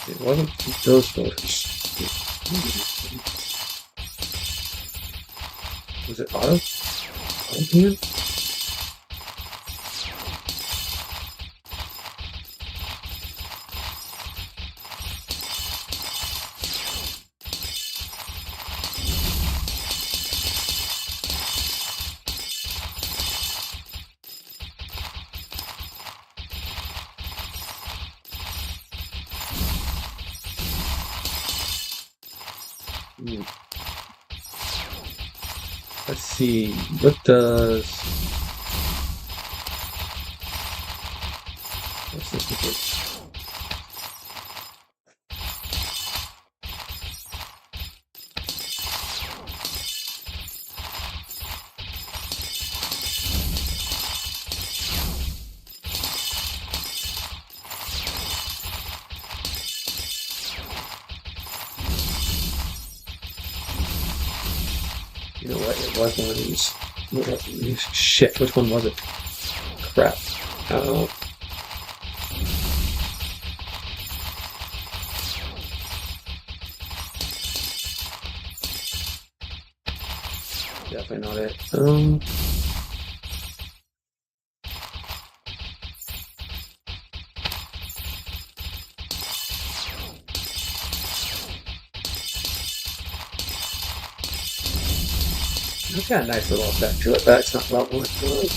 It wasn't those photos. Was it auto? Auto pan? Hmm. Let's see. What does... What's this with it? You know what? It was one of these. What was one of these? Shit, which one was it? Crap. Definitely not it. It's got a nice little effect to it, but it's not about what it does.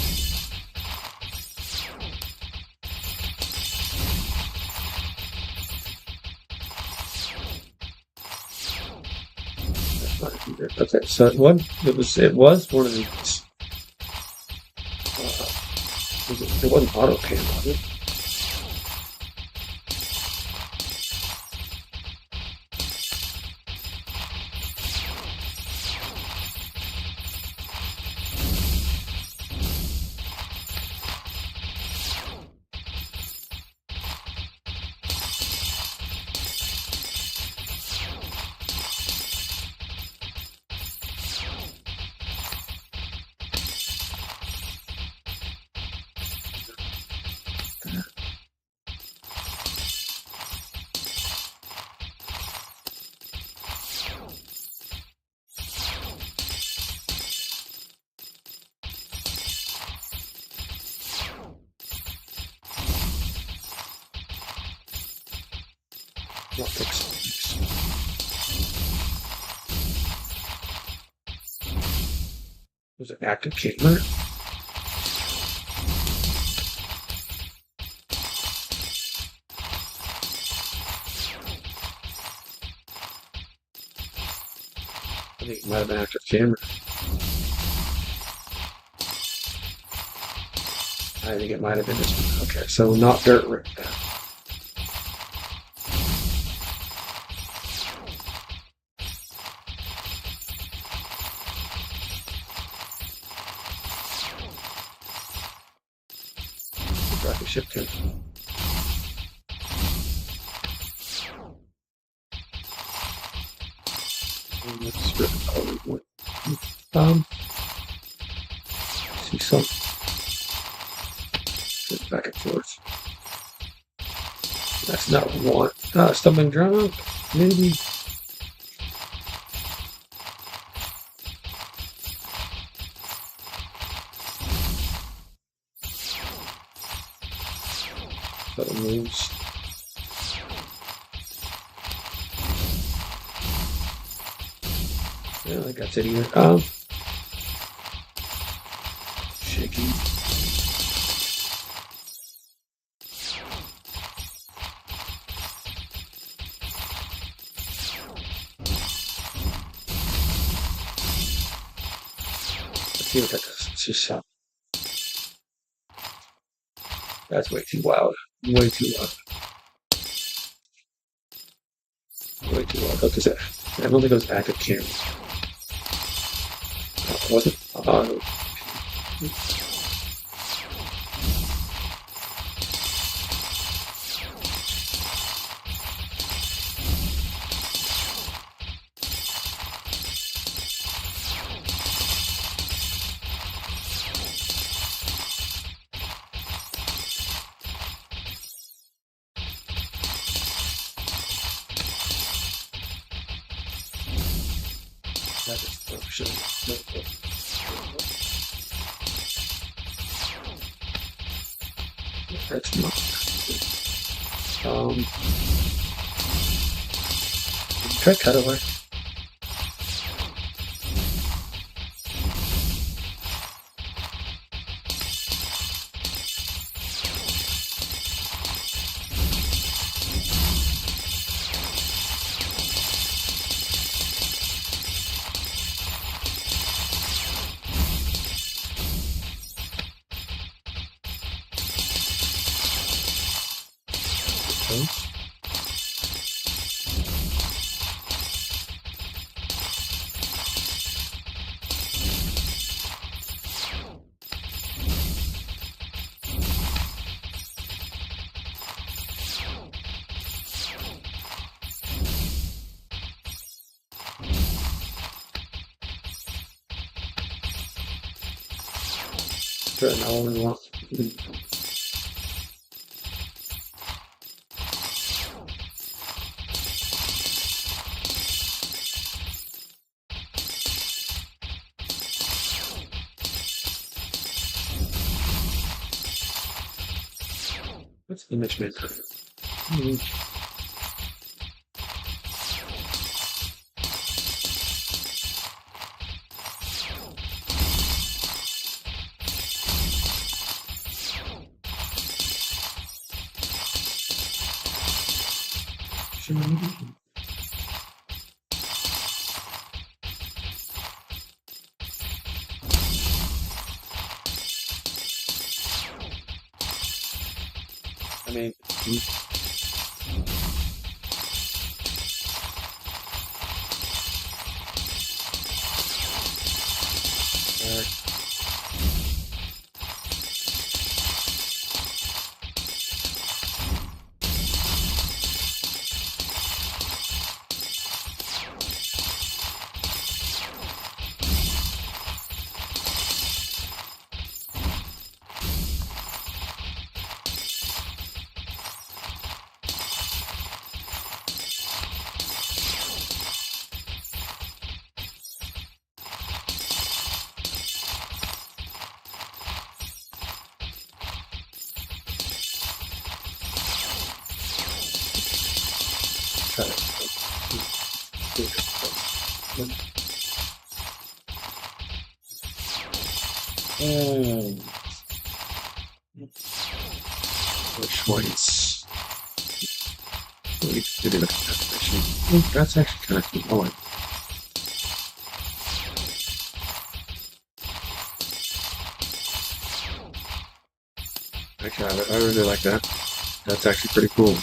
Okay, so it was one of these. It wasn't auto pan, was it? Not pixels. Was it active camera? I think it might have been active camera. I think it might have been this one. Okay, so not dirt right now. Graphic ship too. Let's rip see some back and forth. That's not what we want. Stumbling drunk, maybe. So it moves. Yeah, I think that's it here. Shaky. Let's see what that does. Let's just that's way too wild. Way too wild. Way too wild. Because I don't think it was active camera. Was it? That is function. That's not. Try cutaway. Try an all in one. What's image maker? I mean, Mm. Which ones? Did it actually? That's actually kind of cool. I like. Actually, I really like that. That's actually pretty cool.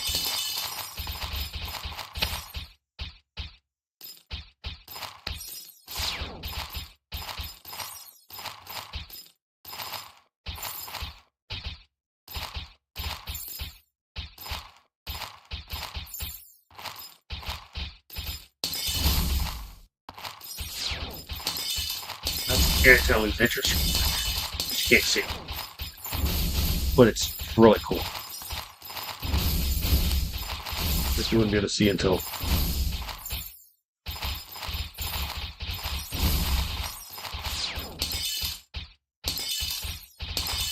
I can't tell it's interesting. You can't see it, but it's really cool. That you wouldn't be able to see until.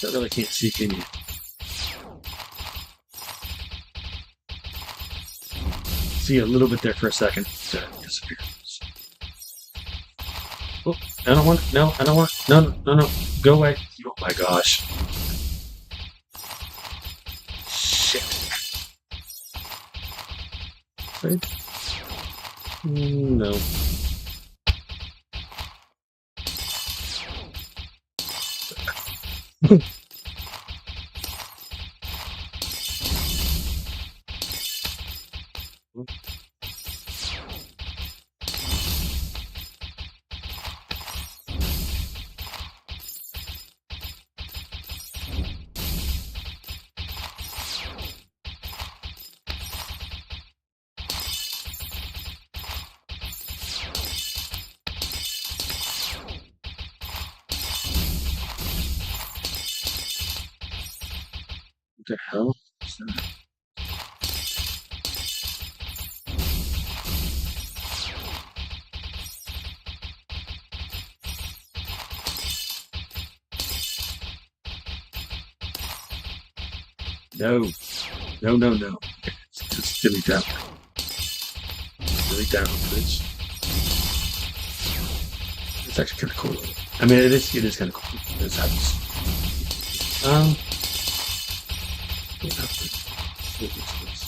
I really can't see, can you? See a little bit there for a second. Then it disappears. Oh, I don't want. No, I don't want. No, no, no, no. Go away. Oh my gosh. Shit. Right? No. What the hell? Is that? No. No, no, no. Okay, just delete that one. Delete that one, please. It's actually kind of cool. I mean, it is kind of cool. It happens. What happened? What is this?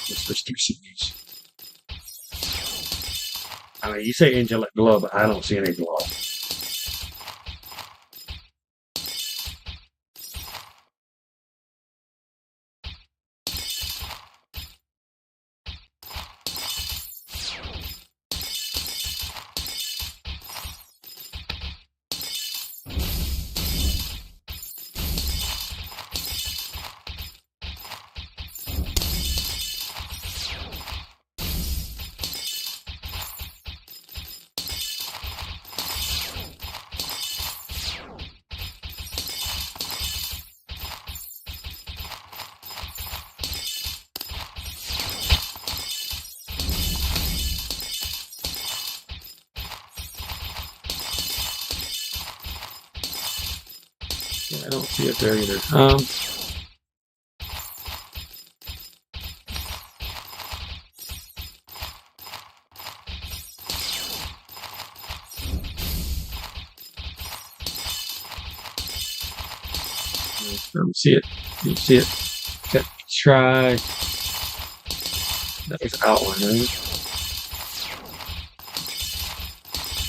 Let's switch through CDs. I mean, you say angelic glow, but I don't see any glow. Yeah, I don't see it there either. I don't see it. You see it. Okay, try. That was outline, right?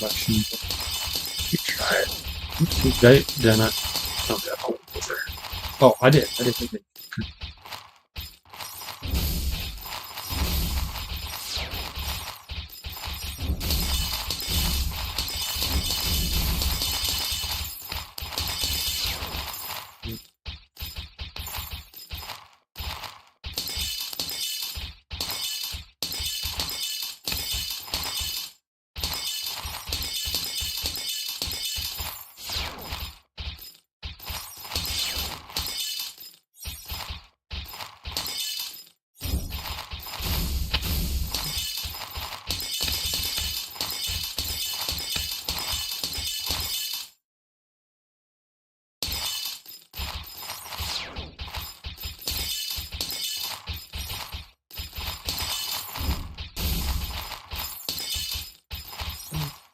Reflection. You try it. Did I not? Oh, that hole was there. Oh, I did. I did.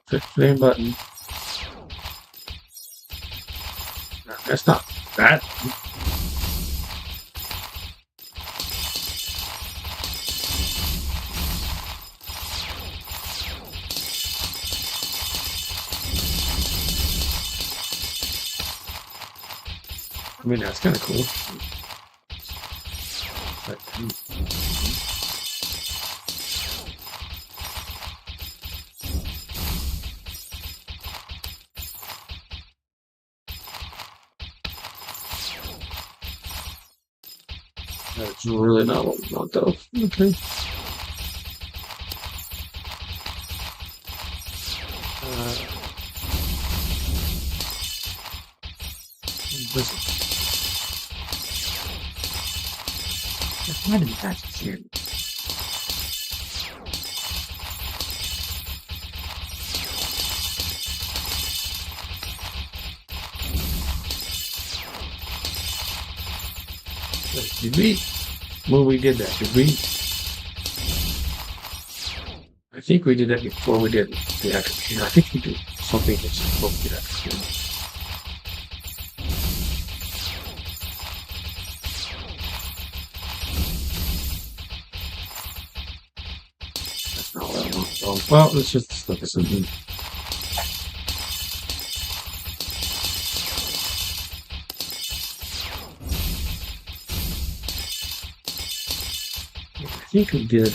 Same button. That's not bad. I mean, that's kind of cool. But, that's really not what we want, though. Okay. Listen. Why did that here? Did we? When we did that, did we? I think we did that before we did the actual. I think we did something that's before we did that. That's not what I want. Well, let's just look at something. I think we did.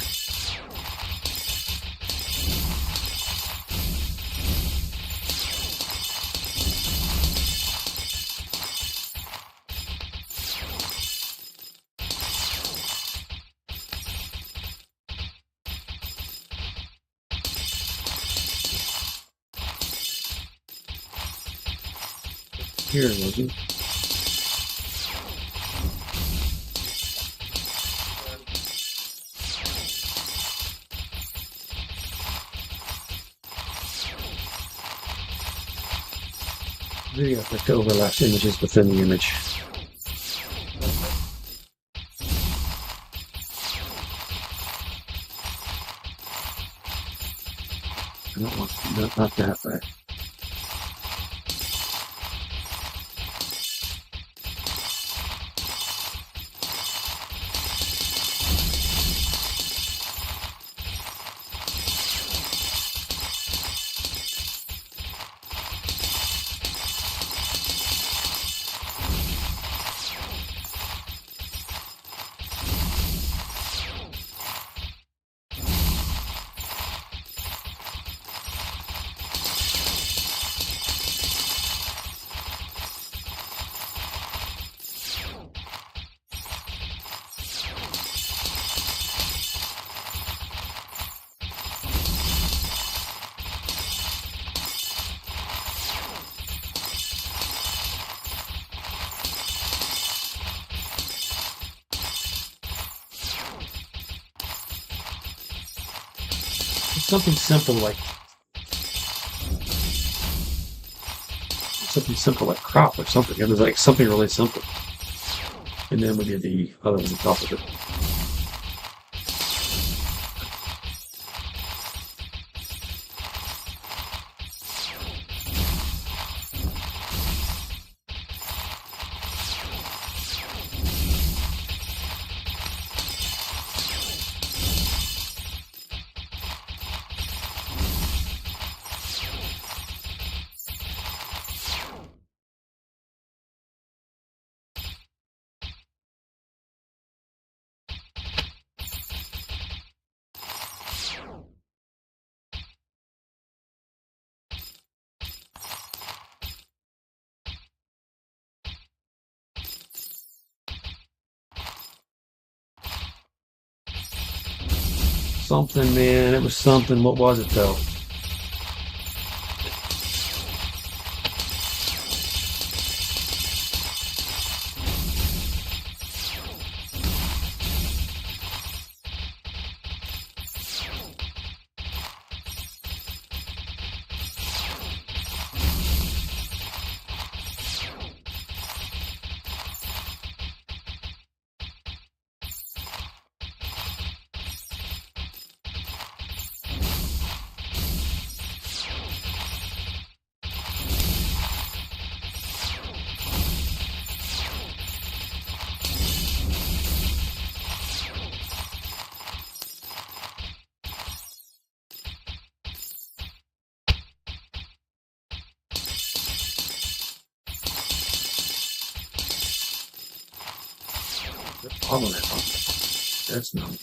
Here it wasn't. Video effect overlaps images within the image. I don't want not that way. Something simple like crop or something. It was like something really simple. And then we did the other one on top of it. Something, man. It was something. What was it, though? I'm on that. That's not.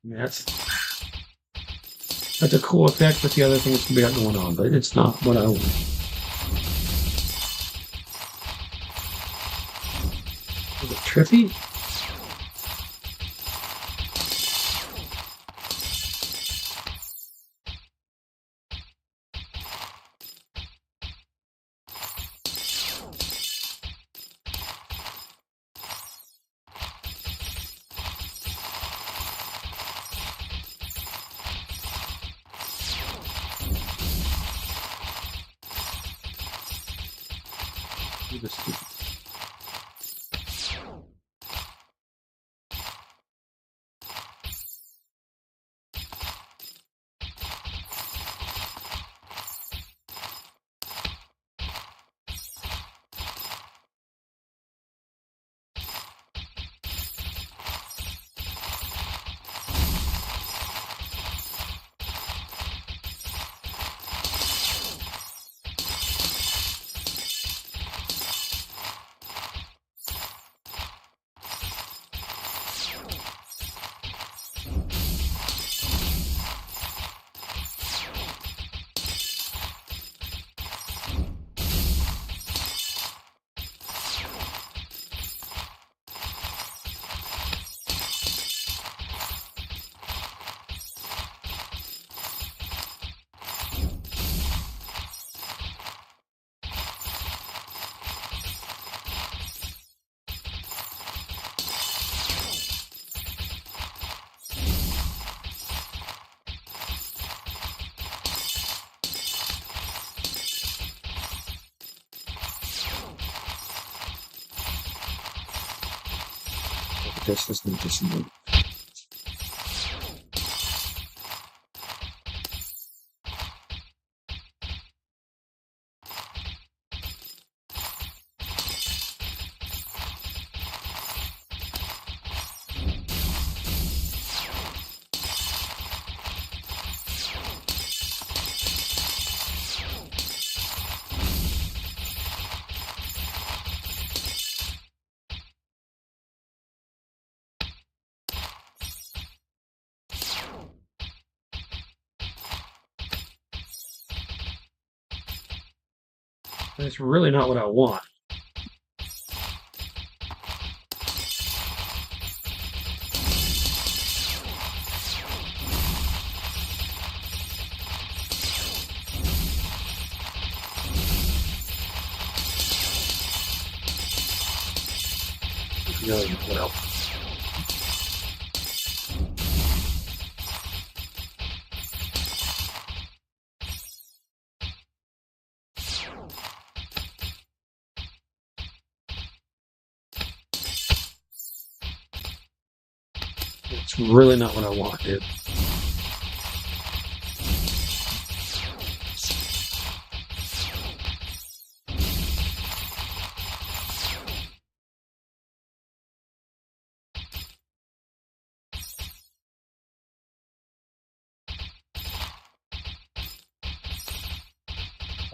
Yeah, that's a cool effect, but the other thing that's got going on, but it's not what I want. Is it trippy? This is interesting. That's really not what I want. What else? It's really not what I want, dude.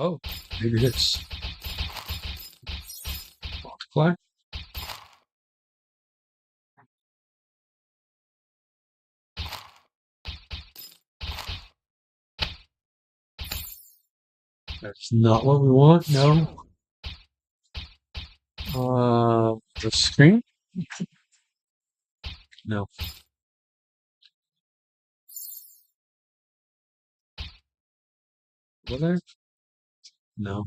Oh, maybe it's multiply. That's not what we want. No. The screen? No. Was there? No.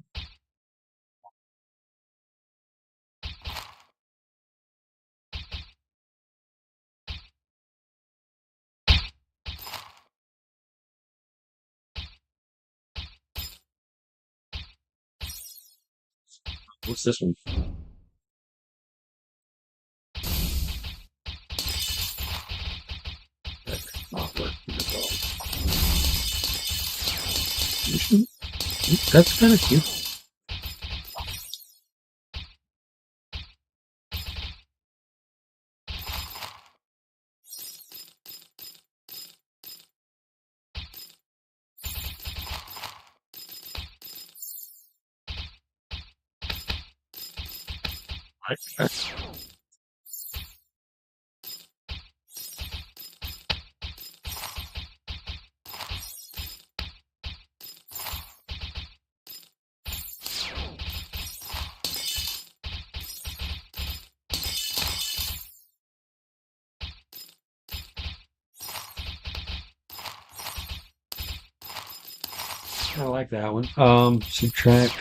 What's this one? That's kind of cute. I kind of like that one. Subtract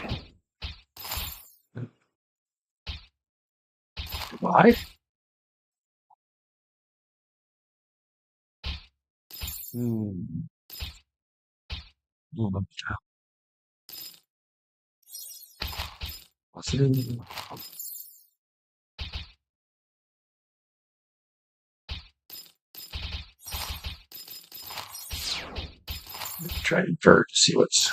5. Hmm. What's it in? Try to invert to see what's.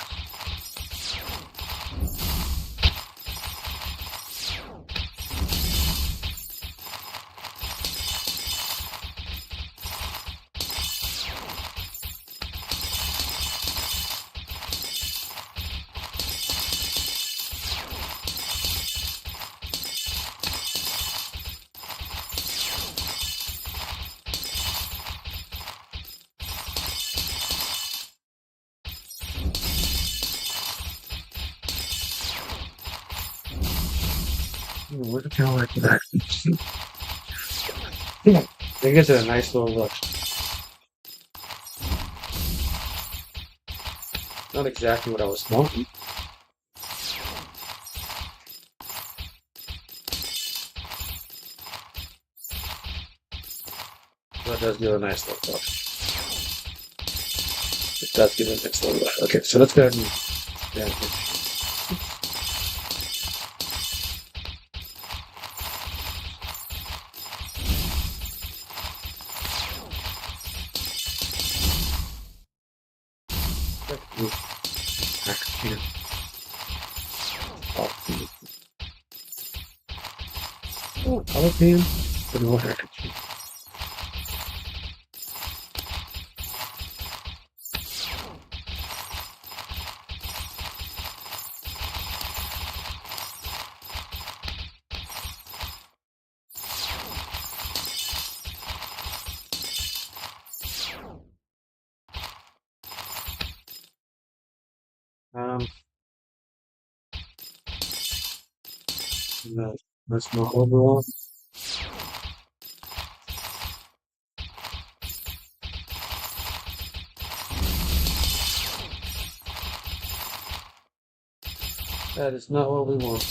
What the hell like that? Yeah, I guess it's a nice little look. Not exactly what I was wanting. But it does give a nice little look. It does give a nice little look. Okay, so let's go ahead and. Yeah, here. Oh, color pan. But no handkerchief. Um, no, that's not overall. That is not what we want.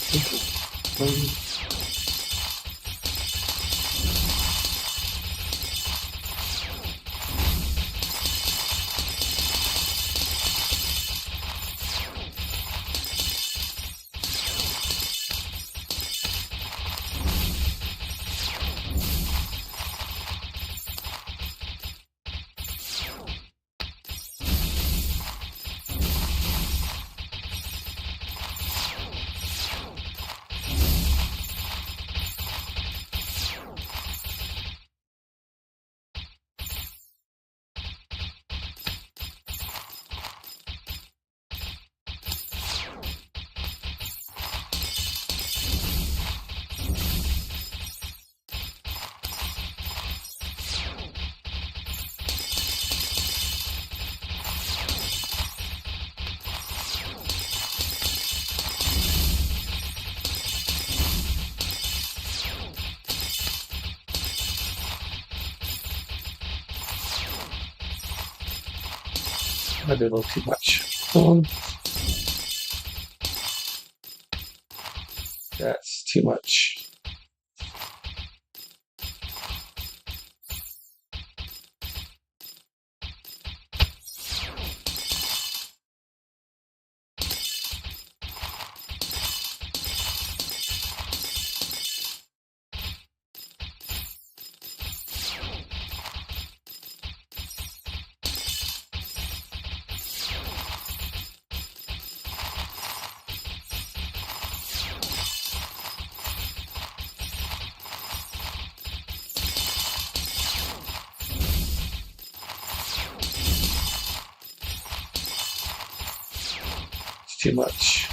I did a little too much. That's too much. too much.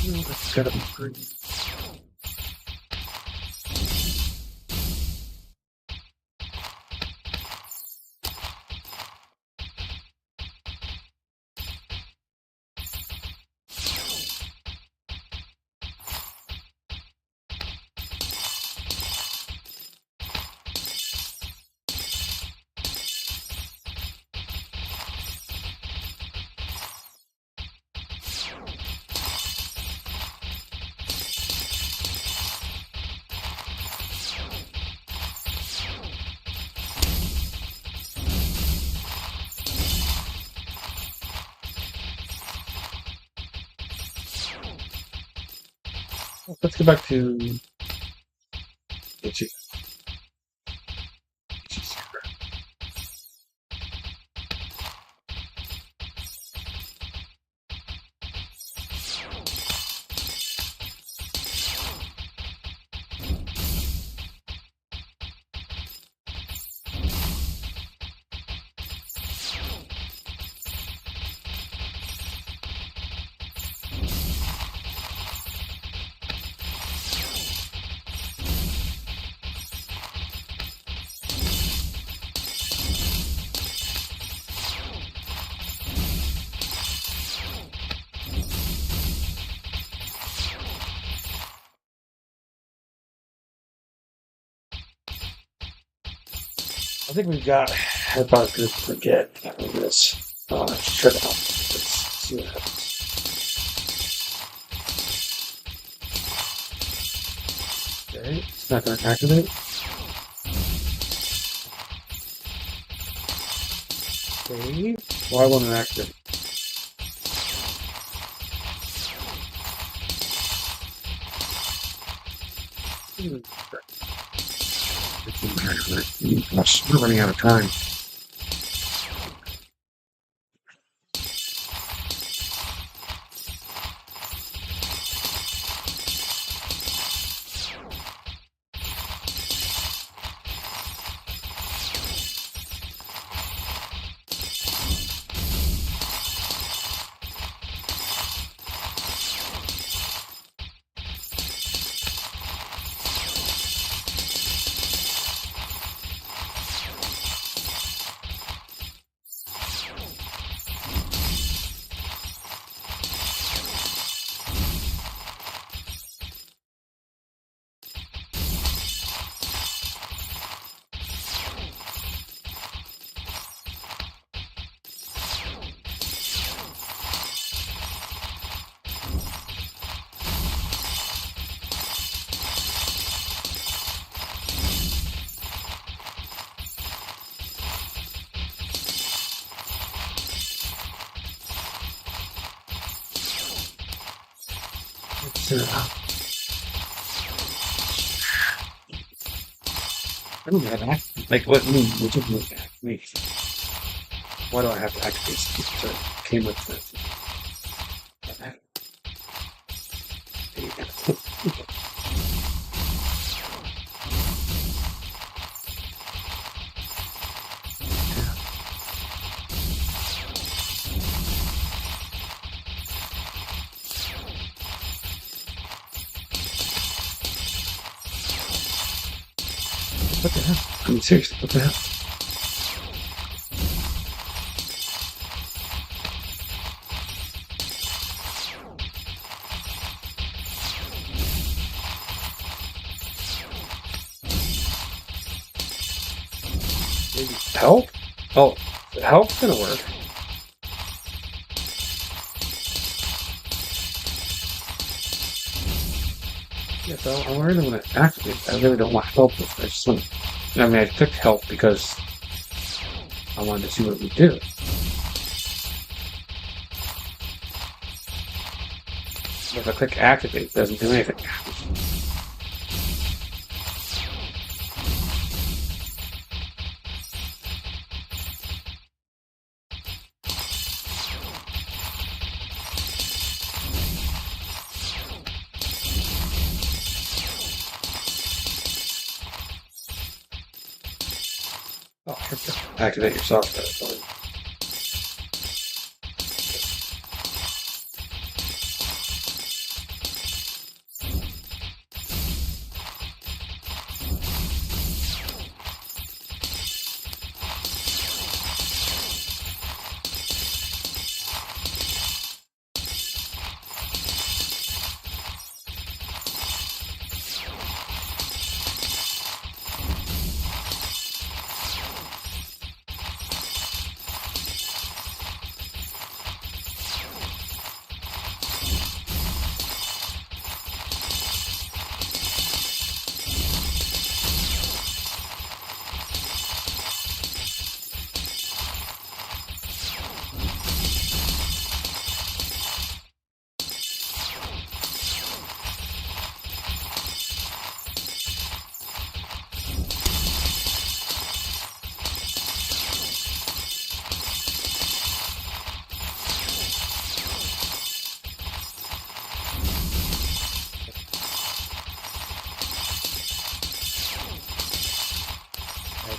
It's gotta be pretty. Let's go back to Itchy. I think we've got. I thought I was going to forget this. Let's try it out. Let's see what happens. Okay, it's not going to activate. Okay, why won't it activate? We're running out of time. I don't have to activate. Like, what mean? What do you mean activate? Why do I have to activate something? So it came with it. What the hell? I mean, seriously, what the hell? Maybe help? Oh, help's gonna work. Yeah, so I really want to activate. I really don't want help with this. I just want. I mean, I took help because I wanted to see what it would do. But if I click activate, it doesn't do anything. Oh, here we go. Activate your software.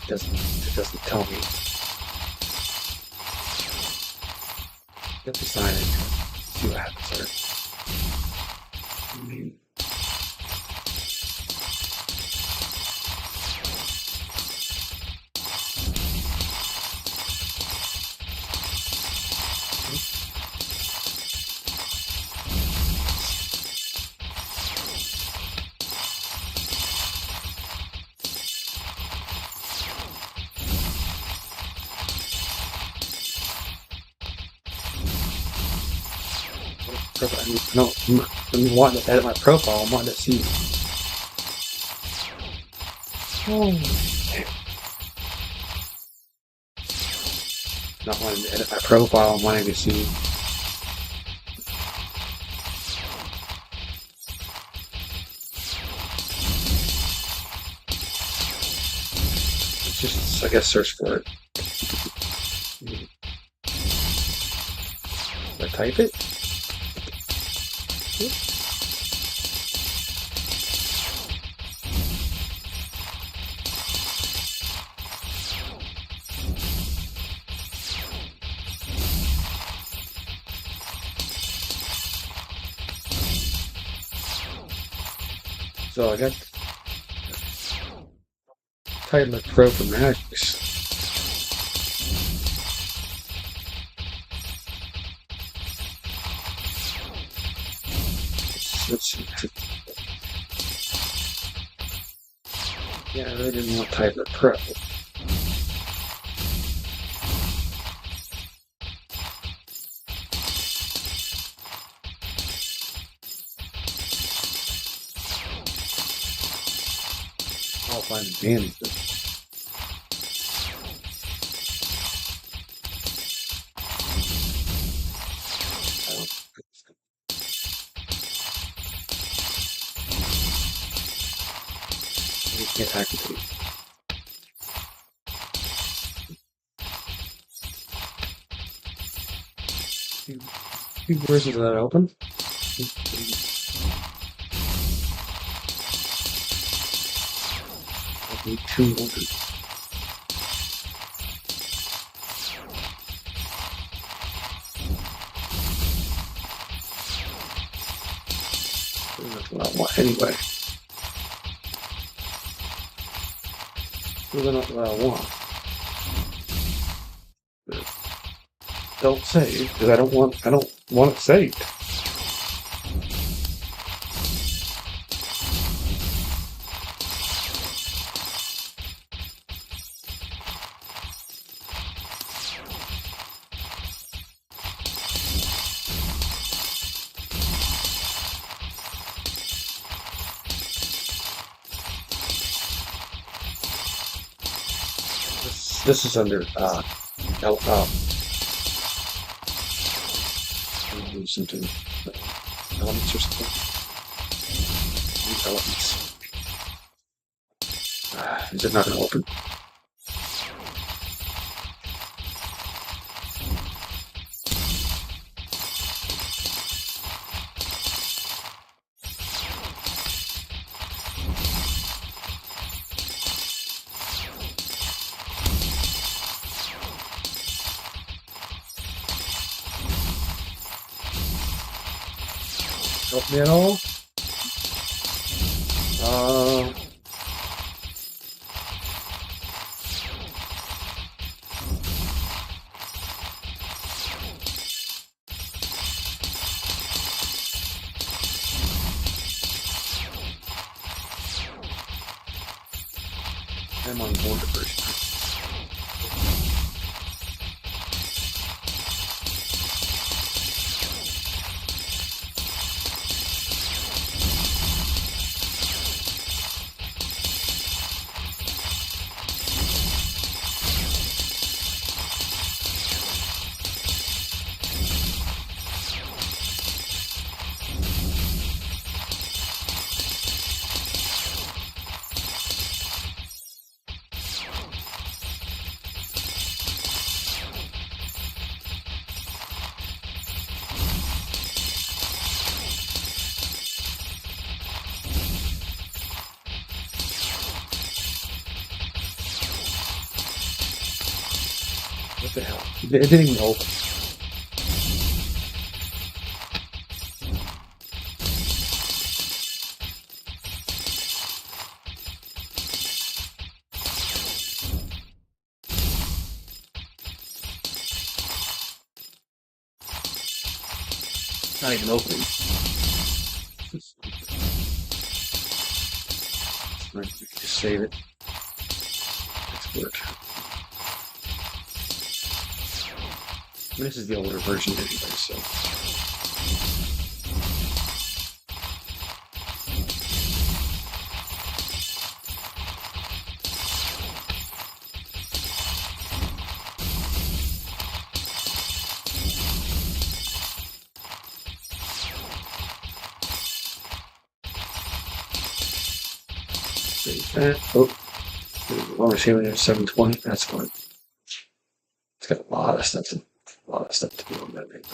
It doesn't tell me. Get the sign in. See what happens there. No, I'm wanting to edit my profile. I'm wanting to see. Oh. Not wanting to edit my profile. I'm wanting to see. Let's just, I guess, search for it. I type it. So I got Title Pro for Magics. Let's see. Yeah, I really didn't want Title Pro. I'll find advantage. Can't activate. Two versions of that open. I need two open. That's what I want anyway. Still not what I want. But don't save because I don't want it saved. This is under something elements or something. Elements. Is it not going to open? Help me at all? I'm on board the version. What the hell? It didn't even open. Not even opening. Right, we can just save it. Export. This is the older version anyway, so. Save that. Oh, we're saving it at 720. That's fine. It's got a lot of stuff to do on that thing.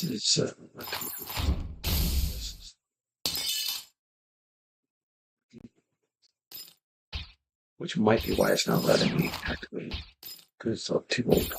This is not too good. Which might be why it's not letting me activate because it's up too old.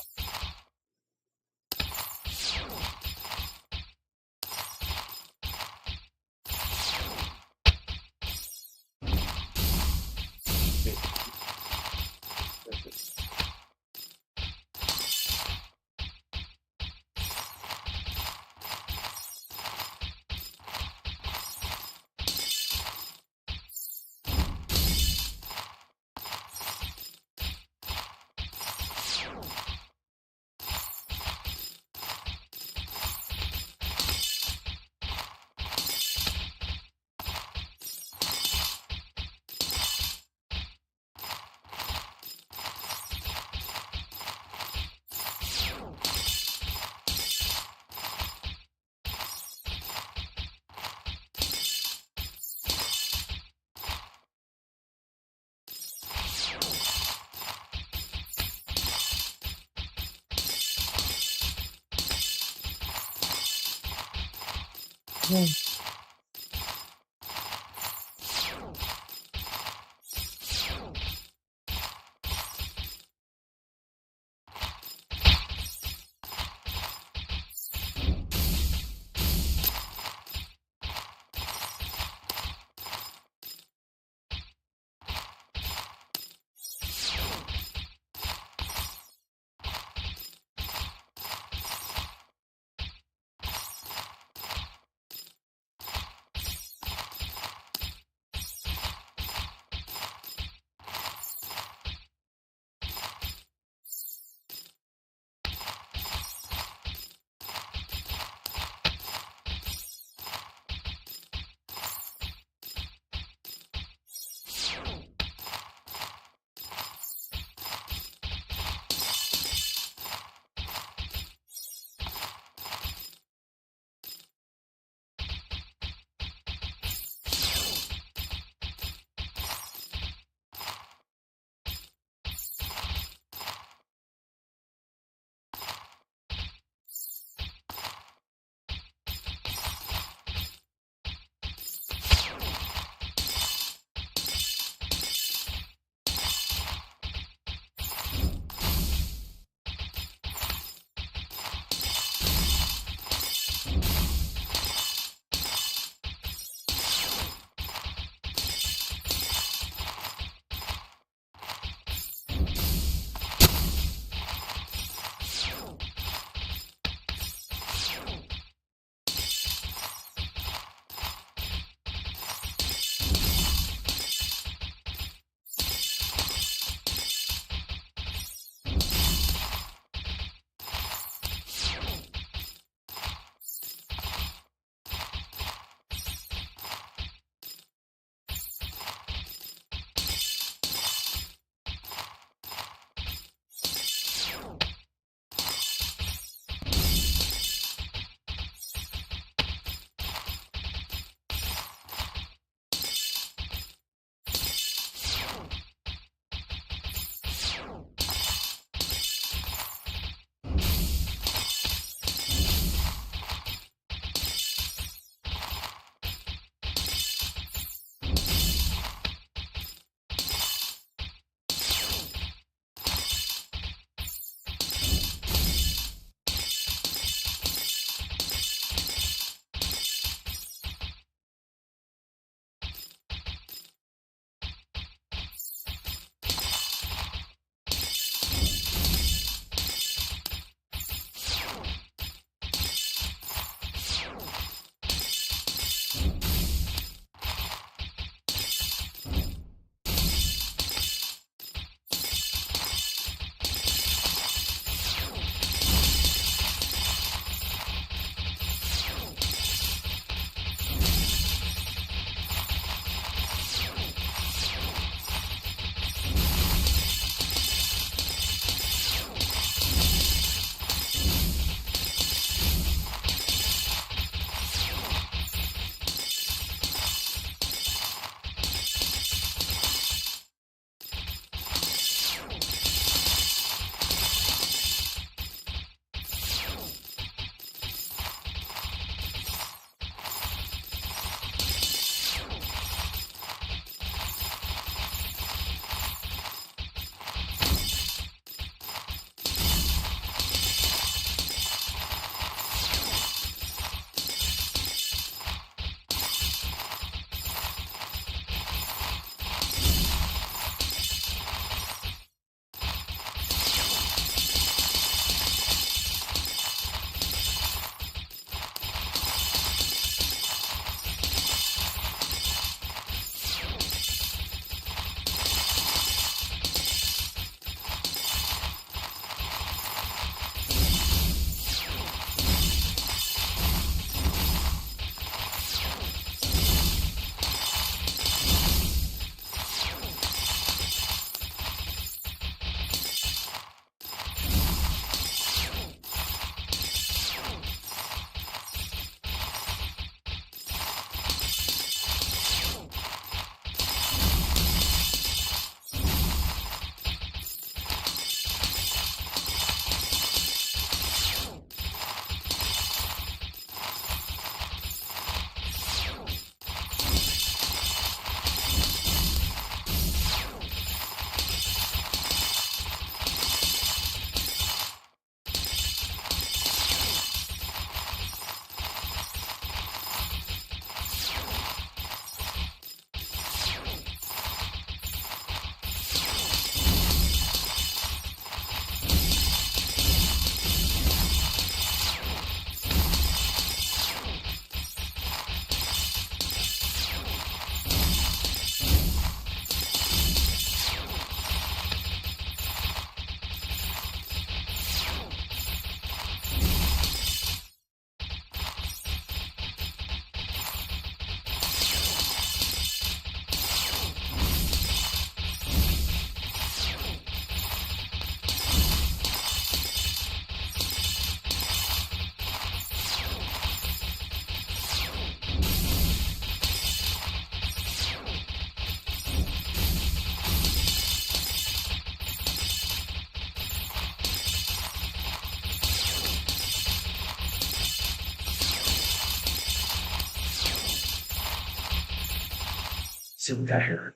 see what we got here.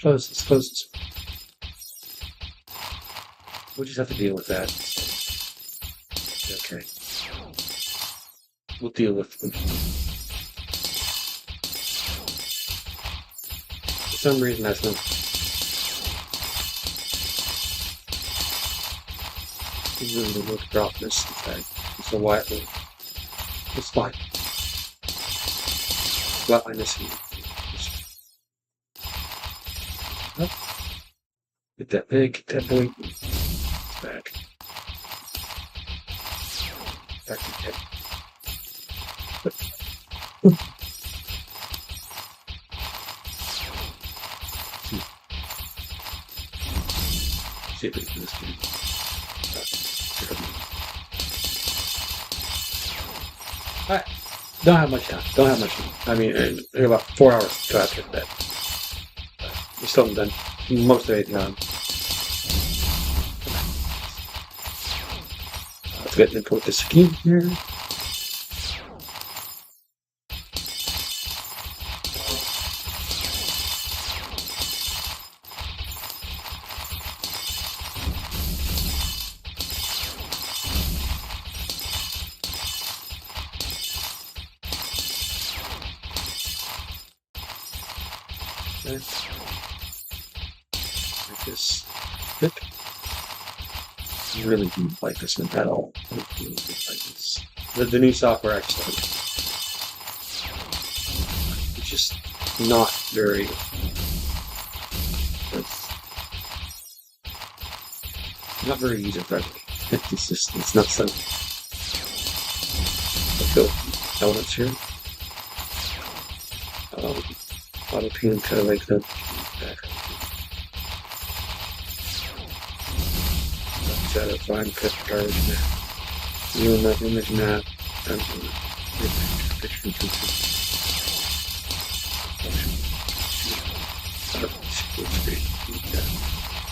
Close this. We'll just have to deal with that. Okay. We'll deal with them. For some reason, that's not. It's really the look drop this. Okay. So why it's fine. But I miss you. Get that big, get that big. Back. Back to the head. See if we can do this game. Alright. Don't have much time. I mean, about 4 hours to after that. We still haven't done most of it. Let's get into put this again here. Okay. Like this. Fit. I really didn't like this one at all. I really didn't like this. The new software actually. It's just not very. It's not very user friendly. It's not so. Let's go. Elements here. Auto pin kind of like that. Set up fine cut garbage map. New map, image map, picture.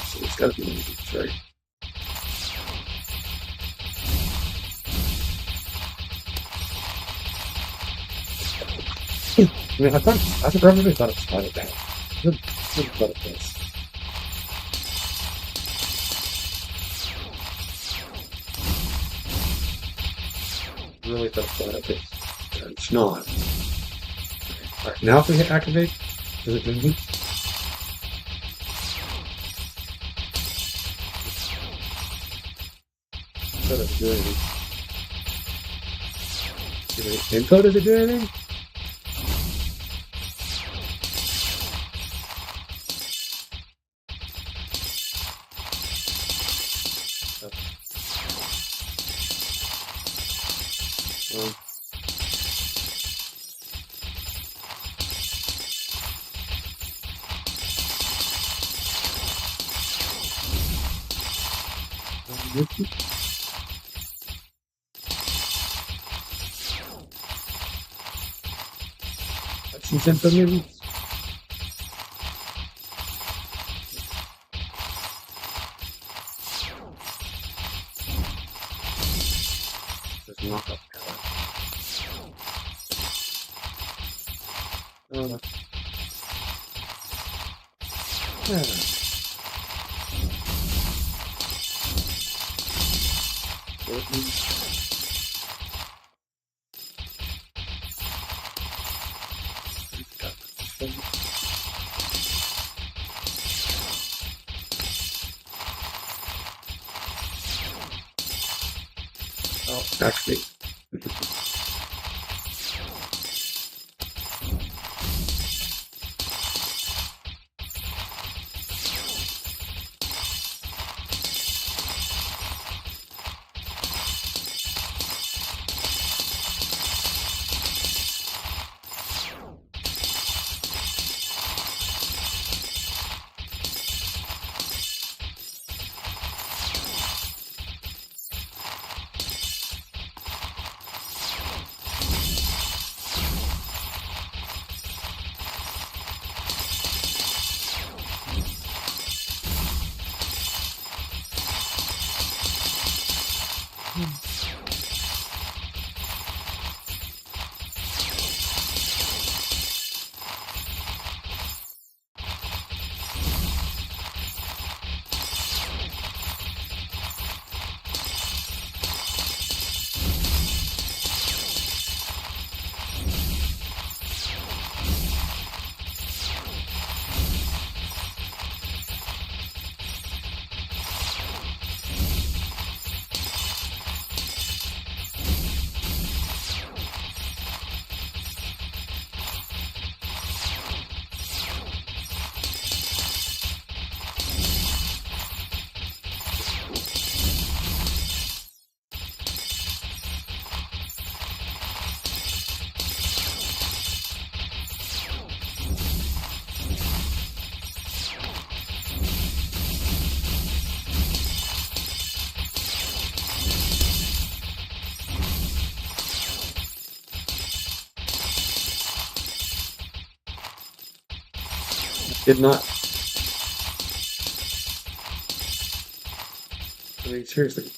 So it's got to be images, right? I mean, I really thought it was kind of bad. I really thought it was. Really thought it was. It's not. Alright, now if we hit activate, does it do anything? Does it do anything? Info, does it do anything? Some simple maybe. Just knock up. Yeah. Oh, actually. did not. I mean, seriously.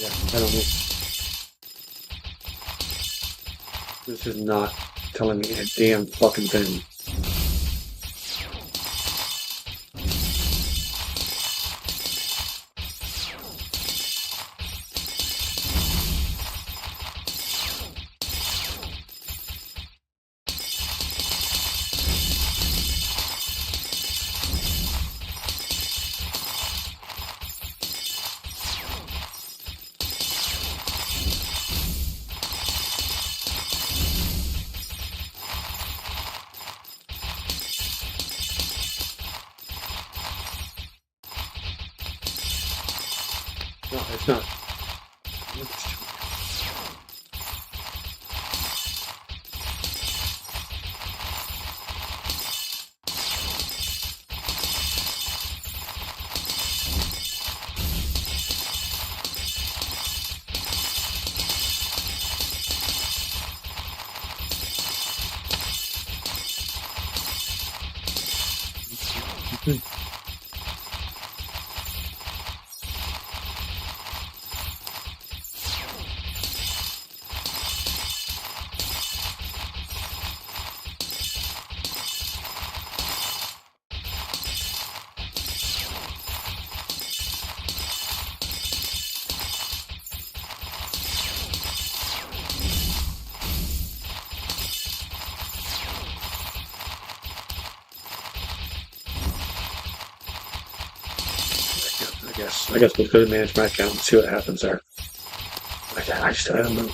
Yeah, I don't know. This is not telling me a damn fucking thing. No, it's not. I guess we'll go to manage my account and see what happens there. I don't know.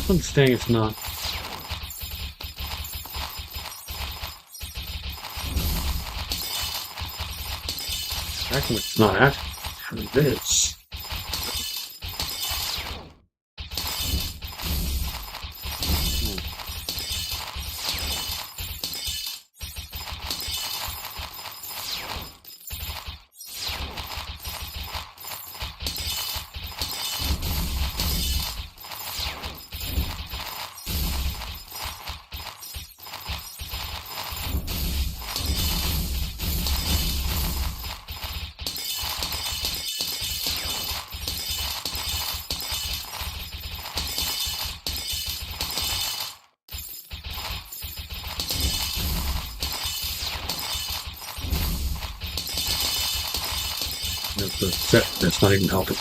This one's staying, it's not. Actually, it's not actually. It is. That's not even helping.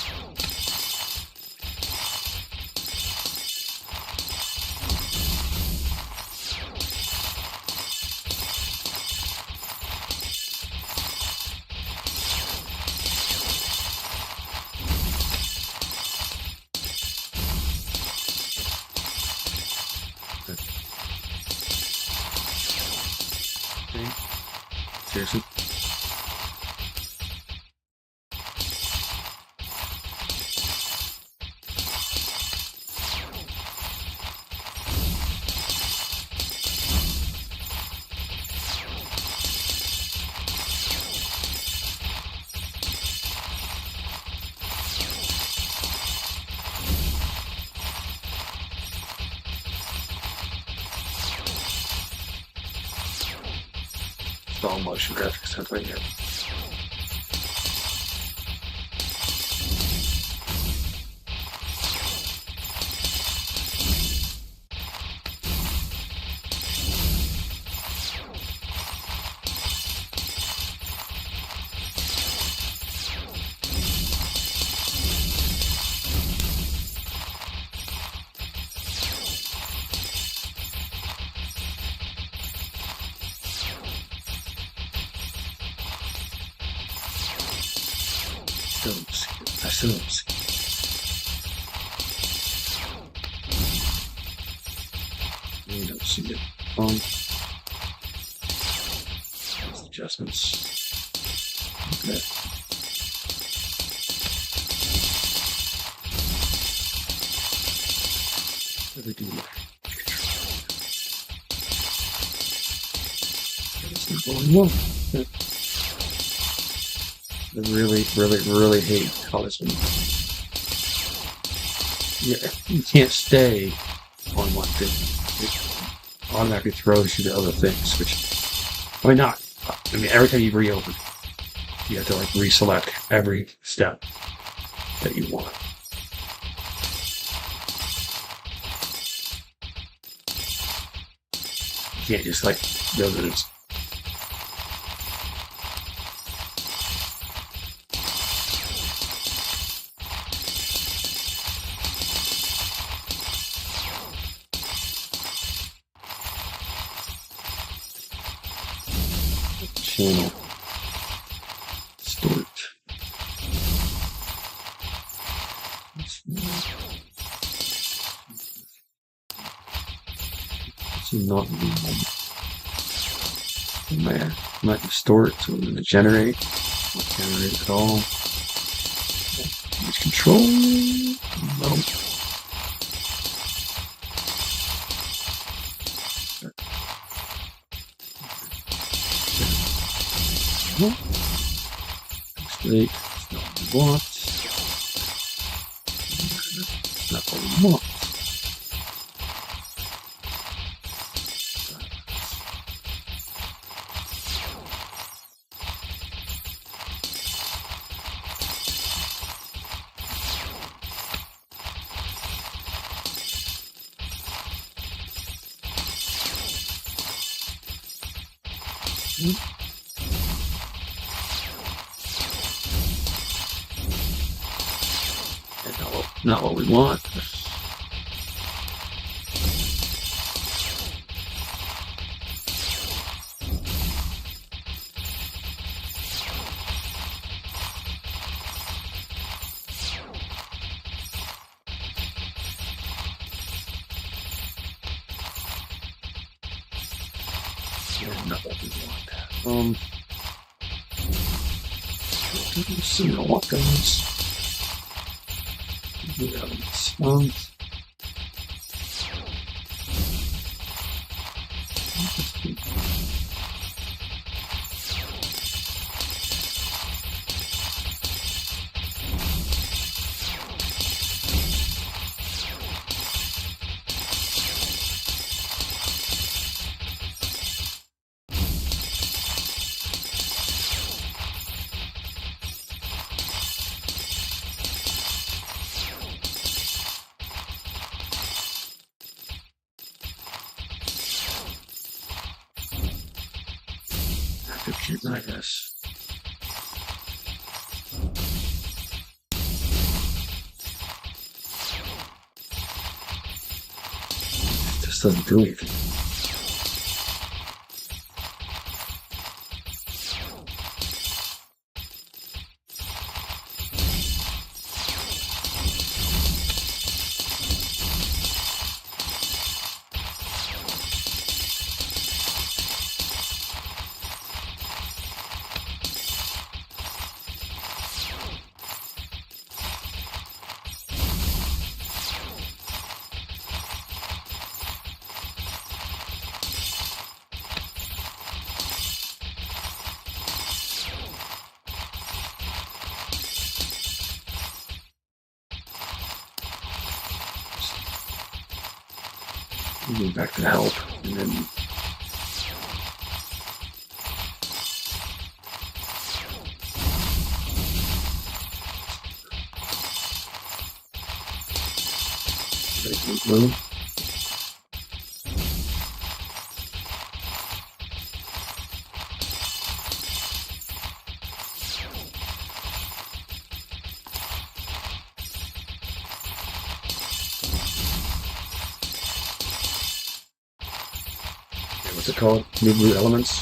Okay. Seriously? Stall motion graphics stuff right here. I still don't see. You don't see it. Those adjustments. Okay. What do we do there? That's not what we want. I really hate how this one. Yeah, you can't stay on one thing. It automatically throws you to other things, which, I mean, not. I mean, every time you reopen, you have to like reselect every step that you want. You can't just like go to this. Channel start. It's not the might distort, so I'm going to generate. Not generate at all. Use control. No. Straight. It's not what we want. It's not what we want. Not what we want. Yeah, no, we want that. See what goes. Shit like this. This doesn't do anything. Go back to help, and then move. What's it called? New blue elements.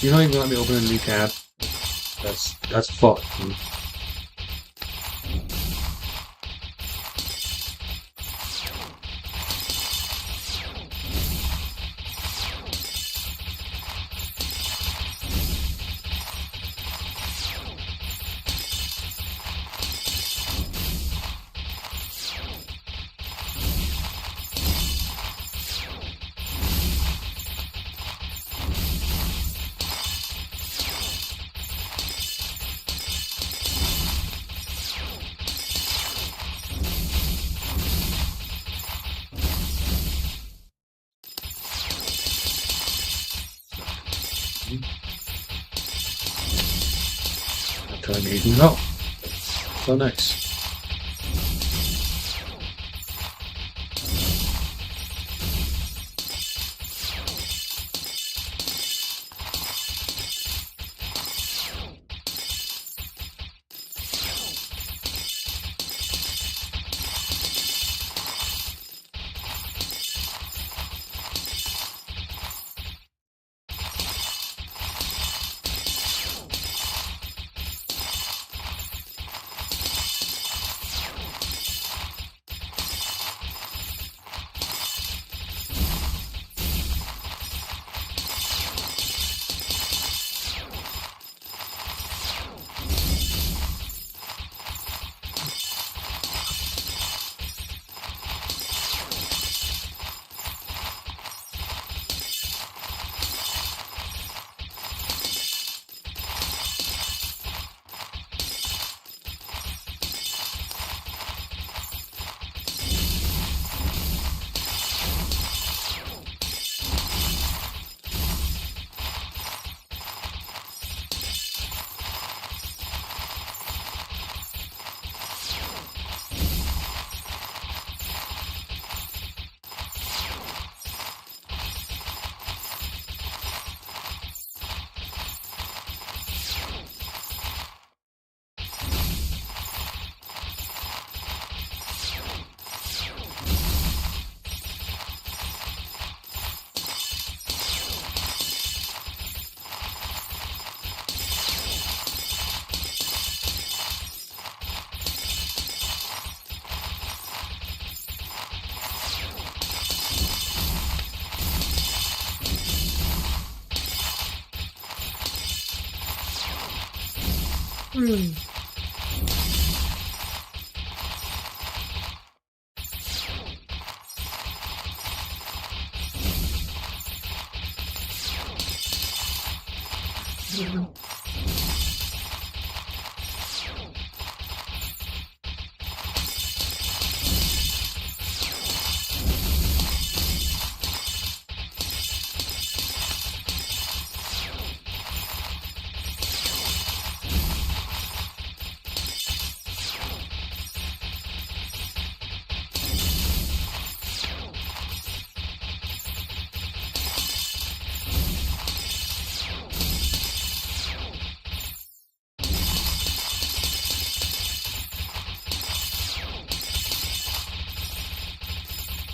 You're not even letting me open a new tab. That's fucked. Telling me you know. So nice. Hmm.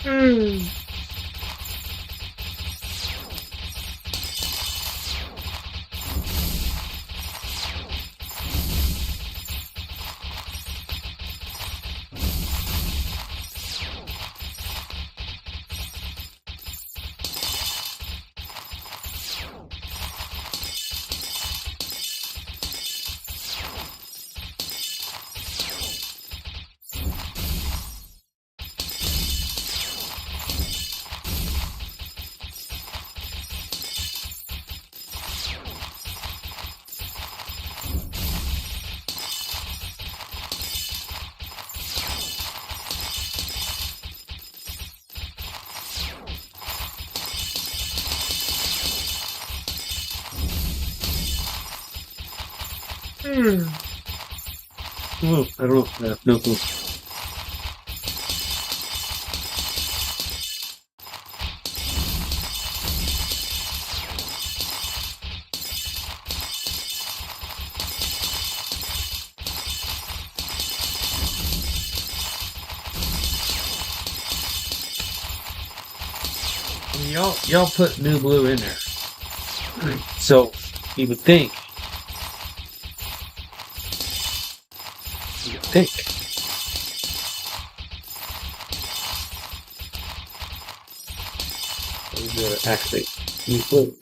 Hmm. Hmm. Oh, I don't know. I have no clue. I mean, y'all put new blue in there, so you would think. You would think. We're going to activate new blue.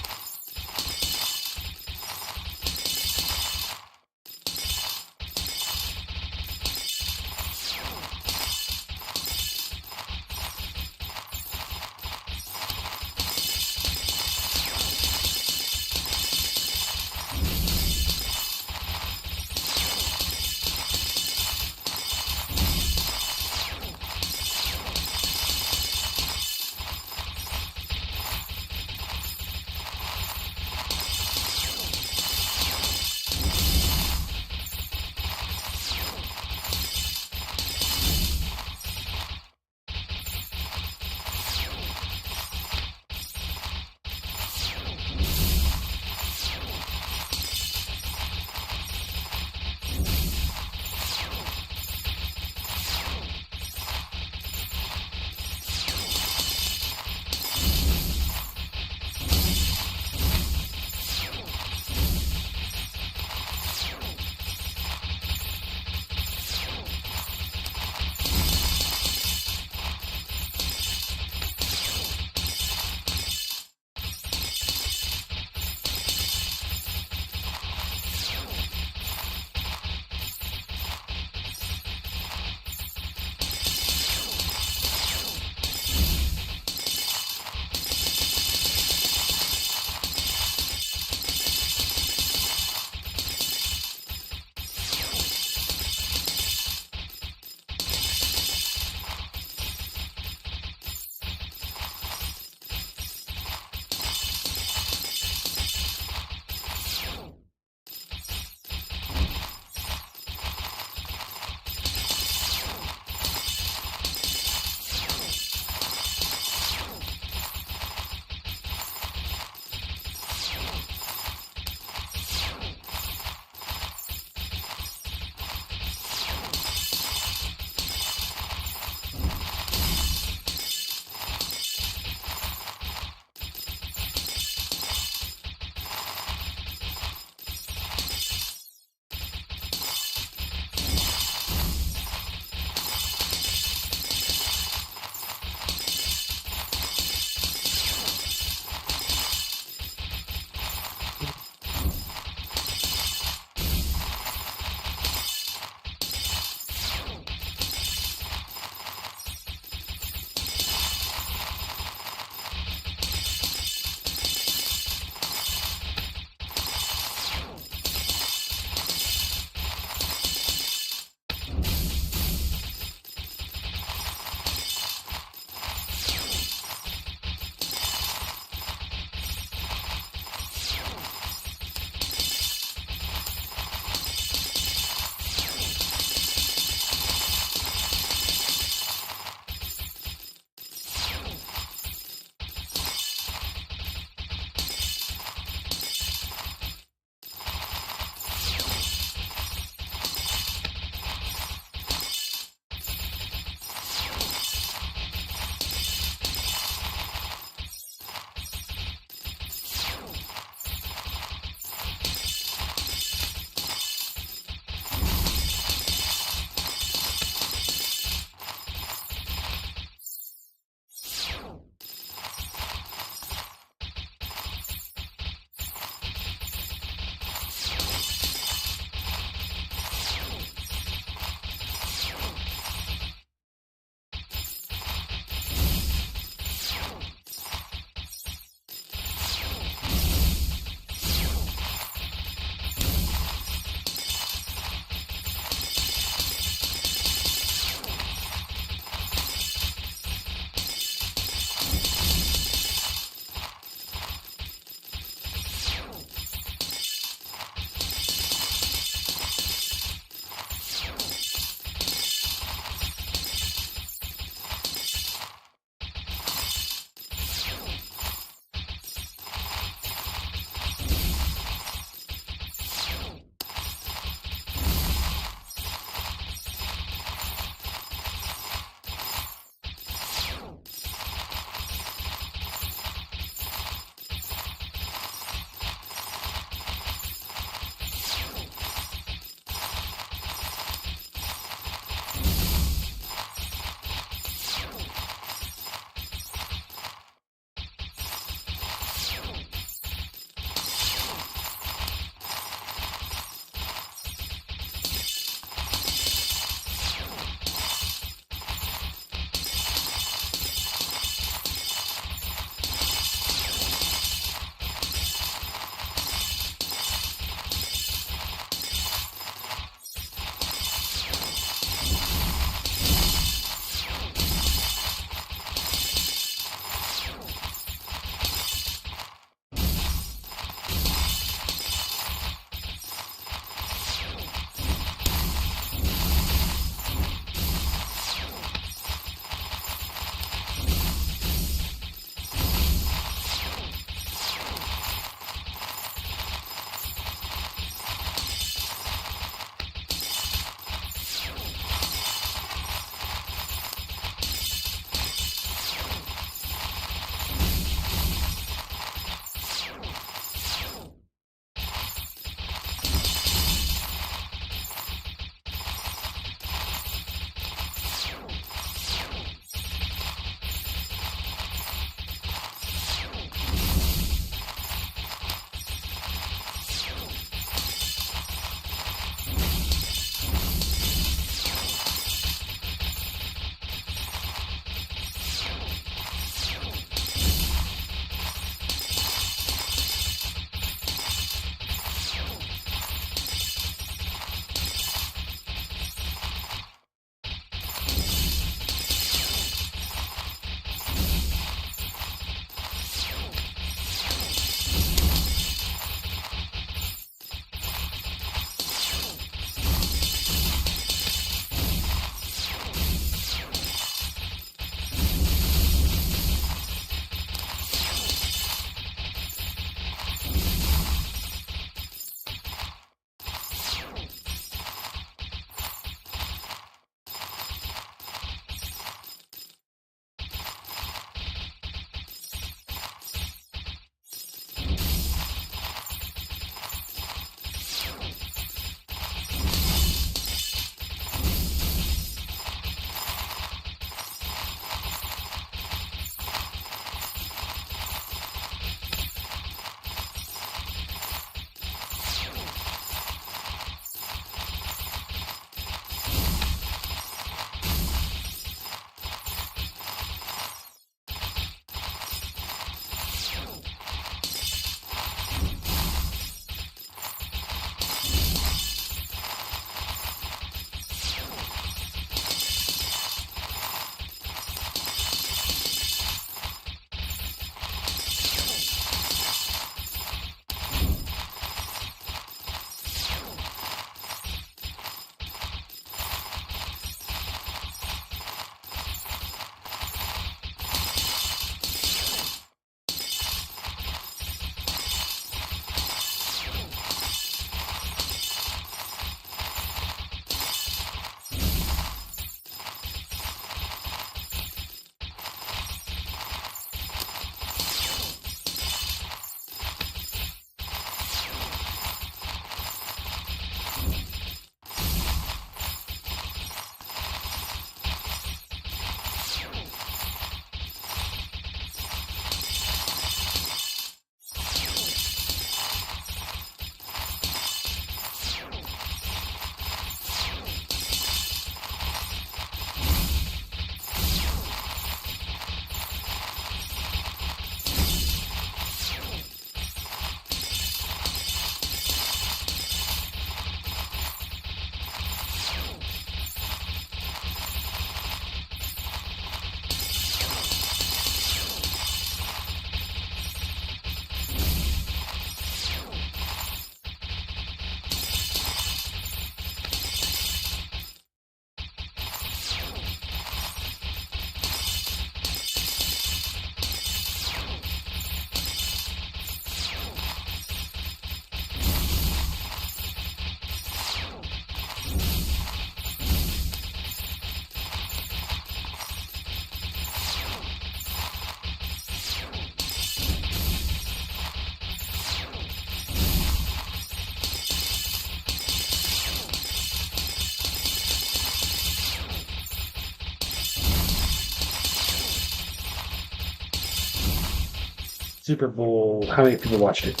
Super Bowl, how many people watched it?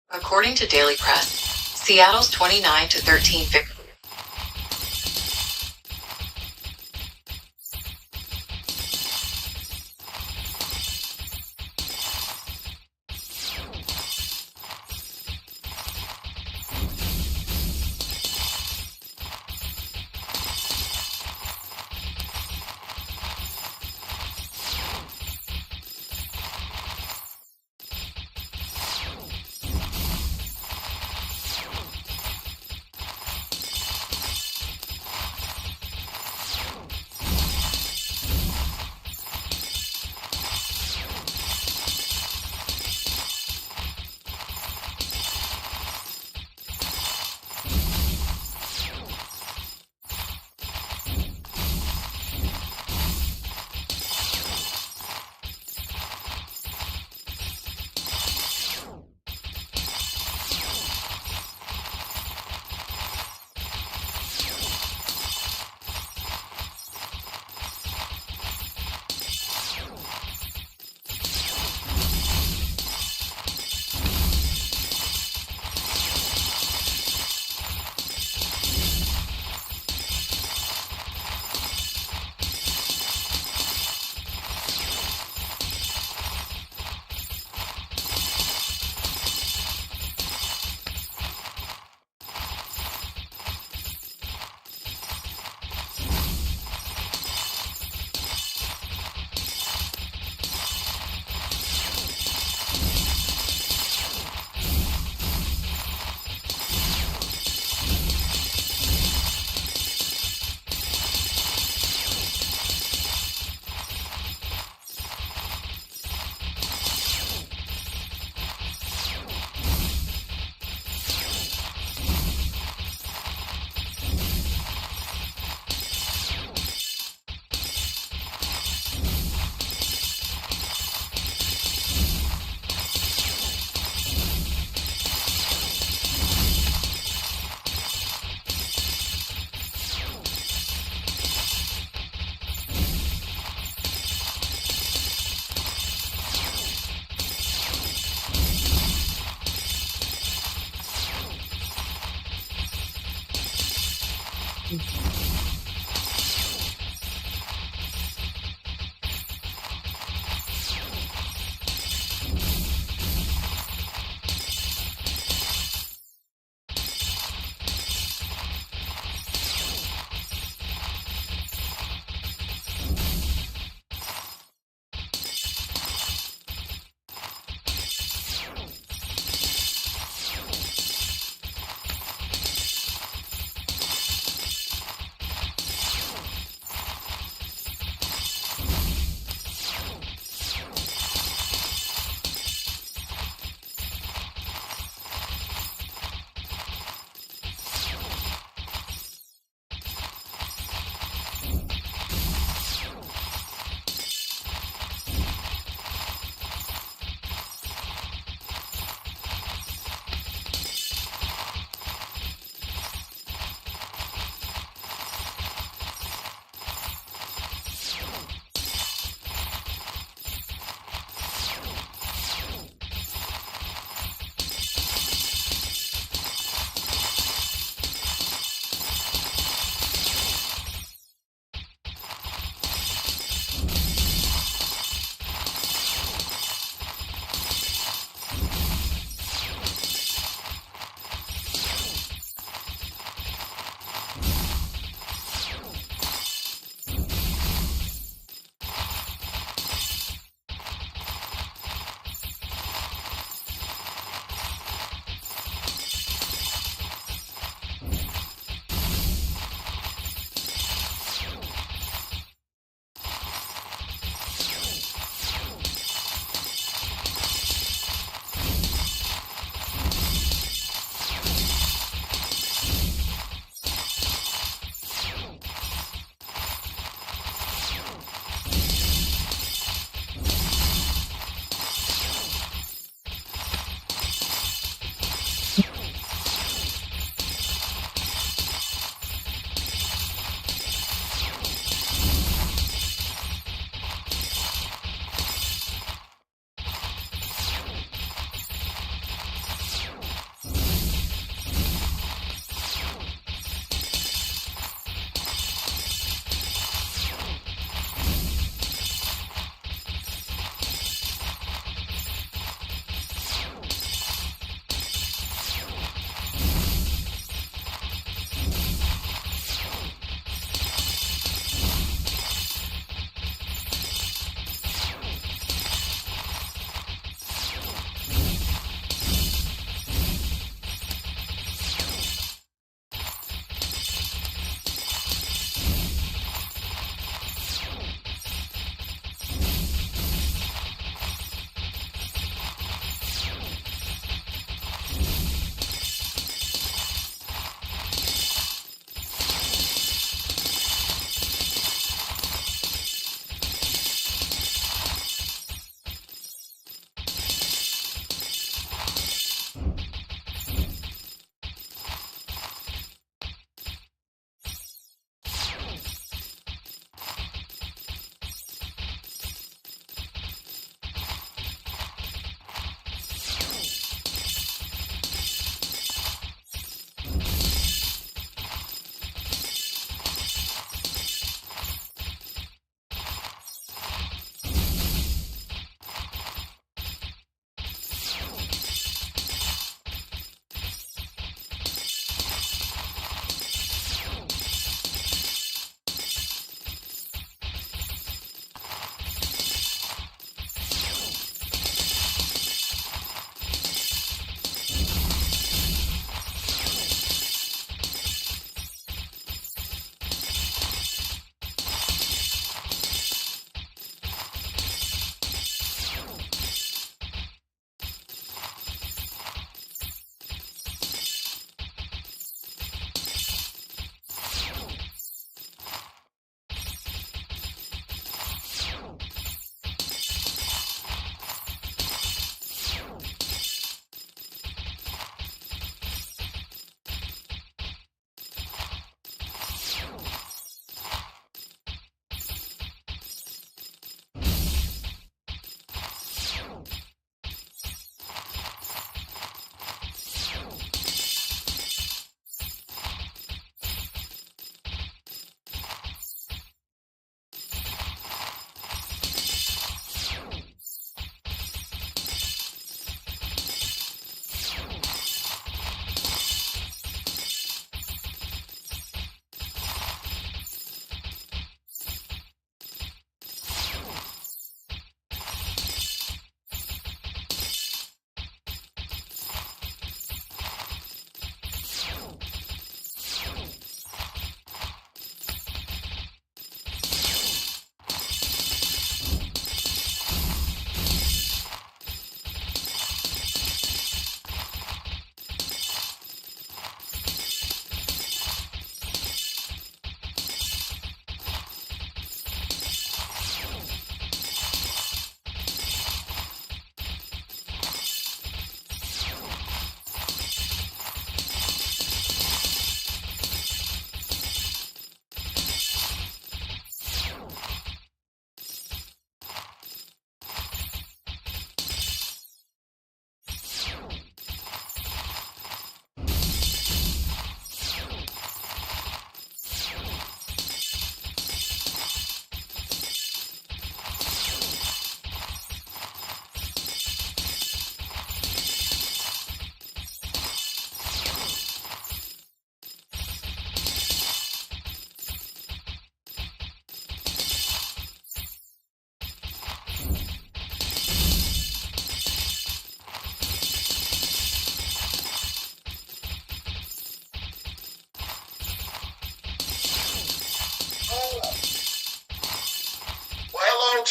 According to Daily Press, Seattle's 29-13 victory.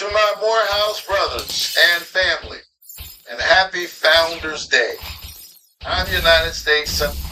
To my Morehouse brothers and family, and happy Founders Day. I'm United States Senator.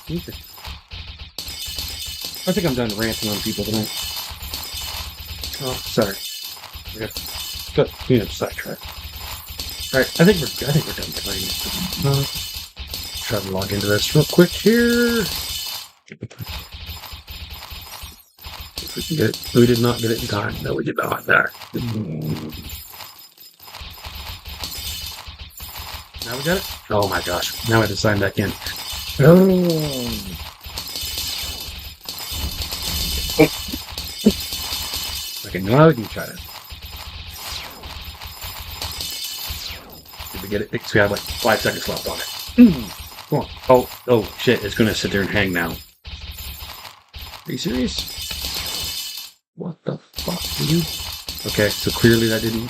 Okay. I think I'm done ranting on people tonight. Oh, sorry. Okay. Good. We have sidetracked. All right. I think we're done playing. Try to log into this real quick here. If we can get it. We did not get it in time. No, we did not. There. Now we got it? Oh my gosh. Now I have to sign back in. Oh. Okay, now we can try it. Did we get it? Because we have like 5 seconds left on it. Come on. Oh, shit. It's going to sit there and hang now. Are you serious? What the fuck, dude? Okay, so clearly that didn't...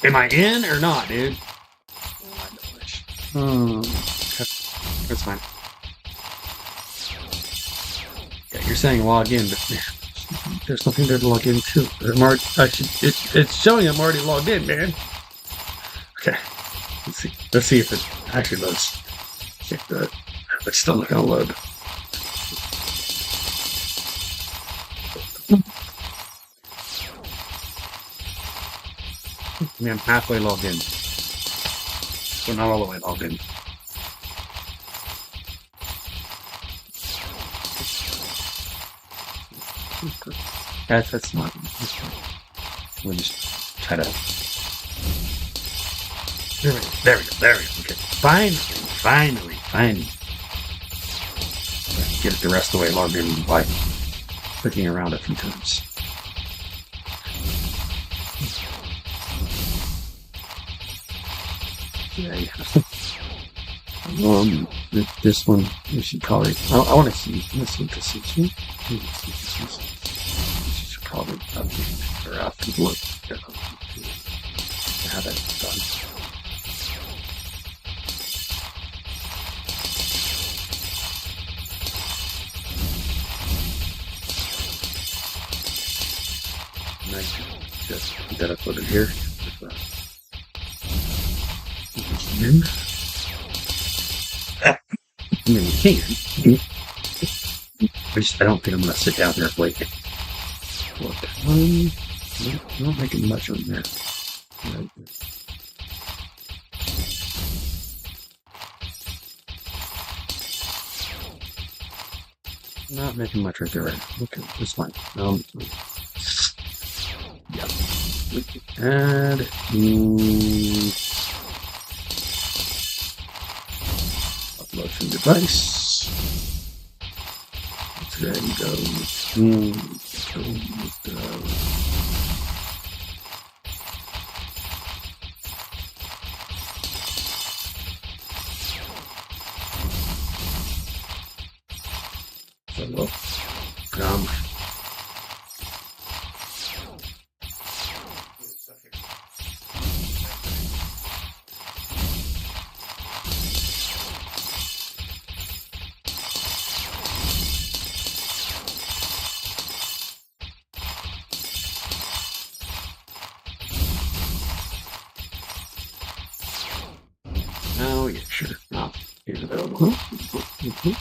Am I in or not, dude? Oh, that's fine. Yeah, you're saying log in, but there's nothing there to log into. It's showing I'm already logged in, man. Okay, let's see if it actually loads. It's still not gonna load. I mean, I'm halfway logged in. But not all the way logged in. That's not. We'll just try to. There we go. Okay. Finally. Get it the rest of the way logged in by clicking around a few times. This one we should probably. I want to see. Let's look at this one. We should probably update or look how that's done. Nice. Just get that uploaded here. I mean, you can. I don't think I'm going to sit down there and wait. Look, I'm not making much on there. Not making much right there. Okay, it's fine. Yeah. Add. Upload from device. There you go. So, oh, yeah, sure. No, here's available. Okay.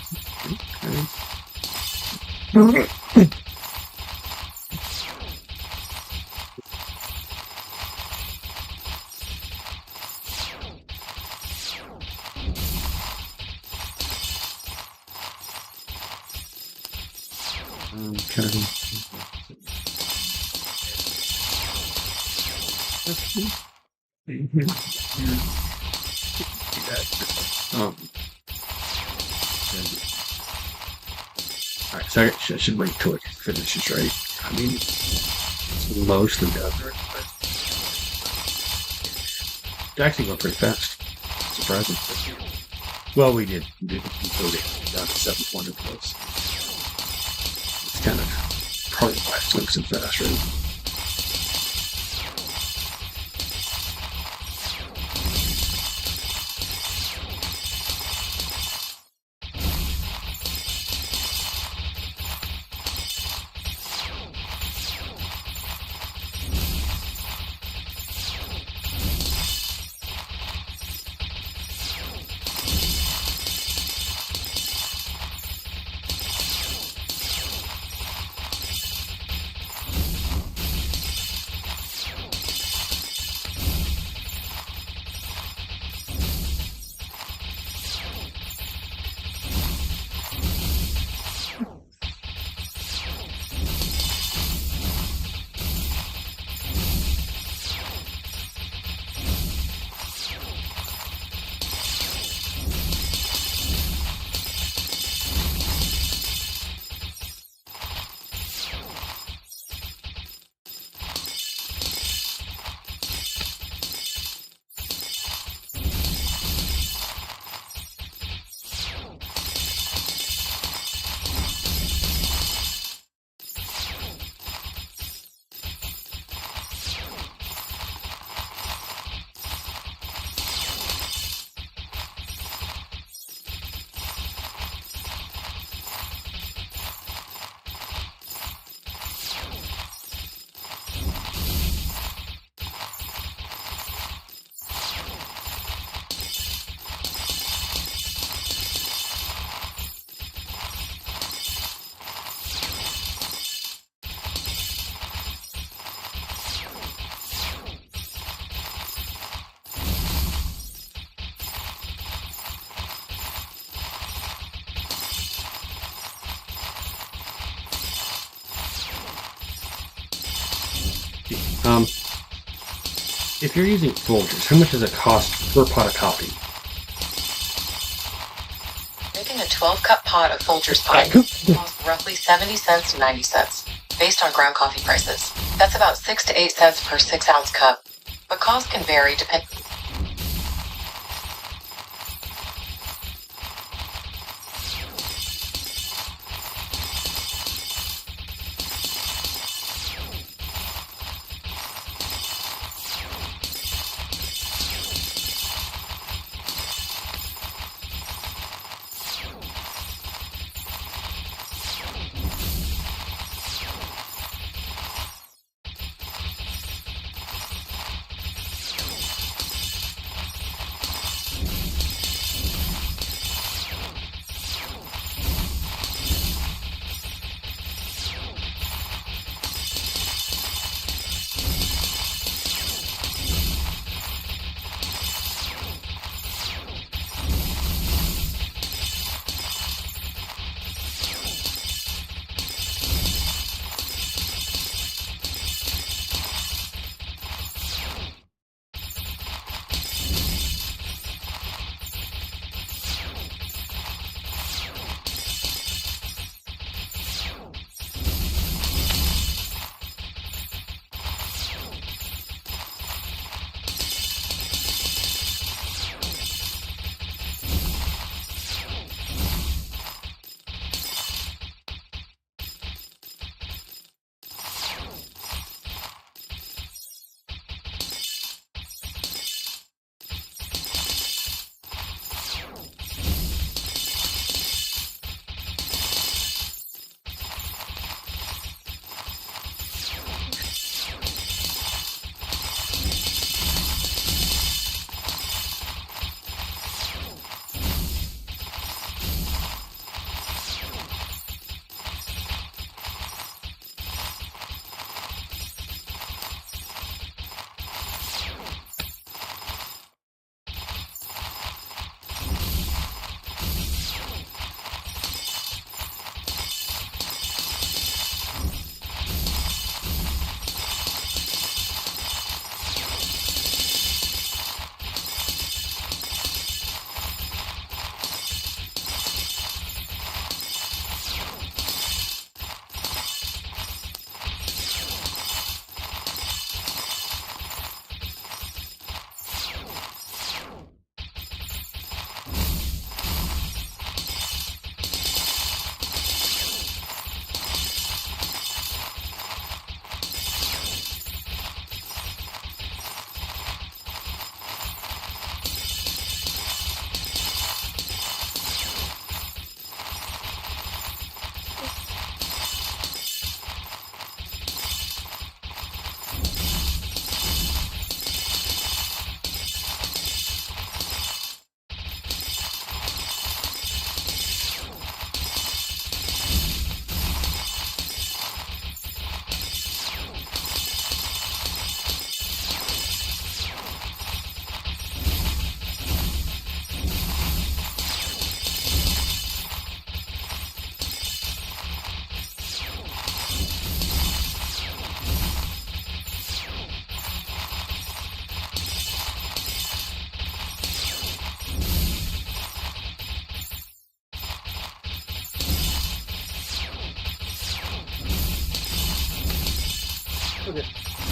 Alright, so I should wait till it finishes, right? I mean, it's mostly done. It's actually going pretty fast. Surprising. Well, we did until we got to 700 close. It's kind of probably why it's going so fast, right? If you're using Folgers, how much does it cost per pot of coffee? Making a 12-cup pot of Folgers pie costs roughly 70 cents to 90 cents, based on ground coffee prices. That's about 6 to 8 cents per 6-ounce cup, but cost can vary depending.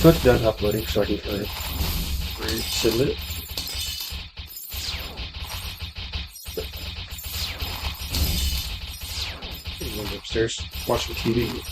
So it's done uploading, so I can submit it. Go upstairs, watch some TV.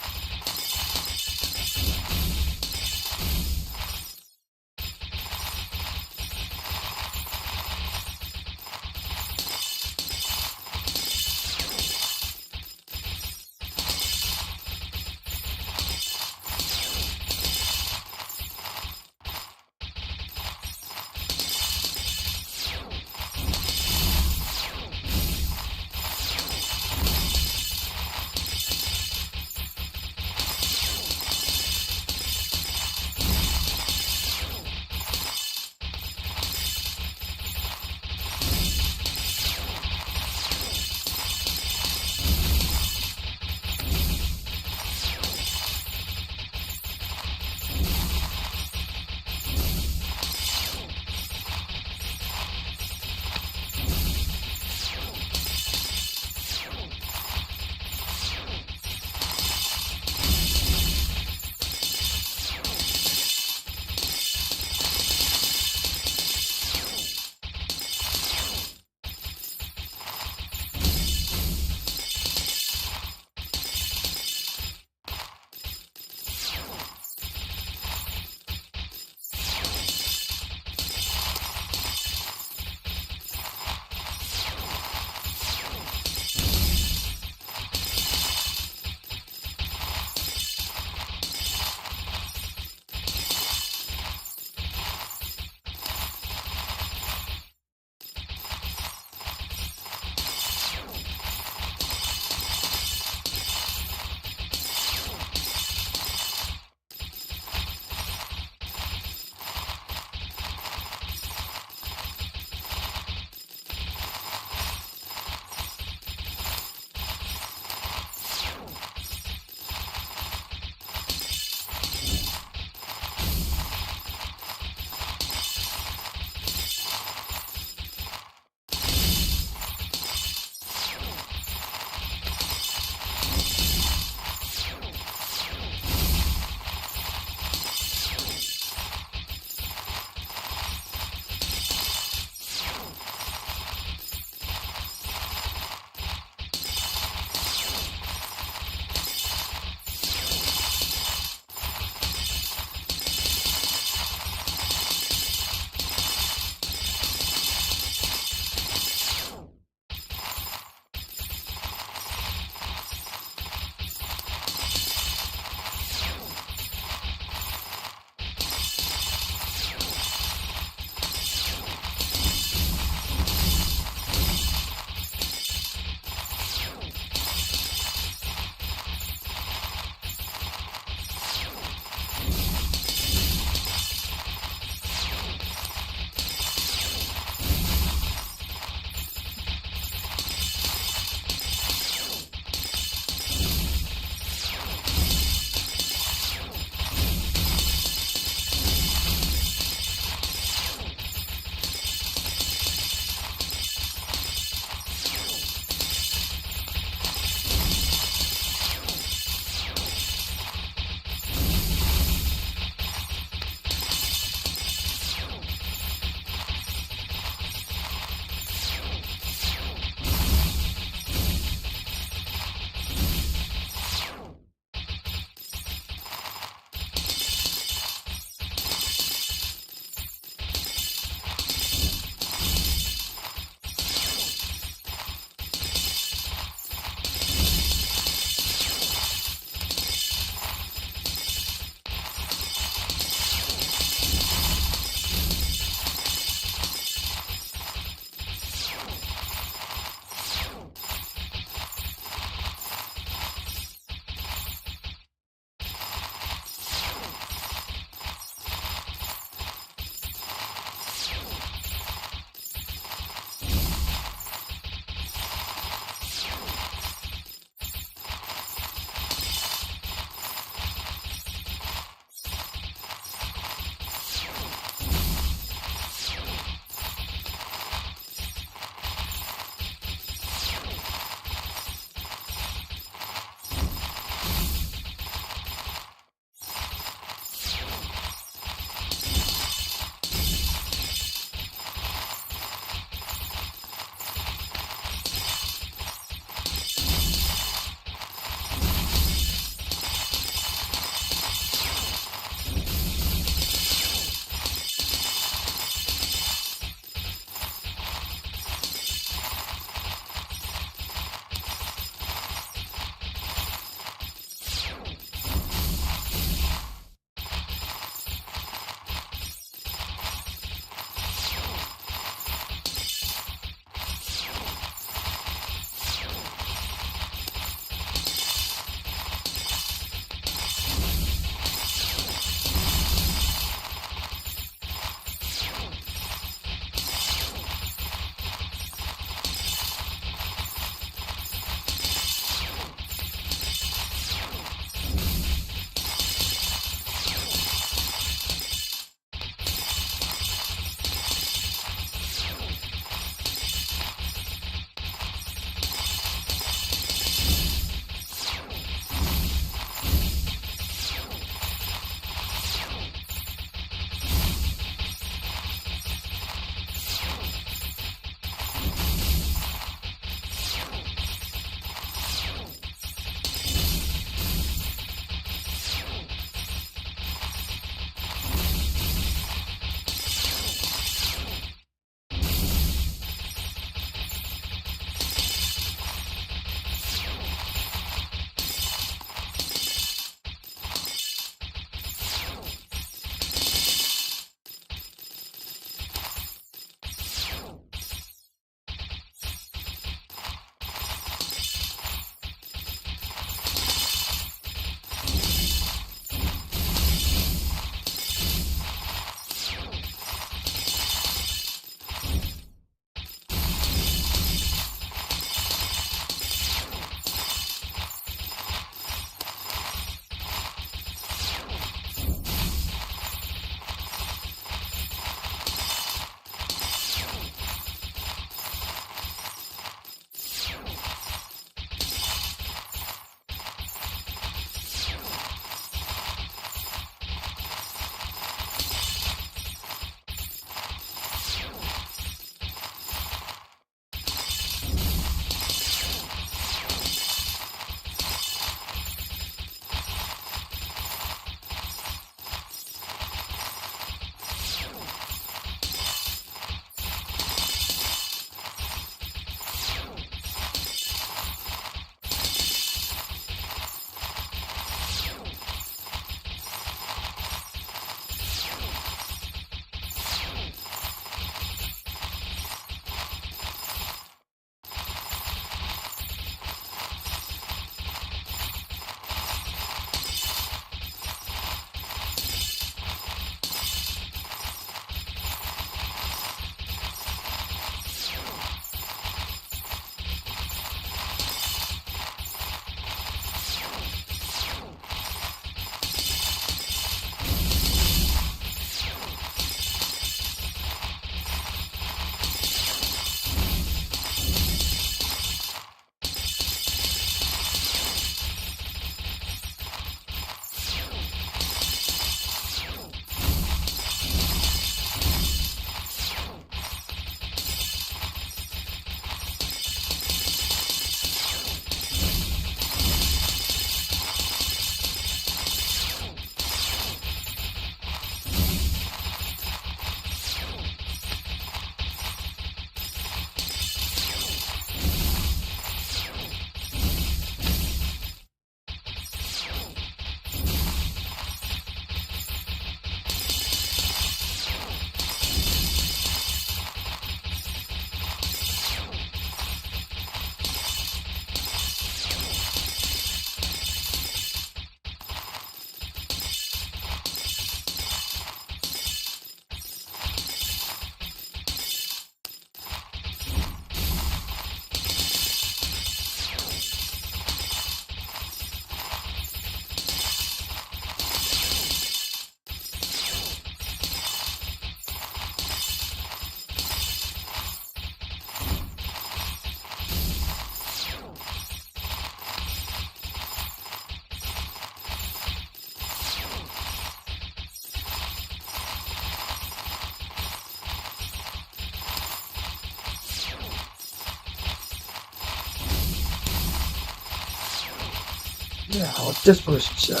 Yeah, this person said,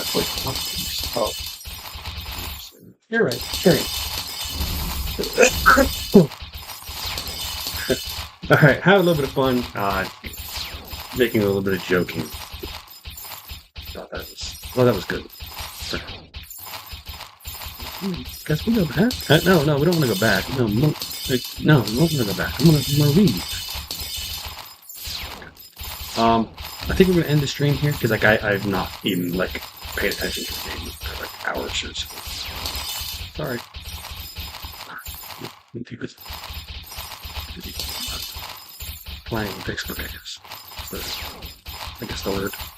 oh, you're right. Carry. All right, have a little bit of fun. Making a little bit of joking. Thought that was good. Guess we go back. No, we don't want to go back. No, we don't want to go back. I'm gonna leave. I think we're gonna end the stream here because like I've not even like paid attention to the game for like hours or so. Sorry. I'm too busy playing Facebook, I guess. So, I guess the word.